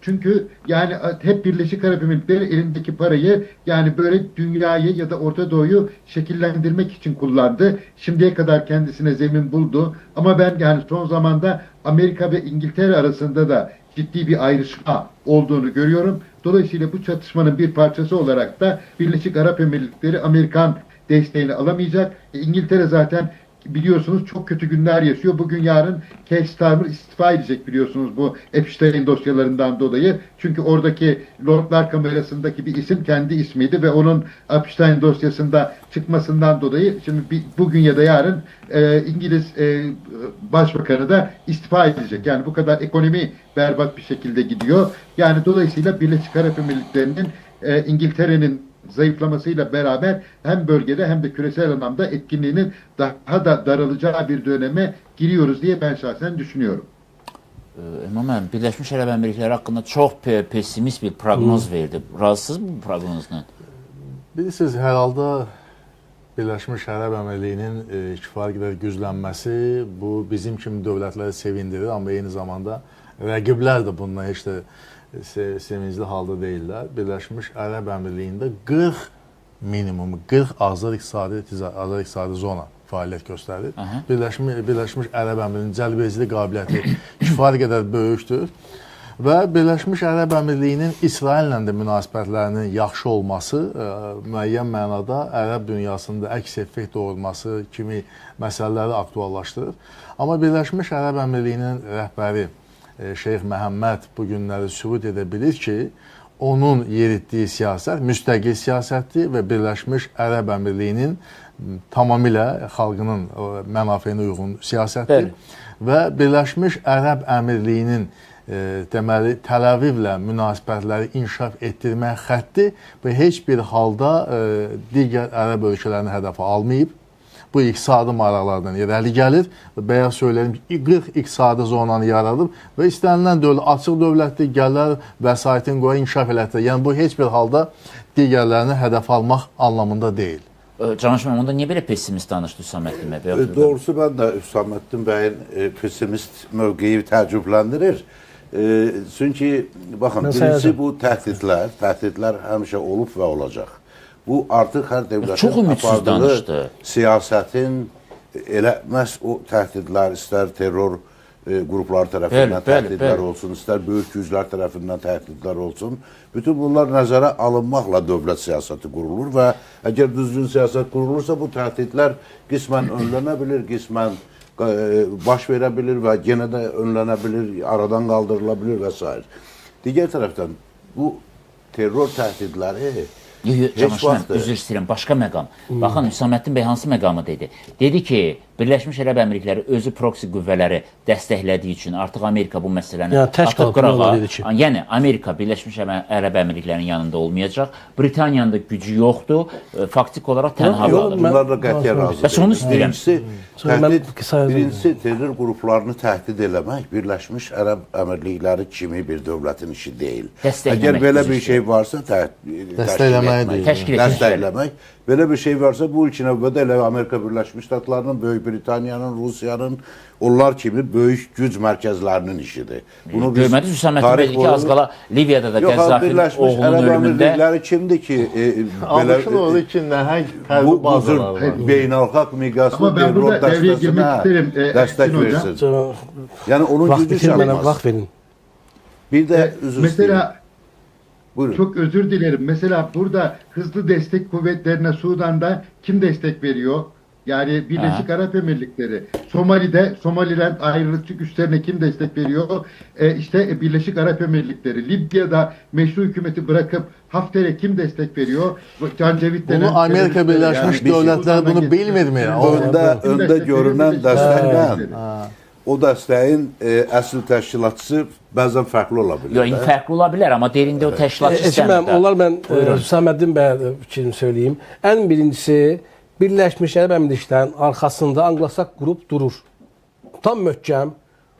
Çünkü yani hep Birleşik Arap Emirlikleri elindeki parayı yani böyle dünyayı ya da Orta Doğu'yu şekillendirmek için kullandı. Şimdiye kadar kendisine zemin buldu. Ama ben yani son zamanda Amerika ve İngiltere arasında da ciddi bir ayrışma olduğunu görüyorum. Dolayısıyla bu çatışmanın bir parçası olarak da Birleşik Arap Emirlikleri Amerikan desteğini alamayacak. İngiltere zaten biliyorsunuz çok kötü günler yaşıyor. Bugün yarın Keir Starmer istifa edecek biliyorsunuz bu Epstein dosyalarından dolayı. Çünkü oradaki Lordlar Kamerası'ndaki bir isim kendi ismiydi ve onun Epstein dosyasında çıkmasından dolayı şimdi bugün ya da yarın İngiliz Başbakanı da istifa edecek. Yani bu kadar ekonomi berbat bir şekilde gidiyor. Yani dolayısıyla Birleşik Arap Emirlikleri'nin İngiltere'nin zayıflamasıyla beraber hem bölgede hem de küresel anlamda etkinliğinin daha da daralacağı bir döneme giriyoruz diye ben şahsen düşünüyorum. Ümumən Birləşmiş Ərəb Əmirlikləri haqqında çox pessimist bir proqnoz verdi. Razısınız bu proqnozla? Bilirsiniz, hər halda Birləşmiş Ərəb Əmirlikliyinin kifayət qədər güclənməsi bu bizim kimi dövlətləri sevindirir, amma eyni zamanda rəqiblər də bundan heç də sevincli halda deyirlər. Birləşmiş Ərəb Əmirlikliyində 40 minimum 40 azad iqtisadi zona fəaliyyət göstərir. Birləşmiş Ərəb Əmirlikliyinin cəlbedici qabiliyyəti kifayət qədər böyükdür və Birləşmiş Ərəb Əmirlikliyinin İsraillə də münasibətlərinin yaxşı olması müəyyən mənada Ərəb dünyasında əks effekt doğurması kimi məsələləri aktuallaşdırır. Amma Birləşmiş Ərəb Əmirlikliyinin rəhbəri Şeyx Məhəmməd bu günləri sübut edə bilir ki, onun yeritdiyi siyasət müstəqil siyasətdir və Birləşmiş Ərəb Əmirlikliyinin tamamilə xalqının mənafeyinə uyğun siyasətdir. Və Birləşmiş Ərəb Əmirlikliyinin deməli Təl Əvivlə münasibətləri inkişaf etdirmək xətti və heç bir halda digər ərəb ölkələrini hədəfə almayıb. Bu iqtisadi maraqlardan irəli gəlir və bayaq söylədim ki, 40 iqtisadi zonanı yaradıb və istənilən açıq dövlətdir, gələr vəsaitin qoya inkişaf elətdir. Yəni bu heç bir halda digərlərini hədəf almaq anlamında deyil. Canaşman, onda niyə belə pessimist danışdı Hüsaməddin bəy? Doğrusu mən də Hüsaməddin bəyin pessimist mövqeyi təəccübləndirir. Çünki baxın, birincisi bu təhdidlər həmişə olub və olacaq. Bu artıq hər dövlətin apardığı siyasətin elə məhz o təhdidlər, istər terror qrupları tərəfindən təhdidlər olsun, istər böyük güclər tərəfindən təhdidlər olsun. Bütün bunlar nəzərə alınmaqla dövlət siyasəti qurulur və əgər düzgün siyasət qurulursa bu təhdidlər qismən önlənə bilir, qismən baş verə bilir və yenə də önlənə bilir, aradan qaldırıla bilir və s. Digər tərəfdən bu terror təhdidləri Canaşman, üzr istəyirəm, başqa məqam. Baxın, Hüsaməddin bəy hansı məqamı dedi? Dedi ki, Birləşmiş Ərəb Əmirlikləri özü proksi qüvvələri dəstəklədiyi üçün artıq Amerika bu məsələni atıb qırağa. Yəni, Amerika Birləşmiş Ərəb Əmirliklərinin yanında olmayacaq. Britaniyanın da gücü yoxdur. Faktik olaraq tənha qalır. Bunlar da qətiyyən razı. Bəs onu istəyirəm. Birincisi, terror qruplarını təhdid eləmək Birləşmiş Ərəb Əmirlikləri kimi bir dövlətin işi deyil. Əgər belə bir şey varsa, dəstəkləmək. Belə bir şey varsa, bu ilk növbədə elə Amerika Birləşmiş Ştatlarının, Böyük Britaniyanın, Rusiyanın, onlar kimi böyük güc mərkəzlərinin işidir. Görmədiniz Hüsaməddin bəy ki, az qala Liviyada da Qəzzafinin oğlunun ölümündə... Əmirlikləri kimdir ki, Alışın oldu ki, nəhəng hərbi bazalar var. Beynəlxalq miqyaslı terror dəstəsinə dəstək versin. Yəni, onun gücü çalmaz. Bir də üzr istəyirəm. Buyurun. Çok özür dilerim. Mesela burada hızlı destek kuvvetlerine Sudan'da kim destek veriyor? Yani Birleşik Arap Emirlikleri. Somali'de Somaliland ayrılıkçı güçlerine kim destek veriyor? İşte Birleşik Arap Emirlikleri. Libya'da meşru hükümeti bırakıp Hafter'e kim destek veriyor? Cancevit denen... Bunu Amerika Birleşmiş Devletleri bunu bilmir mi? Önde görünen destekler. o dəstəyin əsl təşkilatçısı bəzən fərqli ola bilər. Yox, fərqli ola bilər, amma derində o təşkilatçı istəmir. Onlar mən Hüsaməddin bəyə fikrimi söyləyim. Ən birincisi, Birləşmiş Ərəb Əmirliklərinin arxasında Anglosak qrup durur. Tam möhkəm,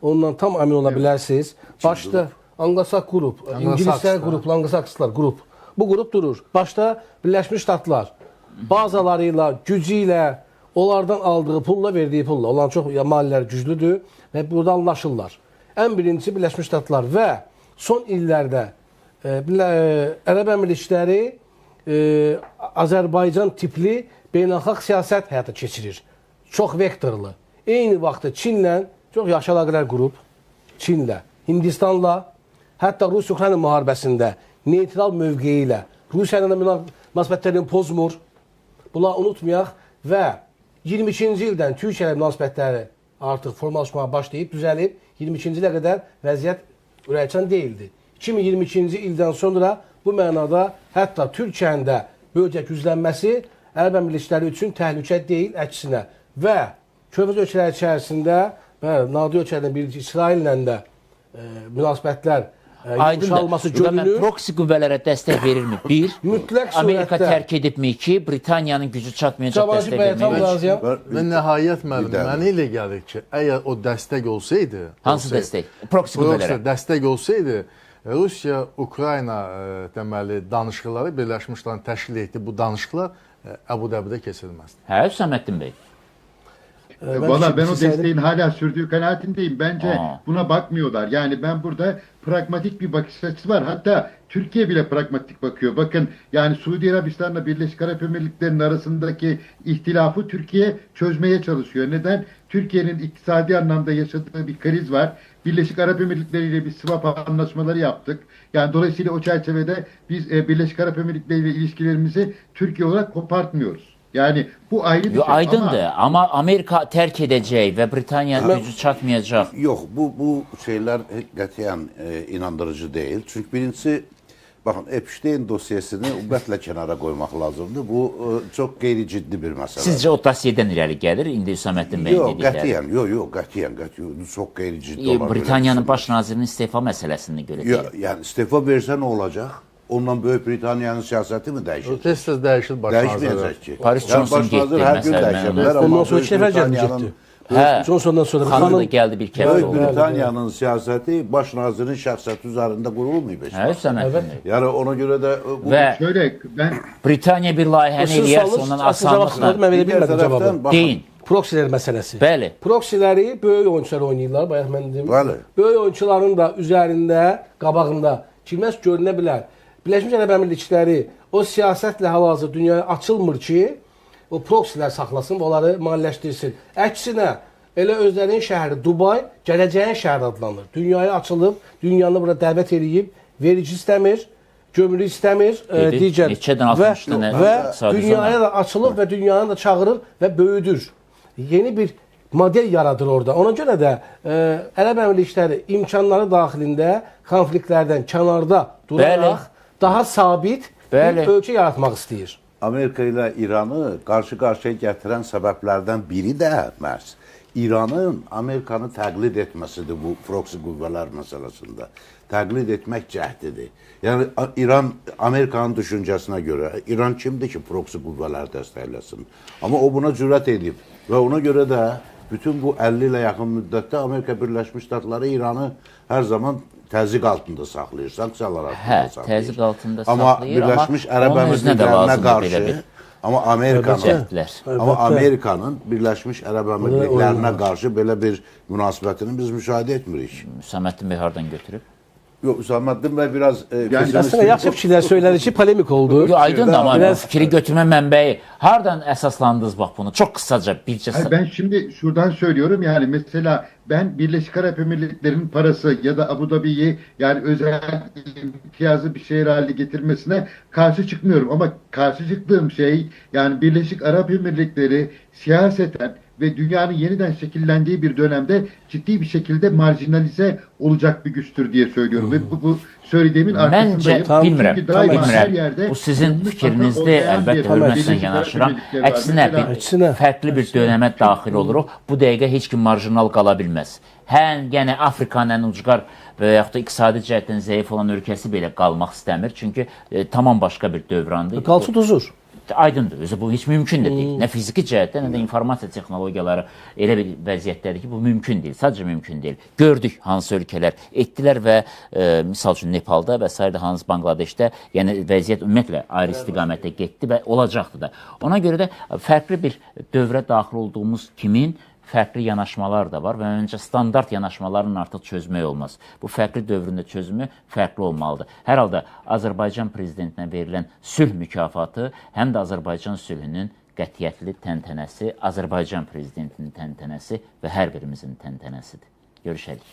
ondan tam əmin ola bilərsiniz. Başda Anglosak qrup, İngilislər qrupla, Anglosakslar qrup. Bu qrup durur. Başda Birləşmiş Ştatlar bazalarıyla, gücü ilə, onlardan aldığı pulla, verdiyi pulla. Onların çox maliyələri güclüdür və burada anlaşırlar. Ən birincisi Birləşmiş Ştatlar və son illərdə Ərəb Əmirlikləri Azərbaycan tipli beynəlxalq siyasət həyata keçirir. Çox vektorlu. Eyni vaxtda Çinlə çox yaxşı əlaqələr qurub. Çinlə, Hindistanla, hətta Rus-Ukrayna müharibəsində neytral mövqeyi ilə Rusiya ilə münasibətlərini pozmur. Bunları unutmayaq və 22-ci ildən Türkiyə ilə münasibətləri artıq formalaşmağa başlayıb, düzəlib. 22-ci ilə qədər vəziyyət ürəkçən deyildi. 2022-ci ildən sonra bu mənada hətta Türkiyənin də bölgə güclənməsi Ərəb Əmirlikləri üçün təhlükə deyil, əksinə. Və Körfəz ölkələri içərisində nadir ölkələrdən biri İsraillə də münasibətlər yumuşalması görünür. Proksi qüvvələrə dəstək verirmi? Bir, mütləq Amerika tərk edibmi? İki, Britaniyanın gücü çatmayacaq dəstək verirmi? Və nəhayət mənə elə gəlir ki, əgər o dəstək olsaydı... Hansı dəstək? Proksi qüvvələrə. Dəstək olsaydı, Rusiya, Ukrayna deməli, danışıqları Birləşmiş Ştatların təşkil etdiyi bu danışıqlar Əbu-Dəbidə keçirilməzdi. Hə, Hüsaməddin bəy. Valla ben o desteğin hala sürdüğü kanaatindeyim. Bence buna bakmıyorlar. Yani ben burada pragmatik bir bakış açısı var. Hatta Türkiye bile pragmatik bakıyor. Bakın yani Suudi Arabistan'la Birleşik Arap Emirlikleri'nin arasındaki ihtilafı Türkiye çözmeye çalışıyor. Neden? Türkiye'nin iktisadi anlamda yaşadığı bir kriz var. Birleşik Arap Emirlikleri ile bir swap anlaşmaları yaptık. Yani dolayısıyla o çerçevede biz Birleşik Arap Emirlikleri ile ilişkilerimizi Türkiye olarak kopartmıyoruz. Yani bu ayrı bir şey. Aydındır ama Amerika terk edecek ve Britanya gücü çatmayacak. Yok bu şeyler qətiyyən inandırıcı değil. Çünkü birincisi bakın Epstein dosyasını ümumiyyətlə kənara qoymaq lazımdır. Bu çok qeyri-ciddi bir məsələ. Sizce o dosyeden irəli gəlir indi Hüsaməddin bəyin dedikləri? Yox, qətiyyən. Çok qeyri-ciddi olan. Britaniyanın baş nazirinin istefa meselesini görəcək. Yani istefa versə nə olacaq? Ondan Böyük Britaniyanın siyaseti mi değişir? Tez-tez değişir baş nazırı. Değişmeyecek ki. Paris Johnson getdi məsələn. Ondan sonra iki nəfər gəldi. Johnsondan sonra xanım da gəldi bir kəs. Böyük Britaniyanın siyaseti baş nazirin şəxsiyyəti üzərində qurulmayıb. Hə, Hüsaməddin. Yəni ona görə də və şöyle ben Britaniya bir layihəni eləyərsə ondan asanlıqla. Mən verə bilmədim cavabı. Deyin. Proksilər məsələsi. Bəli. Proksiləri böyük oyunçular oynayırlar, bayaq mən dedim. Bəli. Böyük oyunçuların da üzərində, qabağında kimsə görünə bilər. Birləşmiş Ərəb Əmirlikləri o siyasətlə hal-hazır dünyaya açılmır ki, o proksilər saxlasın və onları maliyyələşdirsin. Əksinə, elə özlərinin şəhəri Dubay gələcəyin şəhəri adlanır. Dünyaya açılıb, dünyanı bura dəvət edib, verici istəmir, gömrük istəmir, digər və dünyaya da açılıb və dünyanı da çağırır və böyüdür. Yeni bir model yaradır orada. Ona görə də Ərəb Əmirlikləri imkanları daxilində konfliktlərdən kənarda duraraq daha sabit bir ölkə yaratmaq istəyir. Amerika ilə İranı qarşı-qarşıya gətirən səbəblərdən biri də məhz İranın Amerikanı təqlid etməsidir bu proksi qüvvələr məsələsində. Təqlid etmək cəhdidir. Yəni İran Amerikanın düşüncəsinə görə İran kimdir ki proksi qüvvələr dəstəkləsin? Amma o buna cürət edib və ona görə də bütün bu 50 ilə yaxın müddətdə Amerika Birləşmiş Ştatları İranı hər zaman təzyiq altında saxlayır, sanksiyalar altında saxlayır. Təzyiq altında amma saxlayır, Birləşmiş Ərəb Əmirliklərinə qarşı, amma Amerikanın Birləşmiş Ərəb Əmirliklərinə qarşı belə bir münasibətini biz müşahidə etmirik. Hüsaməddin bəy hardan götürüb? Yox, Hüsaməddin bəy biraz... Əslində, yaxşı fikirlər söylədi ki, polemik oldu. Aydın ama fikri götürmə mənbəyi. Hardan əsaslandınız bax bunu? Çok kısaca bircə... Ben şimdi şuradan söylüyorum yani mesela ben Birleşik Arap Emirlikleri'nin parası ya da Abu Dhabi'yi yani özel imtiyazı bir şehir haline getirmesine karşı çıkmıyorum. Ama karşı çıktığım şey yani Birleşik Arap Emirlikleri siyaseten ve dünyanın yeniden şekillendiği bir dönemde ciddi bir şekilde marjinalize olacak bir güçtür diye söylüyorum. Ve bu söylediğimin arkasındayım. Məncə, Çünki daima her bilmirəm. yerde Bu sizin fikrinizdə əlbəttə hörmətlə yanaşıram. Əksinə fərqli bir dönəmə daxil oluruq. Bu dəqiqə heç kim marjinal qala bilməz. Yəni Afrikanın ən ucqar və yaxud da iqtisadi cəhətdən zəif olan ölkəsi belə qalmaq istəmir. Çünki tamam başqa bir dövrandır. Qalsın uzur. Aydındır. Özü bu heç mümkün də deyil. Nə fiziki cəhətdən, nə də informasiya texnologiyaları elə bir vəziyyətdədir ki, bu mümkün deyil. Sadəcə mümkün deyil. Gördük hansı ölkələr etdilər və misal üçün Nepalda və s. hansı Bangladeşdə, yəni vəziyyət ümumiyyətlə ayrı istiqamətdə getdi və olacaqdı da. Ona görə də fərqli bir dövrə daxil olduğumuz kimin fərqli yanaşmalar da var və öncə standart yanaşmaların artıq çözmək olmaz. Bu fərqli dövründə çözümü fərqli olmalıdır. Hər halda Azərbaycan prezidentinə verilən sülh mükafatı həm də Azərbaycan sülhünün qətiyyətli təntənəsi, Azərbaycan prezidentinin təntənəsi və hər birimizin təntənəsidir. Görüşərik.